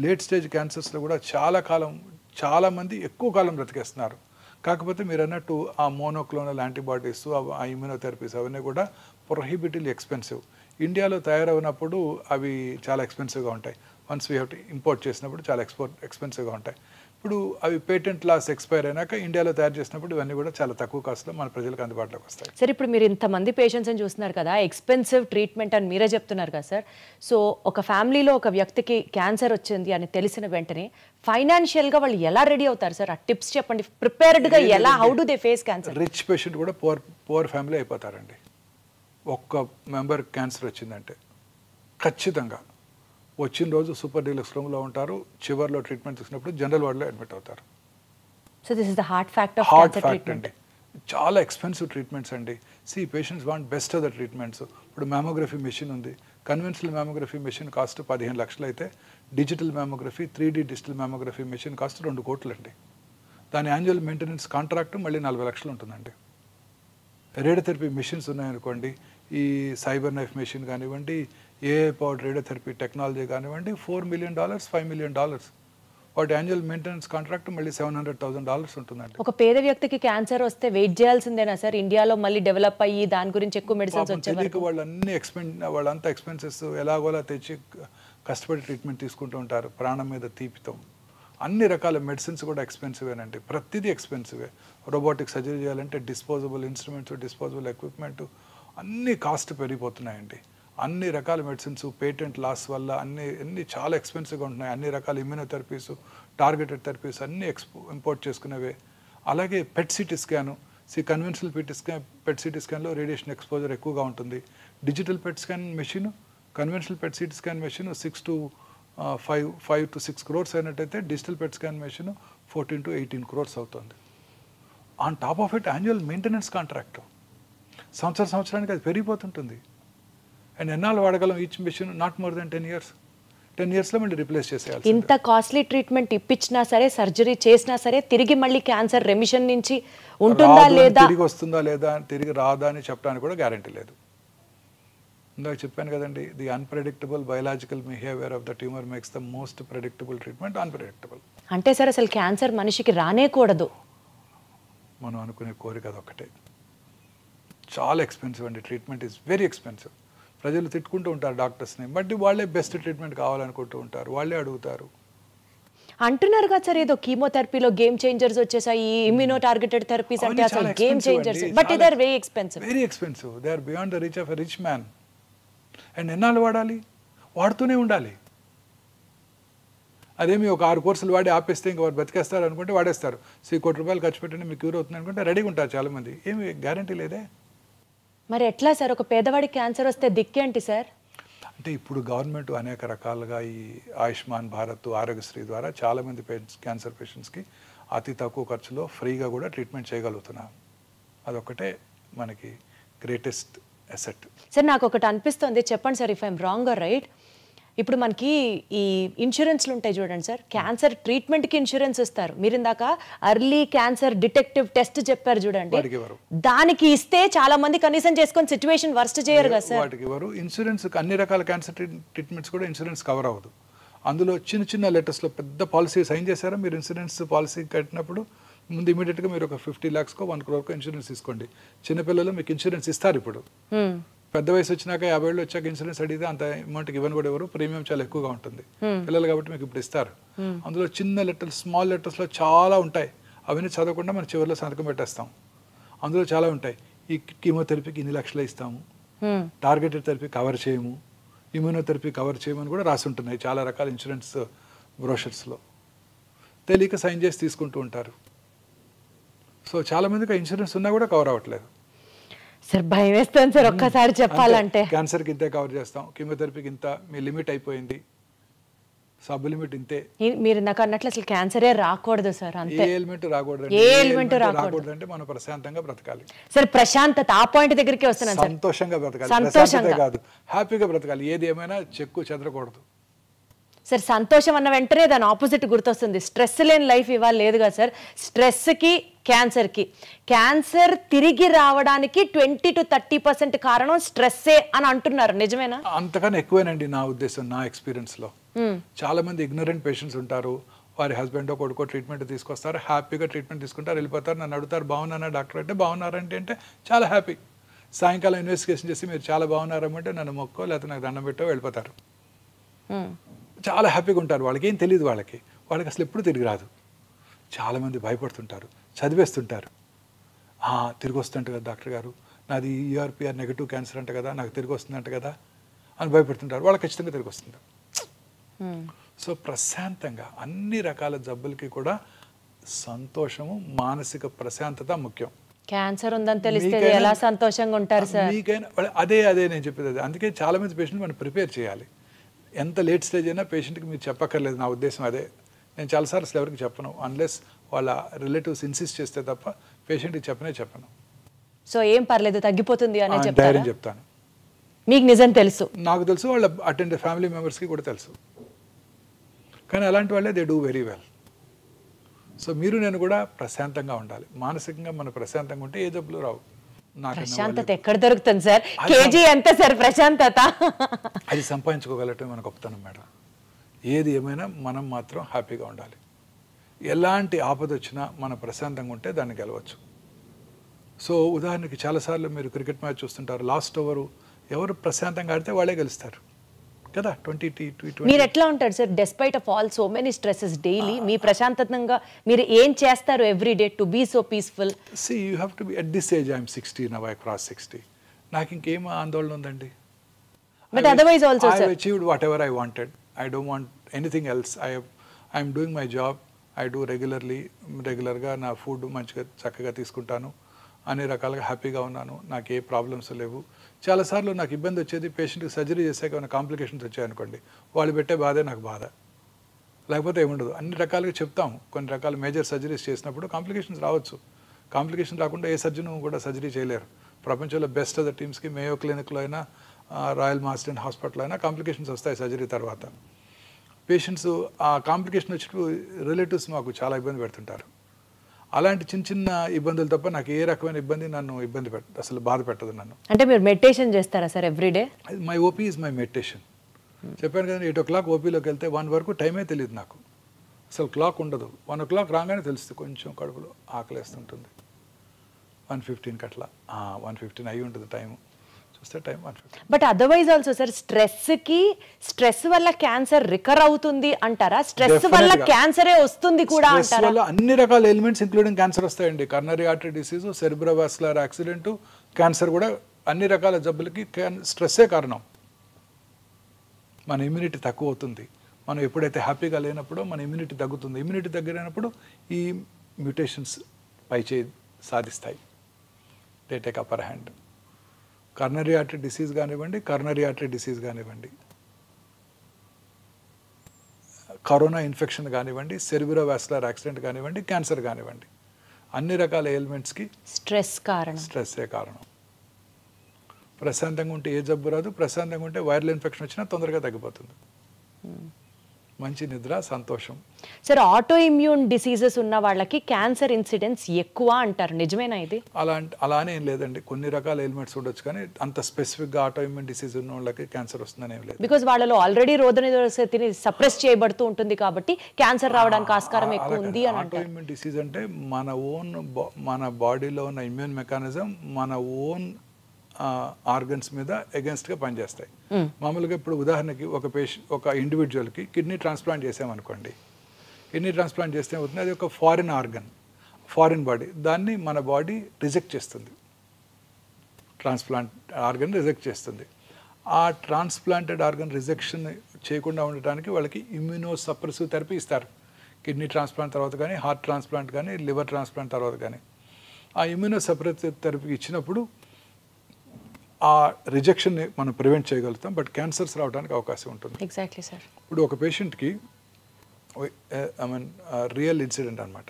లేట్ స్టేజ్ క్యాన్సర్స్లో కూడా చాలామంది ఎక్కువ కాలం బ్రతికేస్తున్నారు. కాకపోతే మీరు అన్నట్టు ఆ మోనోక్లోనల్ యాంటీబాడీస్, ఆ ఇమ్యూనోథెరపీస్ అవన్నీ కూడా ప్రొహిబిటివ్లీ ఎక్స్పెన్సివ్. ఇండియాలో తయారవునప్పుడు అవి చాలా ఎక్స్పెన్సివ్గా ఉంటాయి. Once we have to import చేసినప్పుడు చాలా ఎక్స్పెన్సివ్గా ఉంటాయి. ఇప్పుడు అవి పేటెంట్ లాస్ ఎక్స్పైర్ అయినాక ఇండియాలో తయారు చేసినప్పుడు ఇవన్నీ కూడా చాలా తక్కువ కాస్ట్లో మన ప్రజలకు అందుబాటులోకి వస్తాయి. సార్ ఇప్పుడు మీరు ఇంతమంది పేషెంట్స్ని చూస్తున్నారు కదా, ఎక్స్పెన్సివ్ ట్రీట్మెంట్ అని మీరే చెప్తున్నారు కదా సార్. సో ఒక ఫ్యామిలీలో ఒక వ్యక్తికి క్యాన్సర్ వచ్చింది అని తెలిసిన వెంటనే ఫైనాన్షియల్గా వాళ్ళు ఎలా రెడీ అవుతారు సార్? ఆ టిప్స్ చెప్పండి. ప్రిపేర్డ్గా ఎలా, how do they face cancer? Rich patient కూడా పువర్ ఫ్యామిలీ అయిపోతారండి. ఒక్క మెంబర్ క్యాన్సర్ వచ్చిందంటే ఖచ్చితంగా వచ్చిన రోజు సూపర్ డీలక్స్ రూమ్లో ఉంటారు, చివర్లో ట్రీట్మెంట్ తీసుకున్నప్పుడు జనరల్ వార్డులో అడ్మిట్ అవుతారు. So this is the heart fact of cancer treatment. చాలా ఎక్స్పెన్సివ్ ట్రీట్మెంట్స్ అండి. Patients want best of the treatments. ఇప్పుడు మ్యామోగ్రఫీ మెషిన్ ఉంది. కన్వెన్షనల్ మ్యామోగ్రఫీ మెషిన్ కాస్ట్ 15 లక్షలు అయితే digital mammography 3D digital mammography machine cost 2 కోట్లు అండి. దాని యాన్యువల్ మెయింటెనెన్స్ కాంట్రాక్ట్ మళ్ళీ 40 లక్షలు ఉంటుందండి. రేడియోథెరపీ మెషిన్స్ ఉన్నాయనుకోండి, ఈ సైబర్ నైఫ్ మెషిన్ కానివ్వండి, ఏఐ పవర్డ్ రేడియోథెరపీ టెక్నాలజీ కానివ్వండి, $4 million, $5 million. వాటి యాన్యువల్ మెయింటెనెన్స్ కాంట్రాక్ట్ మళ్ళీ $700,000 ఉంటుందండి. ఒక పేద వ్యక్తికి క్యాన్సర్ వస్తే వెయిట్ చేయాల్సిందేనా సార్? ఇండియాలో మళ్ళీ డెవలప్ అయ్యి దాని గురించి ఎక్కువ మెడిసిన్స్ వచ్చేవరకు వాళ్ళంతా ఎక్స్పెన్సెస్ ఎలాగోలా తెచ్చి కష్టపడి ట్రీట్మెంట్ తీసుకుంటూ ఉంటారు ప్రాణం మీద తీపితో. అన్ని రకాల మెడిసిన్స్ కూడా ఎక్స్పెన్సివేనండి. ప్రతిదీ ఎక్స్పెన్సివే. రోబోటిక్ సర్జరీ చేయాలంటే డిస్పోజబుల్ ఇన్స్ట్రుమెంట్స్, డిస్పోజబుల్ ఎక్విప్మెంట్ అన్నీ కాస్ట్ పెరిగిపోతున్నాయండి. అన్ని రకాల మెడిసిన్స్ పేటెంట్ లాస్ వల్ల అన్ని చాలా ఎక్స్పెన్సివ్గా ఉంటున్నాయి. అన్ని రకాల ఇమ్యూనోథెరపీస్, టార్గెటెడ్ థెరపీస్ అన్నీ ఇంపోర్ట్ చేసుకునేవే. అలాగే PET CT scan, conventional PET CT స్కాన్లో రేడియేషన్ ఎక్స్పోజర్ ఎక్కువగా ఉంటుంది. Digital PET scan machine, conventional PET CT scan machine 5 to 6 crores అయినట్టయితే digital PET scan machine 14 to 18 crores అవుతుంది. On top of it annual maintenance contract సంవత్సరానికి అది పెరిగిపోతుంటుంది. And ఎన్నాళ్ళు వాడగలం each machine? Not more than 10 years. 10 yearsలో మళ్ళీ replace చేసేయాలి. ఇంత కాస్ట్లీ ట్రీట్మెంట్ ఇప్పించినా సరే, సర్జరీ చేసినా సరే, తిరిగి మళ్ళీ క్యాన్సర్ రెమిషన్ నుంచి ఉంటుందా లేదా, తిరిగి వస్తుందా లేదా, తిరిగి రాదా అని చెప్పడానికి కూడా గ్యారంటీ లేదు. ఇందాక చెప్పాను కదండి, the unpredictable biological behaviour of the tumour makes the most predictable treatment unpredictable. అంటే సార్ అసలు క్యాన్సర్ మనిషికి రానేకూడదు. మనం అనుకునే కోరిక అదొక్కటే. చాలా ఎక్స్పెన్సివ్ అండి, ట్రీట్మెంట్ ఈజ్ వెరీ ఎక్స్పెన్సివ్. ప్రజలు తిట్టుకుంటూ ఉంటారు డాక్టర్స్ని, బట్ వాళ్ళే బెస్ట్ ట్రీట్మెంట్ కావాలనుకుంటూ ఉంటారు, వాళ్ళే అడుగుతారు. అంటున్నారు కదా సార్, ఏదో కీమోథెరపీలో గేమ్ చేంజర్స్ వచ్చేసాయి, ఇమ్యూనో టార్గెటెడ్ థెరపీస్ అంటే అసలు game changers, but it are very expensive. Very expensive, they are beyond the reach of a rich man. And ఎన్నాళ్ళు వాడాలి? వాడుతూనే ఉండాలి. అదేమి ఒక 6 కోర్సులు వాడి ఆపేస్తే ఇంకా వాడు బతికేస్తారు అనుకుంటే వాడేస్తారు. ₹1 కోటి ఖర్చు పెట్టండి మీకు క్యూర్ అవుతుంది అనుకుంటే రెడీగా ఉంటారు చాలామంది. ఏమి గ్యారంటీ లేదే. మరి ఎట్లా సార్, ఒక పేదవాడికి క్యాన్సర్ వస్తే దిక్కేంటి సార్? అంటే ఇప్పుడు గవర్నమెంట్ అనేక రకాలుగా ఈ ఆయుష్మాన్ భారత్, ఆరోగ్యశ్రీ ద్వారా చాలామంది క్యాన్సర్ పేషెంట్స్కి అతి తక్కువ ఖర్చులో ఫ్రీగా కూడా ట్రీట్మెంట్ చేయగలుగుతున్నాం. అదొక్కటే మనకి గ్రేటెస్ట్ అసెట్. సార్ నాకు ఒకటి అనిపిస్తుంది, చెప్పండి sir if I'm wrong or right. ఇప్పుడు మనకి ఈ ఇన్సూరెన్స్లు ఉంటాయి చూడండి సార్, క్యాన్సర్ ట్రీట్మెంట్కి ఇన్సూరెన్స్ ఇస్తారు. మీరు ఇందాక అర్లీ క్యాన్సర్ డిటెక్టివ్ టెస్ట్ చెప్పారు చూడండి, దానికి ఇస్తే చాలా మంది కనీసం చేసుకొని సిచ్యువేషన్ వర్స్ట్ చేయరు కదా సార్. వాటికి ఎవరు ఇన్సూరెన్స్, అన్ని రకాల క్యాన్సర్ ట్రీట్మెంట్స్ కూడా ఇన్సూరెన్స్ కవర్ అవ్వదు. అందులో చిన్న చిన్న లెటర్స్లో పెద్ద పాలసీ సైన్ చేశారా మీరు? ఇన్సూరెన్స్ పాలసీ కట్టినప్పుడు ముందు ఇమీడియట్గా మీరు ఒక 50 lakhs $1 crore ఇన్సూరెన్స్ తీసుకోండి. చిన్నపిల్లలు మీకు ఇన్సూరెన్స్ ఇస్తారు. ఇప్పుడు పెద్ద వయసు వచ్చినాక 50 ఏళ్ళు వచ్చాక ఇన్సూరెన్స్ అడిగితే అంత అమౌంట్కి ఇవ్వని కూడా ఎవరు, ప్రీమియం చాలా ఎక్కువగా ఉంటుంది పిల్లలు కాబట్టి మీకు ఇప్పుడు ఇస్తారు. అందులో చిన్న లెటర్స్, స్మాల్ లెటర్స్లో చాలా ఉంటాయి. అవన్నీ చదవకుండా మనం చివరిలో సంతకం పెట్టేస్తాం. అందులో చాలా ఉంటాయి. ఈ కీమోథెరపీకి ఇన్ని లక్షలు ఇస్తాము, టార్గెటెడ్ థెరపీ కవర్ చేయము, ఇమ్యూనోథెరపీ కవర్ చేయమని కూడా రాసి ఉంటున్నాయి చాలా రకాల ఇన్సూరెన్స్ బ్రోషర్స్లో. తెలియక సైన్ చేసి తీసుకుంటూ ఉంటారు. సో చాలామందికి ఇన్సూరెన్స్ ఉన్నా కూడా కవర్ అవ్వట్లేదు. సార్ భయం వేస్తాను సార్ ఒక్కసారి చెప్పాలంటే. క్యాన్సర్కి ఇంతే కవర్ చేస్తాం, కీమోథెరపీకి ఇంత, మీ లిమిట్ అయిపోయింది, సబ్ లిమిట్ ఇంతే. మీరు నాకు అన్నట్లు అసలు క్యాన్సరే రాకూడదు సార్. అంతే, ఏ ఎలిమెంట్ రాకూడదు. ఏ ఎలిమెంట్ రాకూడదు అంటే మనం ప్రశాంతంగా బ్రతకాలి సార్. ప్రశాంతత, ఆ పాయింట్ దగ్గరికి వస్తున్నాను సార్. సంతోషంగా బ్రతకాలి, సంతోషంగా కాదు హ్యాపీగా బ్రతకాలి. ఏది ఏమైనా చెక్కు చెదరకూడదు సార్. సంతోషం అన్న వెంటనే దాని ఆపోజిట్ గుర్తొస్తుంది. స్ట్రెస్ లేని లైఫ్ ఇవాళ లేదు కదా సార్. స్ట్రెస్కి, క్యాన్సర్కి, క్యాన్సర్ తిరిగి రావడానికి 20 to 30% కారణం స్ట్రెస్సే అని అంటున్నారు, నిజమేనా? అంతకన్నా ఎక్కువేనండి నా ఉద్దేశం, నా ఎక్స్పీరియన్స్లో. చాలా మంది ఇగ్నరెంట్ పేషెంట్స్ ఉంటారు. వారి హస్బెండ్ కొడుకో ట్రీట్మెంట్ తీసుకొస్తారు, హ్యాపీగా ట్రీట్మెంట్ తీసుకుంటారు, వెళ్ళిపోతారు. నన్ను అడుగుతారు బాగున్నారా డాక్టర్ అంటే, బాగున్నారంటే చాలా హ్యాపీ. సాయంకాలం ఇన్వెస్టిగేషన్ చేసి మీరు చాలా బాగున్నారంటే నన్ను మొక్కో లేకపోతే నాకు దండం పెట్టో వెళ్ళిపోతారు. చాలా హ్యాపీగా ఉంటారు. వాళ్ళకి ఏం తెలియదు, వాళ్ళకి అసలు ఎప్పుడు తిరిగి రాదు. చాలామంది భయపడుతుంటారు, చదివేస్తుంటారు. తిరిగి వస్తుంట కదా డాక్టర్ గారు, నాది ERPR నెగటివ్ క్యాన్సర్ అంట కదా, నాకు తిరిగి వస్తుందంట కదా అని భయపడుతుంటారు. వాళ్ళకి ఖచ్చితంగా తిరిగి వస్తుంది. సో ప్రశాంతంగా అన్ని రకాల జబ్బులకి కూడా సంతోషము, మానసిక ప్రశాంతత ముఖ్యం. క్యాన్సర్ ఉందని తెలిస్తే ఎలా సంతోషంగా ఉంటారు సార్? మీకైనా అదే నేను చెప్పేది అదే. అందుకే చాలా మంది పేషెంట్ మనం ప్రిపేర్ చేయాలి. ఎంత లేట్ స్టేజ్ అయినా పేషెంట్కి మీరు చెప్పక్కర్లేదు. నా ఉద్దేశం అదే. నేను చాలాసార్లు అసలు ఎవరికి చెప్పను, అన్లెస్ వాళ్ళ రిలేటివ్స్ ఇన్సిస్ట్ చేస్తే తప్ప పేషెంట్కి చెప్పను. సో ఏం పర్లేదు, తగ్గిపోతుంది అని ధైర్యం చెప్తాను. మీకు నిజం తెలుసు, నాకు తెలుసు, వాళ్ళ అటెండ్ ఫ్యామిలీ మెంబర్స్కి కూడా తెలుసు. కానీ అలాంటి వాళ్ళే they do very well. So మీరు నేను కూడా ప్రశాంతంగా ఉండాలి. మానసికంగా మనం ప్రశాంతంగా ఉంటే ఏ జబ్బులు రావు. ప్రశాంతత ఎక్కడ దొరుకుతుంది సార్? కేజీ ఎంత సార్ ప్రశాంతత? అది సంపాదించుకోగలటం మన గొప్పతనం మేడం. ఏది ఏమైనా మనం మాత్రం హ్యాపీగా ఉండాలి. ఎలాంటి ఆపద వచ్చినా మనం ప్రశాంతంగా ఉంటే దాన్ని గెలవచ్చు. సో ఉదాహరణకి చాలాసార్లు మీరు క్రికెట్ మ్యాచ్ చూస్తుంటారు, లాస్ట్ ఓవరు ఎవరు ప్రశాంతంగా ఆడితే వాళ్ళే గెలుస్తారు కదా. 20-20. మీరు ఎట్లా ఉంటారు sir despite of all so many stresses daily? మీ ప్రశాంతంగా మీరు ఏం చేస్తారు every day to be so peaceful? See, you have to be at this age. I'm 60 now. I crossed 60. నాకు ఇంకేం ఆందోళన ఉందండి. But otherwise also, sir, I've achieved whatever I wanted. I don't want anything else. I'm doing my job. I do రెగ్యులర్గా నా food మంచిగా చక్కగా తీసుకుంటాను, అన్ని రకాలుగా హ్యాపీగా ఉన్నాను, నాకు ఏ ప్రాబ్లమ్స్ లేవు. చాలాసార్లు నాకు ఇబ్బంది వచ్చేది పేషెంట్కి సర్జరీ చేశాక ఏమైనా కాంప్లికేషన్స్ వచ్చాయనుకోండి, వాళ్ళు పెట్టే బాధే నాకు బాధ, లేకపోతే ఏముండదు. అన్ని రకాలుగా చెప్తాం. కొన్ని రకాల మేజర్ సర్జరీస్ చేసినప్పుడు కాంప్లికేషన్స్ రావచ్చు. కాంప్లికేషన్ రాకుండా ఏ సర్జన్ కూడా సర్జరీ చేయలేరు. ప్రపంచంలో బెస్ట్ ఆఫ్ ద టీమ్స్కి మేయో క్లినిక్లో అయినా, రాయల్ మాస్టన్ హాస్పిటల్ అయినా కాంప్లికేషన్స్ వస్తాయి సర్జరీ తర్వాత. పేషెంట్స్ ఆ కాంప్లికేషన్ వచ్చినప్పుడు రిలేటివ్స్ మాకు చాలా ఇబ్బంది పెడుతుంటారు. అలాంటి చిన్న చిన్న ఇబ్బందులు తప్ప నాకు ఏ రకమైన ఇబ్బంది నన్ను అసలు బాధ పెట్టదు నన్ను. అంటే మీరు మెడిటేషన్ చేస్తారా sir everyday? My OP is my meditation. చెప్పాను కదా 8 o'clock ఓపీలోకి వెళ్తే 1 వరకు టైమే తెలియదు నాకు, అసలు క్లాక్ ఉండదు. 1 o'clock రాగానే తెలుస్తుంది కొంచెం కడుపులో ఆకలేస్తుంటుంది. 1:15 అట్లా 1:15 అయి ఉంటుంది టైం, చూస్తే time 1:15. But otherwise also sir stress వల్ల క్యాన్సర్ రికర్ అవుతుంది అంటారా? స్ట్రెస్ వల్ల క్యాన్సరే వస్తుంది కూడా అంటారా? స్ట్రెస్ వల్ల అన్ని రకాల ఎలిమెంట్స్ ఇంక్లూడింగ్ క్యాన్సర్ వస్తాయండి. Coronary artery disease, cerebrovascular accident, cancer కూడా అన్ని రకాల జబ్బులకి స్ట్రెస్సే కారణం. మన ఇమ్యూనిటీ తక్కువ అవుతుంది. మనం ఎప్పుడైతే హ్యాపీగా లేనప్పుడో మన ఇమ్యూనిటీ తగ్గుతుంది. ఇమ్యూనిటీ తగ్గినప్పుడు ఈ మ్యూటేషన్స్ పైచేయి సాధిస్తాయి, they take upper hand. Coronary artery disease కానివ్వండి, కరోనా ఇన్ఫెక్షన్ కానివ్వండి, సెరిబ్రోవాస్కులర్ యాక్సిడెంట్ కానివ్వండి, క్యాన్సర్ కానివ్వండి, అన్ని రకాల ఎలిమెంట్స్కి స్ట్రెస్సే కారణం. ప్రశాంతంగా ఉంటే ఏ జబ్బు రాదు, ప్రశాంతంగా ఉంటే వైరల్ ఇన్ఫెక్షన్ వచ్చినా తొందరగా తగ్గిపోతుంది. మంచి నిద్ర, సంతోషం. సార్ ఆటో ఇమ్యూన్ డిసీజెస్ ఉన్న వాళ్ళకి క్యాన్సర్ ఇన్సిడెన్స్ ఎక్కువ అంటారు, నిజమేనా ఇది? అలానే ఏం లేదండి, కొన్ని రకాల ఎలిమెంట్స్ ఉండొచ్చు, కానీ అంత స్పెసిఫిక్గా ఆటో ఇమ్యూన్ డిసీజ్ ఉన్న వాళ్ళకి క్యాన్సర్ వస్తుందని ఏం లేదు. బికాజ్ వాళ్ళలో ఆల్రెడీ రోగనిరోధక శక్తిని సప్రెస్ చేయబడుతూ ఉంటుంది కాబట్టి క్యాన్సర్ రావడానికి ఆస్కారం ఎక్కువ ఉంది అని అంటారు. ఆటో ఇమ్యూన్ డిసీజ్ అంటే మన బాడీలో ఉన్న ఇమ్యూన్ మెకానిజం మన ఓన్ ఆర్గన్స్ మీద అగెన్స్ట్గా పనిచేస్తాయి. మామూలుగా ఇప్పుడు ఉదాహరణకి ఒక ఇండివిజువల్కి కిడ్నీ ట్రాన్స్ప్లాంట్ చేసామనుకోండి, కిడ్నీ ట్రాన్స్ప్లాంట్ చేస్తే అవుతుంది, అది ఒక ఫారిన్ ఆర్గన్, ఫారిన్ బాడీ, దాన్ని మన బాడీ రిజెక్ట్ చేస్తుంది, ట్రాన్స్ప్లాంట్ ఆర్గన్ రిజెక్ట్ చేస్తుంది. ఆ ట్రాన్స్ప్లాంటెడ్ ఆర్గన్ రిజెక్షన్ చేయకుండా ఉండటానికి వాళ్ళకి ఇమ్యూనో సప్రెసివ్ థెరపీ ఇస్తారు. కిడ్నీ ట్రాన్స్ప్లాంట్ తర్వాత కానీ, హార్ట్ ట్రాన్స్ప్లాంట్ కానీ, లివర్ ట్రాన్స్ప్లాంట్ తర్వాత కానీ ఆ ఇమ్యూనో సప్రెసివ్ థెరపీ ఇచ్చినప్పుడు ఆ రిజెక్షన్ని మనం ప్రివెంట్ చేయగలుగుతాం, బట్ క్యాన్సర్స్ రావడానికి అవకాశం ఉంటుంది. Exactly sir. ఇప్పుడు ఒక పేషెంట్కి రియల్ ఇన్సిడెంట్ అనమాట.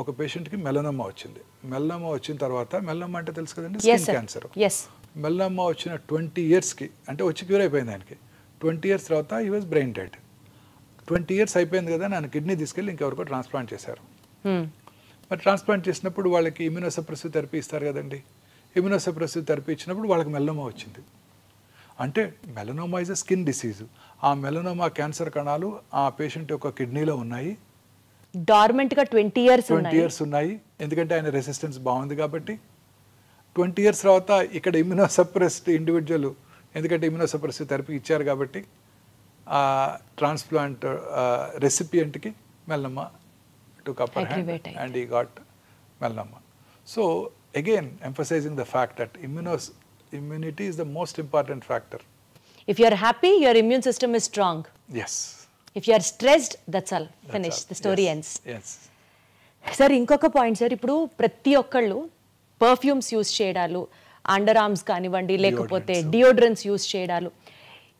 ఒక పేషెంట్కి మెలనోమా వచ్చింది. మెలనోమా వచ్చిన తర్వాత, మెలనోమా అంటే తెలుసు కదండి, స్కిన్ క్యాన్సర్. మెలనోమా వచ్చిన 20 yearsకి అంటే వచ్చి క్యూర్ అయిపోయింది ఆయనకి. 20 years తర్వాత ఈ వాజ్ బ్రెయిన్ డెడ్. 20 years అయిపోయింది కదా, నన్ను కిడ్నీ తీసుకెళ్ళి ఇంకెవరికో ట్రాన్స్ప్లాంట్ చేశారు. మరి ట్రాన్స్ప్లాంట్ చేసినప్పుడు వాళ్ళకి ఇమ్యూనోసప్రెసివ్ థెరపీ ఇస్తారు కదండి. ఇమ్యూనోసప్రెసివ్ థెరపీ ఇచ్చినప్పుడు వాళ్ళకి మెలనోమా వచ్చింది. అంటే melanoma is a skin disease. ఆ మెలనోమా క్యాన్సర్ కణాలు ఆ పేషెంట్ యొక్క కిడ్నీలో ఉన్నాయి, డార్మెంట్గా 20 years ఉన్నాయి. ఎందుకంటే ఆయన రెసిస్టెన్స్ బాగుంది కాబట్టి. 20 years తర్వాత ఇక్కడ ఇమ్యూనోసప్రెస్డ్ ఇండివిజువల్, ఎందుకంటే ఇమ్యూనోసప్రెసివ్ థెరపీ ఇచ్చారు కాబట్టి ఆ ట్రాన్స్ప్లాంట్ రెసిపియంట్కి melanoma took upper hand and he got melanoma. So again emphasizing the fact that immunity is the most important factor. If you are happy, your immune system is strong. Yes. If you are stressed, that's all. Finish. The story ends. Yes. Sir, ఇంకొక point sir, ఇప్పుడు ప్రతి ఒక్కళ్ళు perfumes use చేయడాలు, under arms కానివ్వండి, లేకపోతే deodorants use చేయడాలు,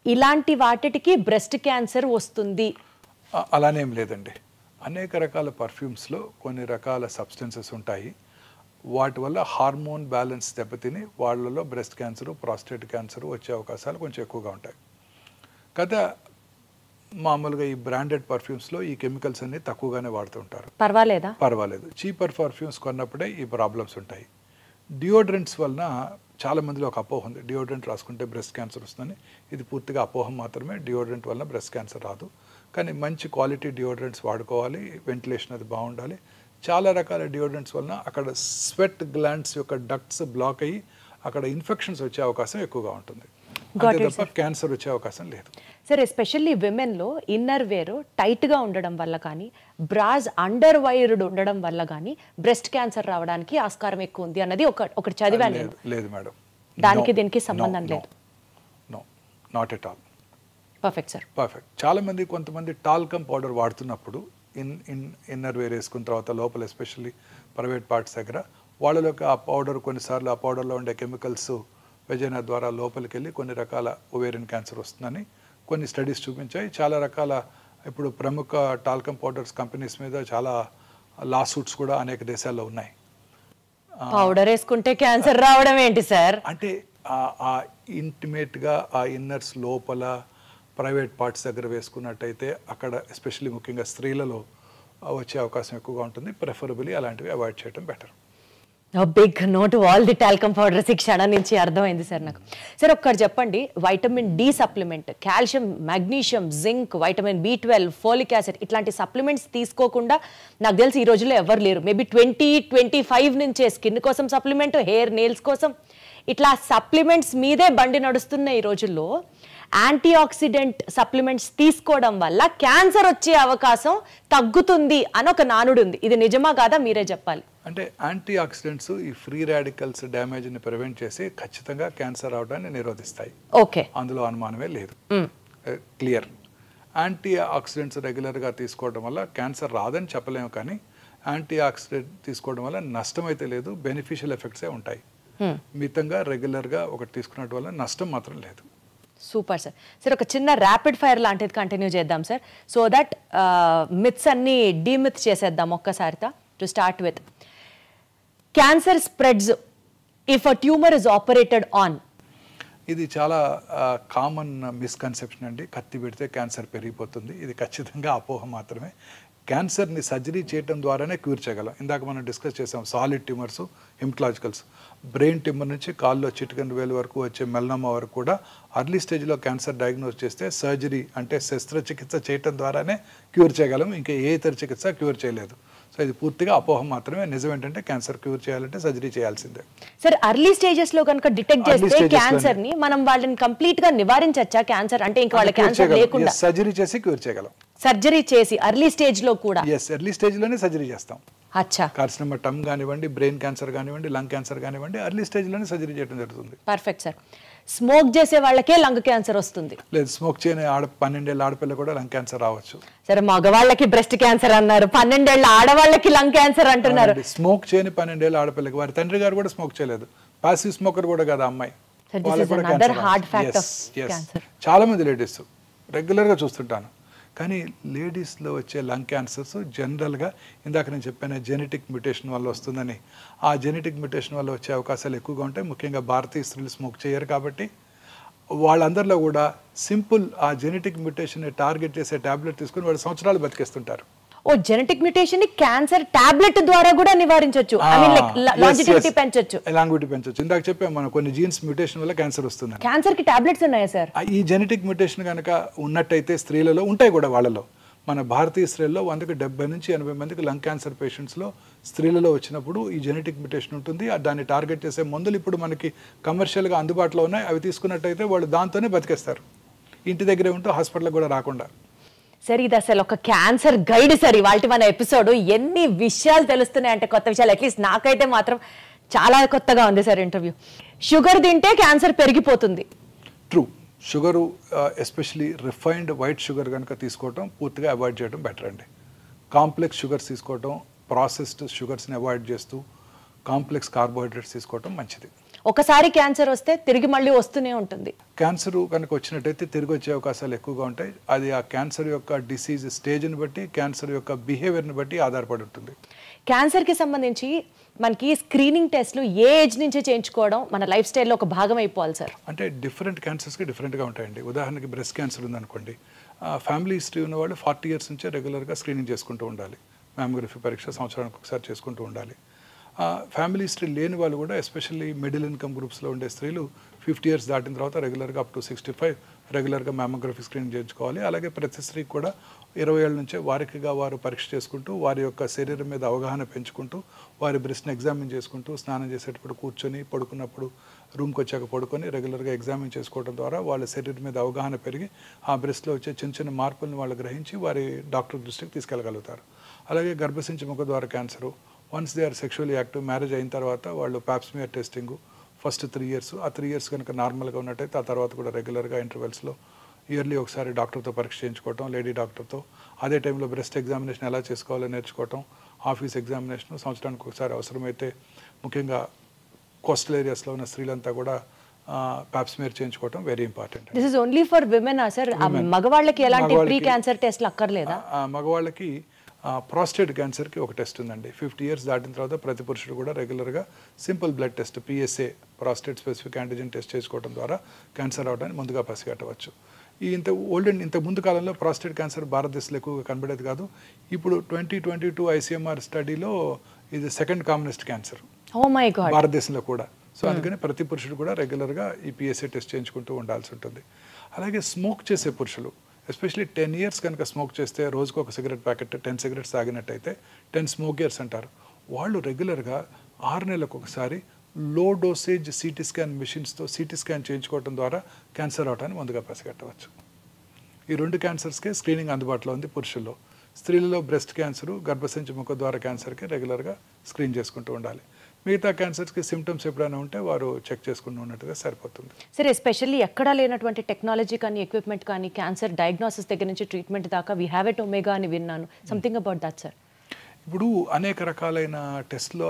ఇలాంటి వాటికి బ్రెస్ట్ క్యాన్సర్ వస్తుంది అలానేం లేదండి. అనేక రకాల పర్ఫ్యూమ్స్లో కొన్ని రకాల సబ్స్టెన్సెస్ ఉంటాయి, వాటి వల్ల హార్మోన్ బ్యాలెన్స్ దెబ్బతిని వాళ్ళలో బ్రెస్ట్ క్యాన్సర్, ప్రాస్టేట్ క్యాన్సర్ వచ్చే అవకాశాలు కొంచెం ఎక్కువగా ఉంటాయి కదా. మామూలుగా ఈ బ్రాండెడ్ పర్ఫ్యూమ్స్లో ఈ కెమికల్స్ అన్ని తక్కువగానే వాడుతుంటారు, పర్వాలేదు. చీపర్ పర్ఫ్యూమ్స్ కొన్నప్పుడే ఈ ప్రాబ్లమ్స్ ఉంటాయి. డియోడ్రెంట్స్ వలన చాలా మందిలో ఒక అపోహ ఉంది, డియోడ్రెంట్ రాసుకుంటే బ్రెస్ట్ క్యాన్సర్ వస్తుందని. ఇది పూర్తిగా అపోహం మాత్రమే. డియోడ్రెంట్ వలన బ్రెస్ట్ క్యాన్సర్ రాదు, కానీ మంచి క్వాలిటీ డియోడ్రెంట్స్ వాడుకోవాలి, వెంటిలేషన్ అది బాగుండాలి. చాలా రకాల డియోడ్రెంట్స్ వలన అక్కడ స్వెట్ గ్లాండ్స్ యొక్క డక్ట్స్ బ్లాక్ అయ్యి అక్కడ ఇన్ఫెక్షన్స్ వచ్చే అవకాశం ఎక్కువగా ఉంటుంది, అంతే తప్ప క్యాన్సర్ వచ్చే అవకాశం లేదు. సార్, ఎస్పెషల్లీ విమెన్లో ఇన్నర్ వేర్ టైట్గా ఉండడం వల్ల కానీ, బ్రాస్ అండర్ వైర్డ్ ఉండడం వల్ల కానీ బ్రెస్ట్ క్యాన్సర్ రావడానికి ఆస్కారం ఎక్కువ ఉంది అన్నది ఒకటి చదివాను. లేదు మేడం, దానికి దీనికి సంబంధం లేదు. No, not at all. Perfect sir, perfect. కొంతమంది టాల్కమ్ పౌడర్ వాడుతున్నప్పుడు ఇన్నర్ వేర్ వేసుకున్న తర్వాత లోపల, ఎస్పెషల్లీ ప్రైవేట్ పార్ట్స్ దగ్గర, వాళ్ళలోకి ఆ పౌడర్, కొన్నిసార్లు ఆ పౌడర్లో ఉండే కెమికల్స్ వెజైనా ద్వారా లోపలికి వెళ్ళి కొన్ని రకాల ఓవేరియన్ క్యాన్సర్ వస్తుందని కొన్ని స్టడీస్ చూపించాయి. చాలా రకాల ఇప్పుడు ప్రముఖ టాల్కమ్ పౌడర్స్ కంపెనీస్ మీద చాలా లా సూట్స్ కూడా అనేక దేశాల్లో ఉన్నాయి. పౌడర్ వేసుకుంటే క్యాన్సర్ రావడం ఏంటి సార్? అంటే ఆ ఇంటిమేట్గా ఆ ఇన్నర్స్ లోపల ప్రైవేట్ పార్ట్స్ దగ్గర వేసుకున్నట్టయితే అక్కడ ఎస్పెషల్లీ ముఖ్యంగా స్త్రీలలో వచ్చే అవకాశం ఎక్కువగా ఉంటుంది. ప్రిఫరబుల్లీ అలాంటివి అవాయిడ్ చేయడం better. Big no to all the talcum powders ఈ క్షణం నుంచి అర్థమైంది సార్ నాకు. సార్ ఒక్కటి చెప్పండి, vitamin D supplement, calcium, magnesium, zinc, vitamin B12, folic acid ఇట్లాంటి సప్లిమెంట్స్ తీసుకోకుండా నాకు తెలిసి ఈ రోజుల్లో ఎవరు లేరు. మేబీ 20-25 నుంచే స్కిన్ కోసం సప్లిమెంట్, హెయిర్ నెయిల్స్ కోసం ఇట్లా సప్లిమెంట్స్ మీదే బండి నడుస్తున్న ఈ రోజుల్లో యాంటీ ఆక్సిడెంట్ సప్లిమెంట్స్ తీసుకోవడం వల్ల క్యాన్సర్ వచ్చే అవకాశం తగ్గుతుంది అని ఒక నానుడు ఉంది. ఇది నిజమా కాదా మీరే చెప్పాలి. అంటే యాంటీ ఆక్సిడెంట్స్ ఈ ఫ్రీ రాడికల్స్ డ్యామేజ్ని ప్రివెంట్ చేసి ఖచ్చితంగా క్యాన్సర్ అవడాన్ని నిరోధిస్తాయి. ఓకే, అందులో అనుమానమే లేదు. క్లియర్. యాంటీ ఆక్సిడెంట్స్ రెగ్యులర్గా తీసుకోవడం వల్ల క్యాన్సర్ రాదని చెప్పలేము, కానీ యాంటీ ఆక్సిడెంట్ తీసుకోవడం వల్ల నష్టం అయితే లేదు, బెనిఫిషియల్ ఎఫెక్ట్సే ఉంటాయి. మితంగా రెగ్యులర్గా ఒకటి తీసుకున్నట్టు వల్ల నష్టం మాత్రం లేదు. Super sir. సార్ ఒక చిన్న ర్యాపిడ్ ఫైర్ లాంటిది కంటిన్యూ చేద్దాం సార్, సో దట్ మిత్స్ అన్ని డీమిత్ చేసేద్దాం ఒక్కసారితో. To start with, cancer spreads if a tumour is operated on. ఇది చాలా కామన్ మిస్కన్సెప్షన్ అండి. కత్తి పెడితే క్యాన్సర్ పెరిగిపోతుంది. ఇది ఖచ్చితంగా అపోహ మాత్రమే. క్యాన్సర్ని సర్జరీ చేయడం ద్వారానే క్యూర్ చేయగలం. ఇందాక మనం డిస్కస్ చేసాం సాలిడ్ ట్యూమర్స్, హిమటలాజికల్స్. బ్రెయిన్ ట్యూమర్ నుంచి కాల్లో చిటికెన్ వేలు వరకు వచ్చే మెలనోమా వరకు కూడా అర్లీ స్టేజ్లో క్యాన్సర్ డయాగ్నోస్ చేస్తే సర్జరీ అంటే శస్త్రచికిత్స చేయడం ద్వారానే క్యూర్ చేయగలం. ఇంకా ఏ ఇతర చికిత్స క్యూర్ చేయలేదు. సో ఇది పూర్తిగా అపోహ మాత్రమే. నిజం ఏంటంటే క్యాన్సర్ క్యూర్ చేయాలంటే సర్జరీ చేయాల్సిందే. సార్ అర్లీ స్టేజెస్ లో కనుక డిటెక్ట్ చేస్తే క్యాన్సర్ ని మనం వాళ్ళని కంప్లీట్ గా నివారించచ్చా? క్యాన్సర్ అంటే ఇంకా వాళ్ళ క్యాన్సర్ లేకుండా సర్జరీ చేసి క్యూర్ చేయగలం. సర్జరీ చేసి అర్లీ స్టేజ్ లో కూడా? ఎస్, ఎర్లీ స్టేజ్ లోనే సర్జరీ చేస్తాం. అచ్చా. కార్సినోమా టమ్ కానివ్వండి, బ్రెయిన్ క్యాన్సర్ కానివ్వండి, లంగ్ క్యాన్సర్ కానివ్వండి, అర్లీ స్టేజ్ లోనే సర్జరీ చేయడం జరుగుతుంది. Perfect sir. స్మోక్ చేసే వాళ్ళకే లంగ్ క్యాన్సర్ వస్తుంది? లేదు, స్మోక్ చేయని 12 ఏళ్ళ ఆడపిల్ల కూడా లంగ్ క్యాన్సర్ రావచ్చు. సరే, మగవాళ్ళకి బ్రెస్ట్ క్యాన్సర్ అన్నారు, 12 ఏళ్ళ ఆడవాళ్ళకి లంగ్ క్యాన్సర్ అంటున్నారు. స్మోక్ చేయని 12 ఏళ్ళ ఆడపిల్లకి వారి తండ్రి గారు కూడా స్మోక్ చేయలేదు, పాసివ్ స్మోకర్ కూడా కదా అమ్మాయి. చాలా మంది లేడీస్ రెగ్యులర్గా చూస్తుంటాను. కానీ లేడీస్లో వచ్చే లంగ్ క్యాన్సర్స్ జనరల్గా ఇందాక నేను చెప్పాను జెనెటిక్ మ్యూటేషన్ వల్ల వస్తుందని. ఆ జెనెటిక్ మ్యూటేషన్ వల్ల వచ్చే అవకాశాలు ఎక్కువగా ఉంటాయి. ముఖ్యంగా భారతీయ స్త్రీలు స్మోక్ చేయరు కాబట్టి వాళ్ళందరిలో కూడా సింపుల్ ఆ జెనెటిక్ మ్యూటేషన్ని టార్గెట్ చేసే టాబ్లెట్ తీసుకుని వాళ్ళు సంవత్సరాలు బతికేస్తుంటారు. ఓ, జెనెటిక్ మ్యూటేషన్ ని క్యాన్సర్ టాబ్లెట్ ద్వారా కూడా నివారించవచ్చు, లాంజివిటీ పెంచొచ్చు. లాంజివిటీ పెంచొచ్చు. ఇందాక చెప్పాం మనం కొన్ని జీన్స్ మ్యూటేషన్ వల్ల క్యాన్సర్ వస్తుంది. క్యాన్సర్ కి టాబ్లెట్స్ ఉన్నాయా సార్? ఈ జెనెటిక్ మ్యూటేషన్ కనుక ఉన్నట్టయితే స్త్రీలలో ఉంటాయి కూడా. వాళ్ళలో మన భారతీయ స్త్రీల్లో 100కి 70 నుంచి 80 మందికి లంగ్ క్యాన్సర్ పేషెంట్స్లో స్త్రీలలో వచ్చినప్పుడు ఈ జెనెటిక్ మ్యూటేషన్ ఉంటుంది. దాన్ని టార్గెట్ చేసే మందులు ఇప్పుడు మనకి కమర్షియల్గా అందుబాటులో ఉన్నాయి. అవి తీసుకున్నట్టయితే వాళ్ళు దాంతోనే బతికేస్తారు, ఇంటి దగ్గరే ఉంటూ హాస్పిటల్కి కూడా రాకుండా. సరే, ఇది అసలు ఒక క్యాన్సర్ గైడ్ సార్ ఇవాళ మన ఎపిసోడ్. ఎన్ని విషయాలు తెలుస్తున్నాయి అంటే, కొత్త విషయాలు. అట్లీస్ట్ నాకైతే మాత్రం చాలా కొత్తగా ఉంది సార్ ఇంటర్వ్యూ. షుగర్ తింటే క్యాన్సర్ పెరిగిపోతుంది. True. Sugar especially refined white sugar కనుక తీసుకోవటం పూర్తిగా అవాయిడ్ చేయడం బెటర్ అండి. కాంప్లెక్స్ షుగర్స్ తీసుకోవటం, ప్రాసెస్డ్ షుగర్స్ని అవాయిడ్ చేస్తూ కాంప్లెక్స్ కార్బోహైడ్రేట్స్ తీసుకోవటం మంచిది. ఒకసారి క్యాన్సర్ వస్తే తిరిగి మళ్ళీ వస్తూనే ఉంటుంది. క్యాన్సర్ కనుక వచ్చినట్టయితే తిరిగి వచ్చే అవకాశాలు ఎక్కువగా ఉంటాయి. అది ఆ క్యాన్సర్ యొక్క డిసీజ్ స్టేజ్ని బట్టి, క్యాన్సర్ యొక్క బిహేవియర్ని బట్టి ఆధారపడి ఉంటుంది. క్యాన్సర్కి సంబంధించి మనకి స్క్రీనింగ్ టెస్ట్లు ఏ ఏజ్ నుంచే చేయించుకోవడం మన లైఫ్ స్టైల్లో ఒక భాగం అయిపోవాలి సార్? అంటే డిఫరెంట్ క్యాన్సర్స్కి డిఫరెంట్గా ఉంటాయండి. ఉదాహరణకి బ్రెస్ట్ క్యాన్సర్ ఉందనుకోండి, ఫ్యామిలీ హిస్టరీ ఉన్న వాళ్ళు 40 years నుంచే రెగ్యులర్గా స్క్రీనింగ్ చేసుకుంటూ ఉండాలి. మ్యామోగ్రఫీ పరీక్ష సంవత్సరానికి ఒకసారి చేసుకుంటూ ఉండాలి. ఫ్యామిలీ హిస్టరీ లేని వాళ్ళు కూడా ఎస్పెషల్లీ మిడిల్ ఇన్కమ్ గ్రూప్స్లో ఉండే స్త్రీలు 50 years దాటిన తర్వాత రెగ్యులర్గా అప్ టు 65 రెగ్యులర్గా మ్యామోగ్రఫీ స్క్రీనింగ్ చేయించుకోవాలి. అలాగే ప్రతి స్త్రీకి కూడా 20 ఏళ్ళ నుంచే వారికిగా వారు పరీక్ష చేసుకుంటూ వారి యొక్క శరీరం మీద అవగాహన పెంచుకుంటూ వారి బ్రెస్ట్ని ఎగ్జామిన్ చేసుకుంటూ స్నానం చేసేటప్పుడు కూర్చొని, పడుకున్నప్పుడు రూమ్కి వచ్చాక పడుకొని రెగ్యులర్గా ఎగ్జామిన్ చేసుకోవడం ద్వారా వాళ్ళ శరీరం మీద అవగాహన పెరిగి ఆ బ్రెస్ట్లో వచ్చే చిన్న చిన్న మార్పులను వాళ్ళు గ్రహించి వారి డాక్టర్ దృష్టికి తీసుకెళ్ళగలుగుతారు. అలాగే గర్భసించి ముఖద్వార cancer, once they are sexually active, marriage అయిన తర్వాత వాళ్ళు పాప్స్మియర్ టెస్టింగ్ ఫస్ట్ 3 years, ఆ 3 years కనుక నార్మల్గా ఉన్నట్టయితే ఆ తర్వాత కూడా రెగ్యులర్గా ఇంటర్వెల్స్లో ఇయర్లీ ఒకసారి డాక్టర్తో పరీక్ష చేయించుకోవటం, లేడీ డాక్టర్తో. అదే టైంలో బ్రెస్ట్ ఎగ్జామినేషన్ ఎలా చేసుకోవాలో నేర్చుకోవటం, ఆఫీస్ ఎగ్జామినేషన్ సంవత్సరానికి ఒకసారి అవసరమైతే ముఖ్యంగా కోస్టల్ ఏరియాస్లో ఉన్న స్త్రీలంతా కూడా పాప్స్మియర్ చేయించుకోవటం very important. This is only for women sir? మగవాళ్ళకి ఎలాంటి ప్రీ క్యాన్సర్ టెస్ట్లు అక్కర్లేదా? మగవాళ్ళకి ప్రాస్టేట్ క్యాన్సర్కి ఒక టెస్ట్ ఉందండి. 50 years దాటిన తర్వాత ప్రతి పురుషుడు కూడా రెగ్యులర్గా simple blood test PSA prostate specific antigen test చేసుకోవడం ద్వారా క్యాన్సర్ అవడానికి ముందుగా పసిగట్టవచ్చు. ఇంత ముందు కాలంలో ప్రాస్టేట్ క్యాన్సర్ భారతదేశంలో ఎక్కువగా కనబడేది కాదు. ఇప్పుడు 2022 ICMR స్టడీలో ఇది సెకండ్ కామనెస్ట్ క్యాన్సర్ భారతదేశంలో కూడా. సో అందుకని ప్రతి పురుషుడు కూడా రెగ్యులర్గా ఈ PSA టెస్ట్ చేయించుకుంటూ ఉండాల్సి ఉంటుంది. అలాగే స్మోక్ చేసే పురుషులు ఎస్పెషలీ 10 years కనుక స్మోక్ చేస్తే, రోజుకు ఒక cigarette packet 10 cigarettes తాగినట్టయితే 10 smoke years అంటారు. వాళ్ళు రెగ్యులర్గా 6 నెలలకు ఒకసారి లో డోసేజ్ CT స్కాన్ మెషిన్స్తో CT స్కాన్ చేయించుకోవడం ద్వారా క్యాన్సర్ అవటాన్ని ముందుగా పసిగట్టవచ్చు. ఈ 2 క్యాన్సర్స్కే స్క్రీనింగ్ అందుబాటులో ఉంది పురుషుల్లో. స్త్రీలలో బ్రెస్ట్ క్యాన్సర్, గర్భసంచి ముఖద్వార క్యాన్సర్కి రెగ్యులర్గా స్క్రీన్ చేసుకుంటూ ఉండాలి. మిగతా క్యాన్సర్స్కి సిమ్టమ్స్ ఎప్పుడైనా ఉంటే వారు చెక్ చేసుకుంటూ ఉన్నట్టుగా సరిపోతుంది. సరే, ఎస్పెషల్లీ ఎక్కడా లేనటువంటి టెక్నాలజీ కానీ ఎక్విప్మెంట్ కానీ క్యాన్సర్ డయాగ్నోసిస్ దగ్గర నుంచి ట్రీట్మెంట్ దాకా వీ హ్యావ్ ఎట్ ఒమేగా అని విన్నాను. Something about that sir. ఇప్పుడు అనేక రకాలైన టెస్ట్లో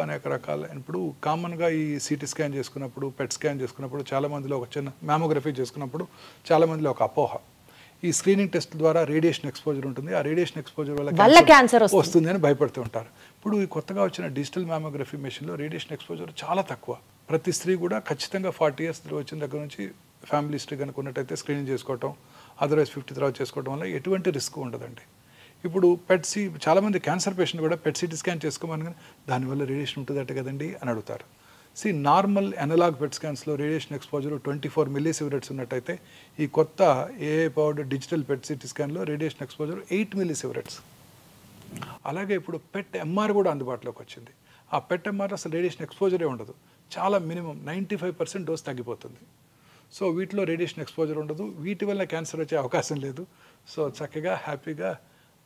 ఇప్పుడు కామన్గా ఈ CT స్కాన్ చేసుకున్నప్పుడు, పెట్ స్కాన్ చేసుకున్నప్పుడు, చాలామందిలో ఒక చిన్న మ్యామోగ్రఫీ చేసుకున్నప్పుడు చాలామందిలో ఒక అపోహ, ఈ స్క్రీనింగ్ టెస్ట్ ద్వారా రేడియేషన్ ఎక్స్పోజర్ ఉంటుంది, ఆ రేడియేషన్ ఎక్స్పోజర్ వల్ల క్యాన్సర్ వస్తుంది అని భయపడుతూ ఉంటారు. ఇప్పుడు ఈ కొత్తగా వచ్చిన డిజిటల్ మ్యామోగ్రఫీ మెషిన్లో రేడియేషన్ ఎక్స్పోజర్ చాలా తక్కువ. ప్రతి స్త్రీ కూడా ఖచ్చితంగా 40 years వచ్చిన దగ్గర నుంచి ఫ్యామిలీ హిస్టరీ కనుక ఉన్నట్టయితే స్క్రీనింగ్ చేసుకోవటం, అదర్వైజ్ 50 తర్వాత చేసుకోవడం వల్ల ఎటువంటి రిస్క్ ఉండదండి. ఇప్పుడు చాలామంది క్యాన్సర్ పేషెంట్ కూడా PET CT స్కాన్ చేసుకోమని, దానివల్ల రేడియేషన్ ఉంటుందట కదండి అని అడుగుతారు. నార్మల్ అనలాగ్ PET స్కాన్స్లో రేడియేషన్ ఎక్స్పోజర్ 24 millisieverts ఉన్నట్టయితే, ఈ కొత్త AI powered digital PET CT స్కాన్లో రేడియేషన్ ఎక్స్పోజర్ 8 millisieverts. అలాగే ఇప్పుడు PET MR కూడా అందుబాటులోకి వచ్చింది. ఆ PET MR అసలు రేడియేషన్ ఎక్స్పోజరే ఉండదు, చాలా మినిమం 95% డోస్ తగ్గిపోతుంది. సో వీటిలో రేడియేషన్ ఎక్స్పోజర్ ఉండదు, వీటి వల్ల క్యాన్సర్ వచ్చే అవకాశం లేదు. సో చక్కగా హ్యాపీగా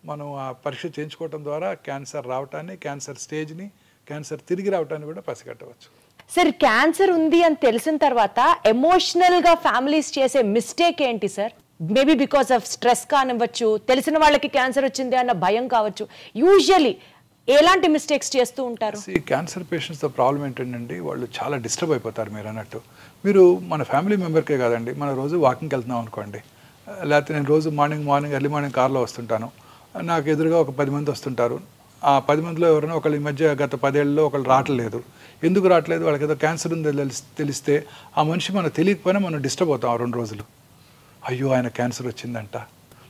మనం ఆ పరీక్ష చేయించుకోవడం ద్వారా క్యాన్సర్ రావటాన్ని, క్యాన్సర్ స్టేజ్ని, క్యాన్సర్ తిరిగి రావటాన్ని కూడా పసిగట్టవచ్చు. సార్, క్యాన్సర్ ఉంది అని తెలిసిన తర్వాత ఎమోషనల్గా ఫ్యామిలీస్ చేసే మిస్టేక్ ఏంటి sir? Maybe because of stress కానివ్వచ్చు, తెలిసిన వాళ్ళకి క్యాన్సర్ వచ్చింది అన్న భయం కావచ్చు. యూజువలీ ఎలాంటి మిస్టేక్స్ చేస్తూ ఉంటారు? ఈ క్యాన్సర్ పేషెంట్స్తో ప్రాబ్లం ఏంటంటే వాళ్ళు చాలా డిస్టర్బ్ అయిపోతారు. మీరు అన్నట్టు, మీరు మన ఫ్యామిలీ మెంబర్కే కాదండి, మన రోజు వాకింగ్కి వెళ్తున్నాం అనుకోండి, లేకపోతే నేను రోజు మార్నింగ్ ఎర్లీ మార్నింగ్ కార్లో వస్తుంటాను, నాకు ఎదురుగా ఒక 10 మంది వస్తుంటారు. ఆ 10 మందిలో ఎవరైనా ఒకళ్ళు ఈ మధ్య గత 10 ఏళ్ళలో ఒకళ్ళు రావట్లేదు. ఎందుకు రావట్లేదు? వాళ్ళకి ఏదో క్యాన్సర్ ఉంది తెలిస్తే ఆ మనిషి మనకు తెలియకపోయినా మనం డిస్టర్బ్ అవుతాం 2 రోజులు. అయ్యో ఆయన క్యాన్సర్ వచ్చిందంట.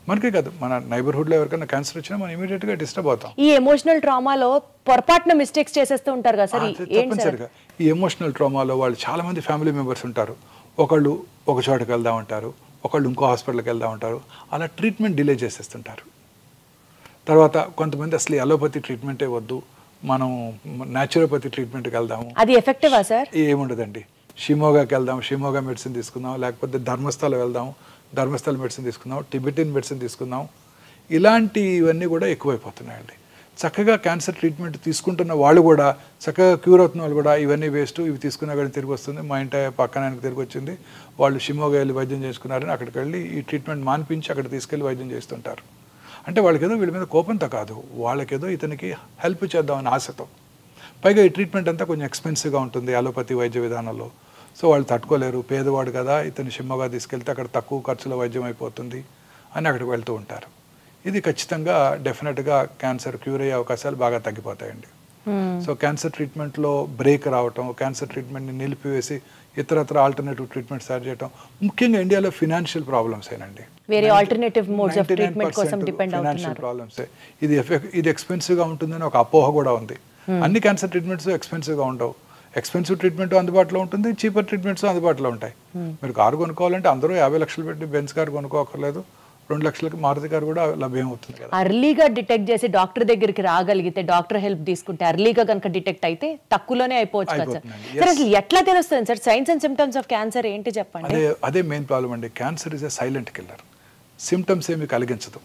మనకే కాదు, మన నైబర్హుడ్లో ఎవరికైనా క్యాన్సర్ వచ్చినా మనం ఇమీడియట్గా డిస్టర్బ్ అవుతాం. ఈ ఎమోషనల్ ట్రామాలో పొరపాటున మిస్టేక్స్ చేసేస్తూ ఉంటారు కదా సార్? తప్పనిసరిగా ఈ ఎమోషనల్ ట్రామాలో వాళ్ళు చాలామంది ఫ్యామిలీ మెంబర్స్ ఉంటారు. ఒకళ్ళు ఒక చోటకి వెళ్దాం ఉంటారు, ఒకళ్ళు ఇంకో హాస్పిటల్కి వెళ్దాం ఉంటారు. అలా ట్రీట్మెంట్ డిలే చేసేస్తుంటారు. తర్వాత కొంతమంది అసలు అలోపతి ట్రీట్మెంటే వద్దు, మనం న్యాచురోపతి ట్రీట్మెంట్కి వెళ్దాము. అది ఎఫెక్టివా సార్? ఏముండదండి, షిమోగాకి వెళ్దాం, షిమోగా మెడిసిన్ తీసుకుందాం, లేకపోతే ధర్మస్థల వెళ్దాం, ధర్మస్థల మెడిసిన్ తీసుకుందాం, టిబెటిన్ మెడిసిన్ తీసుకుందాం. ఇలాంటివన్నీ కూడా ఎక్కువైపోతున్నాయండి. చక్కగా క్యాన్సర్ ట్రీట్మెంట్ తీసుకుంటున్న వాళ్ళు కూడా, చక్కగా క్యూర్ అవుతున్న వాళ్ళు కూడా ఇవన్నీ వేస్ట్, ఇవి తీసుకున్నా కానీ తిరిగి వస్తుంది, మా ఇంటి పక్కన ఆయనకు తిరిగి వచ్చింది, వాళ్ళు షిమోగా వెళ్ళి వైద్యం చేసుకున్నారని అక్కడికి వెళ్ళి ఈ ట్రీట్మెంట్ మాన్పించి అక్కడ తీసుకెళ్ళి వైద్యం చేస్తుంటారు. అంటే వాళ్ళకేదో వీళ్ళ మీద కోపంతో కాదు, వాళ్ళకేదో ఇతనికి హెల్ప్ చేద్దామని ఆశతో. పైగా ఈ ట్రీట్మెంట్ అంతా కొంచెం ఎక్స్పెన్సివ్గా ఉంటుంది అలోపతి వైద్య విధానంలో. సో వాళ్ళు తట్టుకోలేరు, పేదవాడు కదా, ఇతని షిమ్మగా తీసుకెళ్తే అక్కడ తక్కువ ఖర్చులో వైద్యం అయిపోతుంది అని అక్కడికి వెళ్తూ ఉంటారు. ఇది ఖచ్చితంగా డెఫినెట్గా క్యాన్సర్ క్యూర్ అయ్యే అవకాశాలు బాగా తగ్గిపోతాయండి. సో క్యాన్సర్ ట్రీట్మెంట్లో బ్రేక్ రావటం, క్యాన్సర్ ట్రీట్మెంట్ని నిలిపివేసి ఇతరత్ర ఆల్టర్నేటివ్ ట్రీట్మెంట్ స్టార్ట్ చేయడం, ముఖ్యంగా ఇండియాలో ఫినాన్షియల్ ప్రాబ్లమ్స్ ఏనండి. వేరే ఆల్టర్నేటివ్ మోడ్స్ ఆఫ్ ట్రీట్మెంట్ కోసం డిపెండ్ అవుతున్నారు. Financial problems. ఇది ఎక్స్పెన్సివ్గా ఉంటుందని ఒక అపోహ కూడా ఉంది. అన్ని క్యాన్సర్ ట్రీట్మెంట్స్ ఎక్స్పెన్సివ్గా ఉండవు. ఎక్స్పెన్సివ్ ట్రీట్మెంట్ అందుబాటులో ఉంటుంది, చీపర్ ట్రీట్మెంట్స్ అందుబాటులో ఉంటాయి. మీరు కారు కొనుక్కోవాలంటే అందరూ 50 లక్షలు పెట్టి బెంజ్ కారు కొనుక్కోకర్లేదు, 2 లక్షలకి మారుతి కారు కూడా లభ్యం అవుతుంది కదా. అర్లీగా డిటెక్ట్ చేసి డాక్టర్ దగ్గరికి రాగలిగితే, డాక్టర్ హెల్ప్ తీసుకుంటే, అర్లీగా కనుక డిటెక్ట్ అయితే తక్కువలోనే అయిపోవచ్చు కదా సార్. సార్ అసలు ఎట్లా తెలుస్తుంది sir science and symptoms of cancer ఏంటి చెప్పండి? అదే మెయిన్ ప్రాబ్లం అండి. Cancer is a silent killer. Symptoms ఏమి కలిగించదు.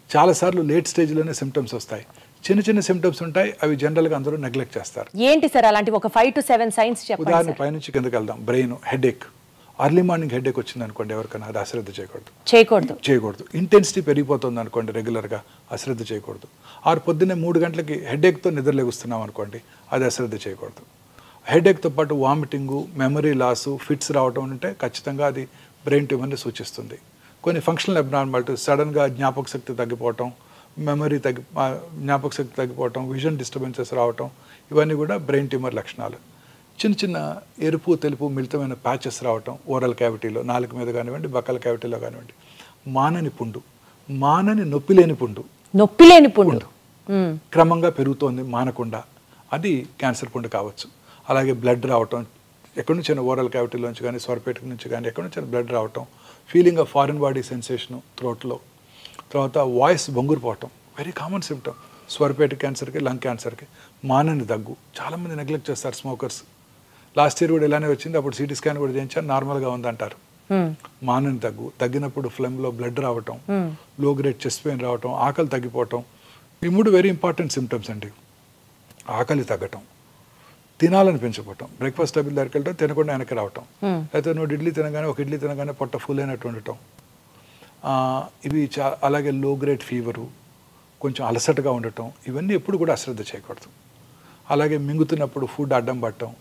చాలాసార్లు లేట్ స్టేజ్లోనే సిమ్టమ్స్ వస్తాయి. చిన్న సిమ్టమ్స్ ఉంటాయి, అవి జనరల్గా అందరూ నెగ్లెక్ట్ చేస్తారు. ఏంటి సార్ అలాంటి ఒక 5 to 7 సైన్స్ చెప్పండి. ఉదాహరణ పైనుంచి కిందకి వెళ్దాం. Brain headache, early morning headache వచ్చింది అనుకోండి ఎవరికైనా, అది అశ్రద్ధ చేయకూడదు. ఇంటెన్సిటీ పెరిగిపోతుంది అనుకోండి రెగ్యులర్గా, అశ్రద్ధ చేయకూడదు. పొద్దున్నే 3 గంటలకి హెడేక్తో నిద్రలేగుస్తున్నాం అనుకోండి, అది అశ్రద్ధ చేయకూడదు. హెడేక్తో పాటు వామిటింగు, మెమరీ లాసు, ఫిట్స్ రావడం ఉంటే ఖచ్చితంగా అది బ్రెయిన్ ట్యూమర్ని సూచిస్తుంది. కొన్ని ఫంక్షనల్ అబ్నార్మాలిటీ, సడన్గా జ్ఞాపక శక్తి తగ్గిపోవటం, జ్ఞాపక శక్తి తగ్గిపోవటం, విజన్ డిస్టర్బెన్సెస్ రావటం, ఇవన్నీ కూడా బ్రెయిన్ ట్యూమర్ లక్షణాలు. చిన్న ఎరుపు తెలుపు మిళితమైన ప్యాచెస్ రావటం ఓరల్ క్యావిటీలో, నాలుక మీద కానివ్వండి, బక్కల క్యావిటీలో కానివ్వండి, మానని పుండు, మానని నొప్పి లేని పుండు, నొప్పి లేని పుండు క్రమంగా పెరుగుతోంది మానకుండా, అది క్యాన్సర్ పుండు కావచ్చు. అలాగే బ్లడ్ రావటం, ఎక్కడి నుంచి ఓరల్ క్యావిటీలోంచి కానీ స్వరపేట నుంచి కానీ ఎక్కడి నుంచి బ్లడ్ రావటం, feeling of foreign body sensation థ్రోట్లో, తర్వాత వాయిస్ బొంగురుపోవటం, వెరీ కామన్ సిమ్టమ్ స్వరపేట క్యాన్సర్కి, లంగ్ క్యాన్సర్కి. మానని దగ్గు, చాలామంది నెగ్లెక్ట్ చేస్తారు స్మోకర్స్. లాస్ట్ ఇయర్ కూడా ఇలానే వచ్చింది, అప్పుడు సిటీ స్కాన్ కూడా చేయించారు, నార్మల్గా ఉందంటారు. మానని దగ్గు, తగ్గినప్పుడు ఫ్లెమ్లో బ్లడ్ రావటం, లో గ్రేడ్ చెస్ట్ పెయిన్ రావటం, ఆకలి తగ్గిపోవటం, ఈ 3 వెరీ ఇంపార్టెంట్ సిమ్టమ్స్ అండి. ఆకలి తగ్గటం, తినాలని పెంచిపోవటం, బ్రేక్ఫాస్ట్ టేబుల్ దగ్గరికి వెళ్ళటం, తినకుండా వెనక్కి రావటం, లేకపోతే 2 ఇడ్లీ తినగానే 1 ఇడ్లీ తినగానే పొట్ట ఫుల్ అయినట్టు ఉండటం, ఇవి అలాగే లో గ్రేడ్ ఫీవరు, కొంచెం అలసటగా ఉండటం, ఇవన్నీ ఎప్పుడు కూడా అశ్రద్ధ చేయకూడదు. అలాగే మింగుతున్నప్పుడు ఫుడ్ అడ్డం పట్టడం,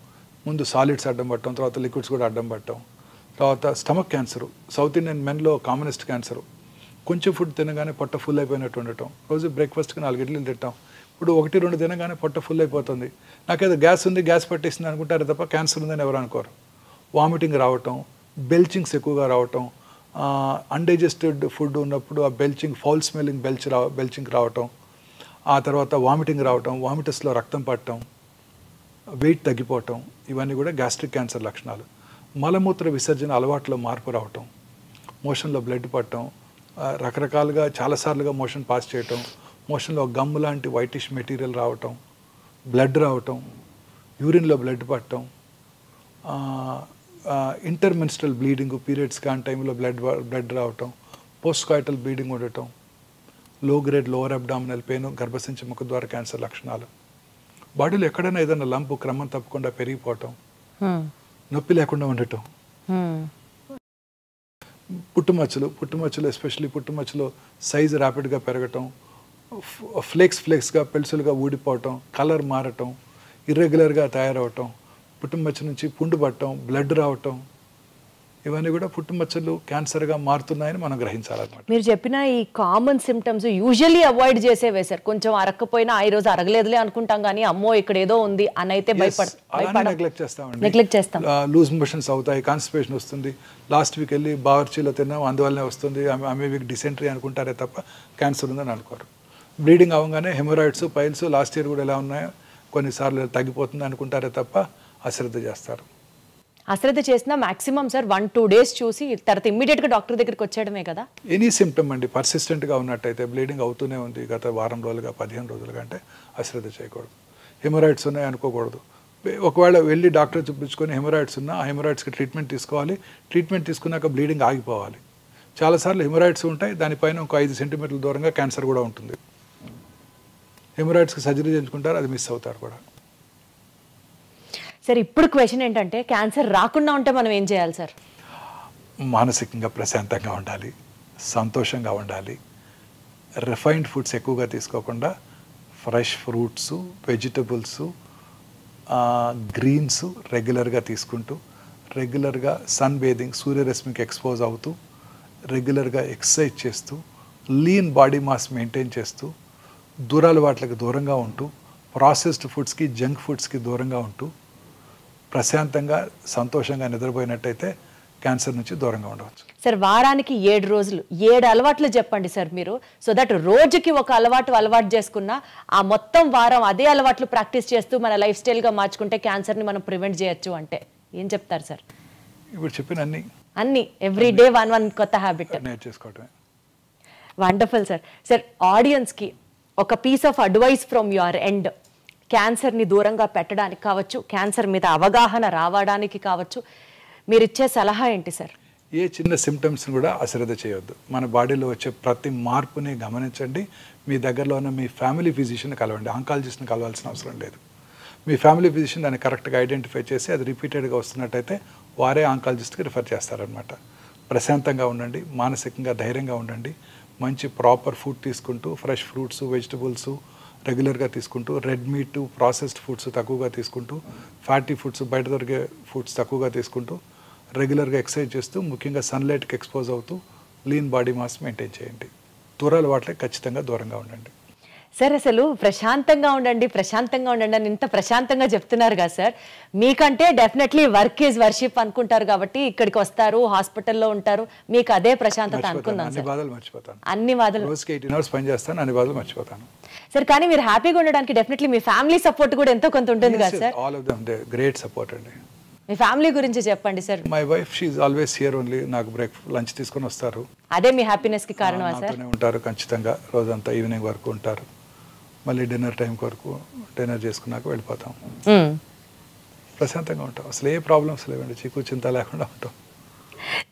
ముందు సాలిడ్స్ అడ్డం పట్టడం, తర్వాత లిక్విడ్స్ కూడా అడ్డం పట్టడం, తర్వాత స్టమక్ క్యాన్సరు, సౌత్ ఇండియన్ మెన్లో కామనెస్ట్ క్యాన్సరు, కొంచెం ఫుడ్ తినగానే పొట్ట ఫుల్ అయిపోయినట్టు ఉండటం, రోజు బ్రేక్ఫాస్ట్కి 4 ఇడ్లీలు తింటాం, ఇప్పుడు 1-2 తినగానే పొట్ట ఫుల్ అయిపోతుంది, నాకేదో గ్యాస్ ఉంది, గ్యాస్ పట్టేసింది అనుకుంటారు తప్ప క్యాన్సర్ ఉందని ఎవరు అనుకోరు. వామిటింగ్ రావటం, బెల్చింగ్స్ ఎక్కువగా రావటం, అన్డైజెస్టెడ్ ఫుడ్ ఉన్నప్పుడు ఆ బెల్చింగ్, ఫౌల్ స్మెల్లింగ్ బెల్చింగ్ రావటం, ఆ తర్వాత వామిటింగ్ రావటం, వామిటస్లో రక్తం పట్టడం, వెయిట్ తగ్గిపోవటం, ఇవన్నీ కూడా గ్యాస్ట్రిక్ క్యాన్సర్ లక్షణాలు. మలమూత్ర విసర్జన అలవాట్లో మార్పు రావటం, మోషన్లో బ్లడ్ పట్టడం, రకరకాలుగా చాలాసార్లుగా మోషన్ పాస్ చేయటం, మోషన్లో గమ్ లాంటి వైటిష్ మెటీరియల్ రావటం, బ్లడ్ రావటం, యూరిన్లో బ్లడ్ పట్టడం, ఇంటర్మెన్స్ట్రల్ బ్లీడింగ్, పీరియడ్స్ కాని టైంలో బ్లడ్ రావటం, పోస్ట్ కాయిటల్ బ్లీడింగ్ ఉండటం, లో గ్రేడ్ లోవర్ అబ్డామినల్ పెయిన్, గర్భసంచి ముఖద్వార క్యాన్సర్ లక్షణాలు. బాడీలో ఎక్కడైనా ఏదైనా లంపు క్రమం తప్పకుండా పెరిగిపోవటం, నొప్పి లేకుండా ఉండటం, పుట్టుమచ్చలు ఎస్పెషల్లీ పుట్టుమచ్చలో సైజు ర్యాపిడ్గా పెరగటం, ఫ్లేక్స్గా పెల్సులుగా ఊడిపోవటం, కలర్ మారటం, ఇర్రెగ్యులర్గా తయారవటం, పుట్టుమచ్చ నుంచి పుండు పట్టడం, బ్లడ్ రావటం, ఇవన్నీ కూడా పుట్టుమచ్చలు క్యాన్సర్గా మారుతున్నాయని మనం గ్రహించాలన్నమాట. మీరు చెప్పిన ఈ కామన్ సిమ్టమ్స్ యూజువల్లీ అవాయిడ్ చేసేవే సార్. కొంచెం అరక్కపోయినా ఈ రోజు అరగలేదులే అనుకుంటాం, కానీ అమ్మో ఇక్కడ ఏదో ఉంది అని అయితే నెగ్లెక్ట్ చేస్తాం. లూజ్ మోషన్స్ అవుతాయి, కాన్స్టిపేషన్ వస్తుంది, లాస్ట్ వీక్ వెళ్ళి బావర్చీలో తిన్నాం అందువల్లనే వస్తుంది, ఆమె వీక్ డిసెంట్రీ అనుకుంటారే తప్ప క్యాన్సర్ ఉందని అనుకోరు. బ్లీడింగ్ అవ్వగానే హెమరాయిడ్స్, పైల్స్ లాస్ట్ ఇయర్ కూడా ఎలా ఉన్నాయో కొన్నిసార్లు తగ్గిపోతుంది అనుకుంటారే తప్ప అశ్రద్ధ చేస్తారు. అశ్రద్ధ చేసినా మాక్సిమం సార్ 1-2 డేస్ చూసి తర్వాత ఇమ్మీడియట్గా డాక్టర్ దగ్గరికి వచ్చేయడమే కదా. ఎనీ సిమ్టమ్ అండి పర్సిస్టెంట్గా ఉన్నట్టయితే, బ్లీడింగ్ అవుతూనే ఉంది గత వారం రోజులుగా 15 రోజులుగా అంటే అశ్రద్ధ చేయకూడదు. హెమరాయిడ్స్ ఉన్నాయి అనుకోకూడదు. ఒకవేళ వెళ్ళి డాక్టర్ చూపించుకొని హెమరాయిడ్స్ ఉన్నా ఆ హెమరాయిడ్స్కి ట్రీట్మెంట్ తీసుకోవాలి. ట్రీట్మెంట్ తీసుకున్నాక బ్లీడింగ్ ఆగిపోవాలి. చాలాసార్లు హెమరాయిడ్స్ ఉంటాయి, దానిపైన ఒక 5 సెంటీమీటర్ల దూరంగా క్యాన్సర్ కూడా ఉంటుంది. హెమరాయిడ్స్కి సర్జరీ చేయించుకుంటారు, అది మిస్ అవుతారు కూడా. సార్ ఇప్పుడు క్వశ్చన్ ఏంటంటే, క్యాన్సర్ రాకుండా ఉంటే మనం ఏం చేయాలి సార్? మానసికంగా ప్రశాంతంగా ఉండాలి, సంతోషంగా ఉండాలి, రిఫైన్డ్ ఫుడ్స్ ఎక్కువగా తీసుకోకుండా ఫ్రెష్ ఫ్రూట్స్, వెజిటబుల్స్, గ్రీన్స్ రెగ్యులర్గా తీసుకుంటూ, రెగ్యులర్గా సన్ బేదింగ్, సూర్యరశ్మికి ఎక్స్పోజ్ అవుతూ, రెగ్యులర్గా ఎక్సర్సైజ్ చేస్తూ, లీన్ బాడీ మాస్ మెయింటైన్ చేస్తూ, దూరాలవాట్లకు దూరంగా ఉంటూ, ప్రాసెస్డ్ ఫుడ్స్కి, జంక్ ఫుడ్స్కి దూరంగా ఉంటూ, ప్రశాంతంగా సంతోషంగా నిద్రపోయినట్టయితే క్యాన్సర్ నుంచి దూరంగా ఉండవచ్చు. సార్ వారానికి 7 రోజులు 7 అలవాట్లు చెప్పండి సార్ మీరు, సో దట్ రోజుకి ఒక అలవాటు చేసుకున్నా ఆ మొత్తం వారం అదే అలవాట్లు ప్రాక్టీస్ చేస్తూ మన లైఫ్ స్టైల్గా మార్చుకుంటే క్యాన్సర్ని మనం ప్రివెంట్ చేయొచ్చు అంటే ఏం చెప్తారు సార్? ఇప్పుడు చెప్పిన అన్ని ఎవ్రీ డే 1 కొత్త హ్యాబిట్ నేర్చేసుకోవటమే. Wonderful sir. సార్ ఆడియన్స్కి ఒక piece of advice from your end, క్యాన్సర్ని దూరంగా పెట్టడానికి కావచ్చు, క్యాన్సర్ మీద అవగాహన రావడానికి కావచ్చు, మీరు ఇచ్చే సలహా ఏంటి సార్? ఏ చిన్న సిమ్టమ్స్ని కూడా అశ్రద్ధ చేయొద్దు. మన బాడీలో వచ్చే ప్రతి మార్పుని గమనించండి. మీ దగ్గరలో ఉన్న మీ ఫ్యామిలీ ఫిజిషియన్ కలవండి, ఆంకాలజిస్ట్ని కలవాల్సిన అవసరం లేదు. మీ ఫ్యామిలీ ఫిజిషియన్ దాన్ని కరెక్ట్గా ఐడెంటిఫై చేసి అది రిపీటెడ్గా వస్తున్నట్టయితే వారే ఆంకాలజిస్ట్కి రిఫర్ చేస్తారనమాట. ప్రశాంతంగా ఉండండి, మానసికంగా ధైర్యంగా ఉండండి, మంచి ప్రాపర్ ఫుడ్ తీసుకుంటూ, ఫ్రెష్ ఫ్రూట్స్, వెజిటబుల్స్ రెగ్యులర్గా తీసుకుంటూ, రెడ్ మీట్, ప్రాసెస్డ్ ఫుడ్స్ తక్కువగా తీసుకుంటూ, ఫ్యాటీ ఫుడ్స్, బయట దొరికే ఫుడ్స్ తక్కువగా తీసుకుంటూ, రెగ్యులర్గా ఎక్సర్సైజ్ చేస్తూ, ముఖ్యంగా సన్లైట్కి ఎక్స్పోజ్ అవుతూ, లీన్ బాడీ మాస్ మెయింటైన్ చేయండి. దూరాల వాటికి ఖచ్చితంగా దూరంగా ఉండండి. సార్ అసలు ప్రశాంతంగా ఉండండి అని ఇంత ప్రశాంతంగా చెప్తున్నారు కదా సార్. మీకంటే డెఫినెట్లీ వర్క్ ఈజ్ వర్షిప్ అనుకుంటారు కాబట్టి ఇక్కడికి వస్తారు, హాస్పిటల్లో ఉంటారు, మీకు అదే ప్రశాంతత అనుకున్నాను అన్ని బాధలు మర్చిపోతాను. అన్ని బాధలు రోజుకి 18 hours పని చేస్తాను, అన్ని బాధలు మర్చిపోతాను సార్. కానీ మీరు హ్యాపీగా ఉండడానికి డెఫినెట్లీ మీ ఫ్యామిలీ సపోర్ట్ కూడా ఎంతో కొంత ఉంటుంది కదా sir. All of them they great support అండి. మీ ఫ్యామిలీ గురించి చెప్పండి sir. My wife she is always here only. నాకు లంచ్ తీసుకొని వస్తారు, అదే మీ హ్యాపీనెస్ కి కారణమా సార్? నాతోనే ఉంటారు ఖచ్చితంగా, రోజంతా ఈవినింగ్ వరకు ఉంటారు. మళ్ళీ డిన్నర్ టైం వరకు డిన్నర్ చేసుకున్నాక వెళ్ళిపోతాం. ప్రశాంతంగా ఉంటాం, అసలు ఏ ప్రాబ్లమ్స్ లేవండి, చీకు చింత లేకుండా ఉంటాం.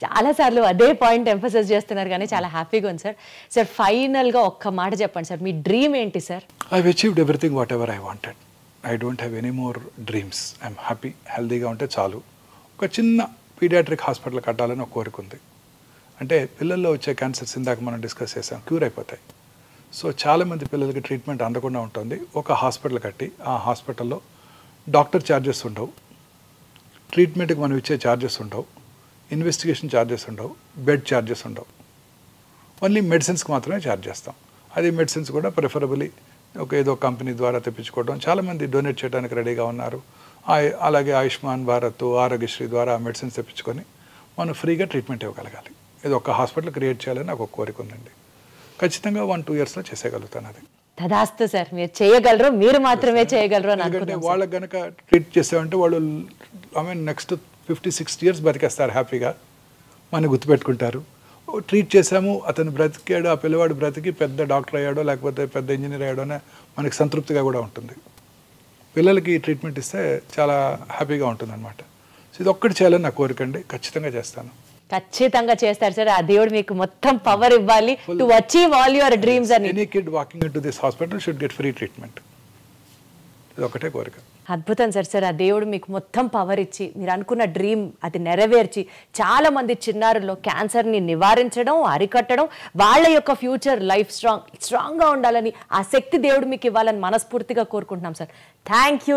చాలా సార్లు అదే పాయింట్ ఎంఫసైజ్ చేస్తున్నారు కానీ చాలా హ్యాపీగా ఉంది సార్. సార్ ఫైనల్గా ఒక్క మాట చెప్పండి సార్, మీ డ్రీమ్ ఏంటి sir? I achieved everything whatever I wanted. I don't have any more dreams. I'm happy, హెల్దీగా ఉంటే చాలు. ఒక చిన్న పీడియాట్రిక్ హాస్పిటల్ కట్టాలని ఒక కోరిక ఉంది. అంటే పిల్లల్లో వచ్చే క్యాన్సర్స్ ఇందాక మనం డిస్కస్ చేసాం, క్యూర్ అయిపోతాయి. సో చాలామంది పిల్లలకి ట్రీట్మెంట్ అందకుండా ఉంటుంది. ఒక హాస్పిటల్ కట్టి ఆ హాస్పిటల్లో డాక్టర్ ఛార్జెస్ ఉండవు, ట్రీట్మెంట్కి మనం ఇచ్చే ఛార్జెస్ ఉండవు, ఇన్వెస్టిగేషన్ ఛార్జెస్ ఉండవు, బెడ్ ఛార్జెస్ ఉండవు. ఓన్లీ మెడిసిన్స్కి మాత్రమే ఛార్జ్ చేస్తాం. అది మెడిసిన్స్ కూడా ప్రిఫరబుల్లీ ఏదో కంపెనీ ద్వారా తెప్పించుకోవడం. చాలామంది డొనేట్ చేయడానికి రెడీగా ఉన్నారు. అలాగే ఆయుష్మాన్ భారత్, ఆరోగ్యశ్రీ ద్వారా ఆ మెడిసిన్స్ తెప్పించుకొని మనం ఫ్రీగా ట్రీట్మెంట్ ఇవ్వగలగాలి. ఇది ఒక హాస్పిటల్ క్రియేట్ చేయాలని నాకు ఒక కోరిక ఉందండి. ఖచ్చితంగా 1-2 yearsలో చేసేయగలుగుతాను. అది తదాస్తు సార్, మీరు చేయగలరు, మీరు మాత్రమే చేయగలరు అని ఎందుకంటే వాళ్ళకి కనుక ట్రీట్ చేసామంటే వాళ్ళు నెక్స్ట్ 50-60 years బతికేస్తారు హ్యాపీగా, మనం గుర్తుపెట్టుకుంటారు. ట్రీట్ చేసాము, అతను బ్రతికాడు, ఆ పిల్లవాడు బ్రతికి పెద్ద డాక్టర్ అయ్యాడో లేకపోతే పెద్ద ఇంజనీర్ అయ్యాడోనే మనకి సంతృప్తిగా కూడా ఉంటుంది. పిల్లలకి ట్రీట్మెంట్ ఇస్తే చాలా హ్యాపీగా ఉంటుంది అనమాట. సో ఇది ఒక్కటి చేయాలని నా కోరిక అండి, ఖచ్చితంగా చేస్తాను. ఖచ్చితంగా చేస్తారు సార్. ఆ దేవుడు మీకు మొత్తం పవర్ ఇవ్వాలి to achieve all your dreams అని. Any kid walking into this hospital should get free treatment. ఇది ఒకటే కోరిక. అద్భుతం సార్. సార్ ఆ దేవుడు మీకు మొత్తం పవర్ ఇచ్చి మీరు అనుకున్న డ్రీమ్ అది నెరవేర్చి చాలా మంది చిన్నారుల్లో క్యాన్సర్ని నివారించడం, అరికట్టడం, వాళ్ళ యొక్క ఫ్యూచర్ లైఫ్ స్ట్రాంగ్గా ఉండాలని ఆ శక్తి దేవుడు మీకు ఇవ్వాలని మనస్ఫూర్తిగా కోరుకుంటున్నాం sir. Thank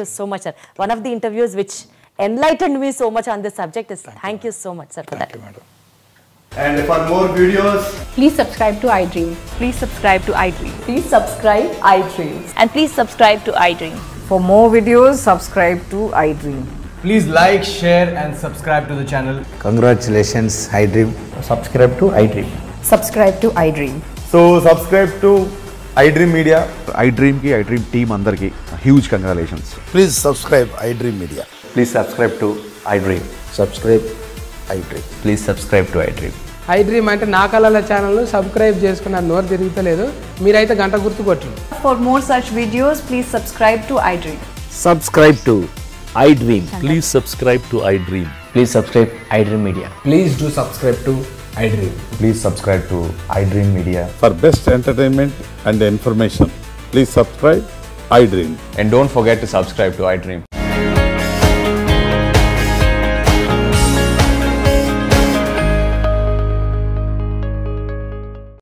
you so much sir. One of the interviews which enlightened me so much on this subject is thank you so much sir for that. Thank you, madam. And for more videos, please subscribe to iDream. Please subscribe to iDream. Please subscribe iDream. And please subscribe to iDream. For more videos, subscribe to iDream. please like, share and subscribe to the channel. Congratulations, iDream. Subscribe to iDream. Subscribe to iDream. So subscribe to iDream Media. iDream ki iDream team andarki huge congratulations. Please subscribe iDream Media. Please subscribe to iDream. Subscribe iDream. Please subscribe to iDream. iDream అంటే నా కళల channel subscribe చేసుకున్న నోరు తిరుగుతలేదు, మీరైతే గంట గుర్తు కొట్టండి. For more such videos, please subscribe to iDream. Subscribe to iDream. Please subscribe to iDream. Please subscribe iDream Media. Please do subscribe to iDream. Please subscribe to iDream Media. For best entertainment and information, please subscribe iDream. And don't forget to subscribe to iDream.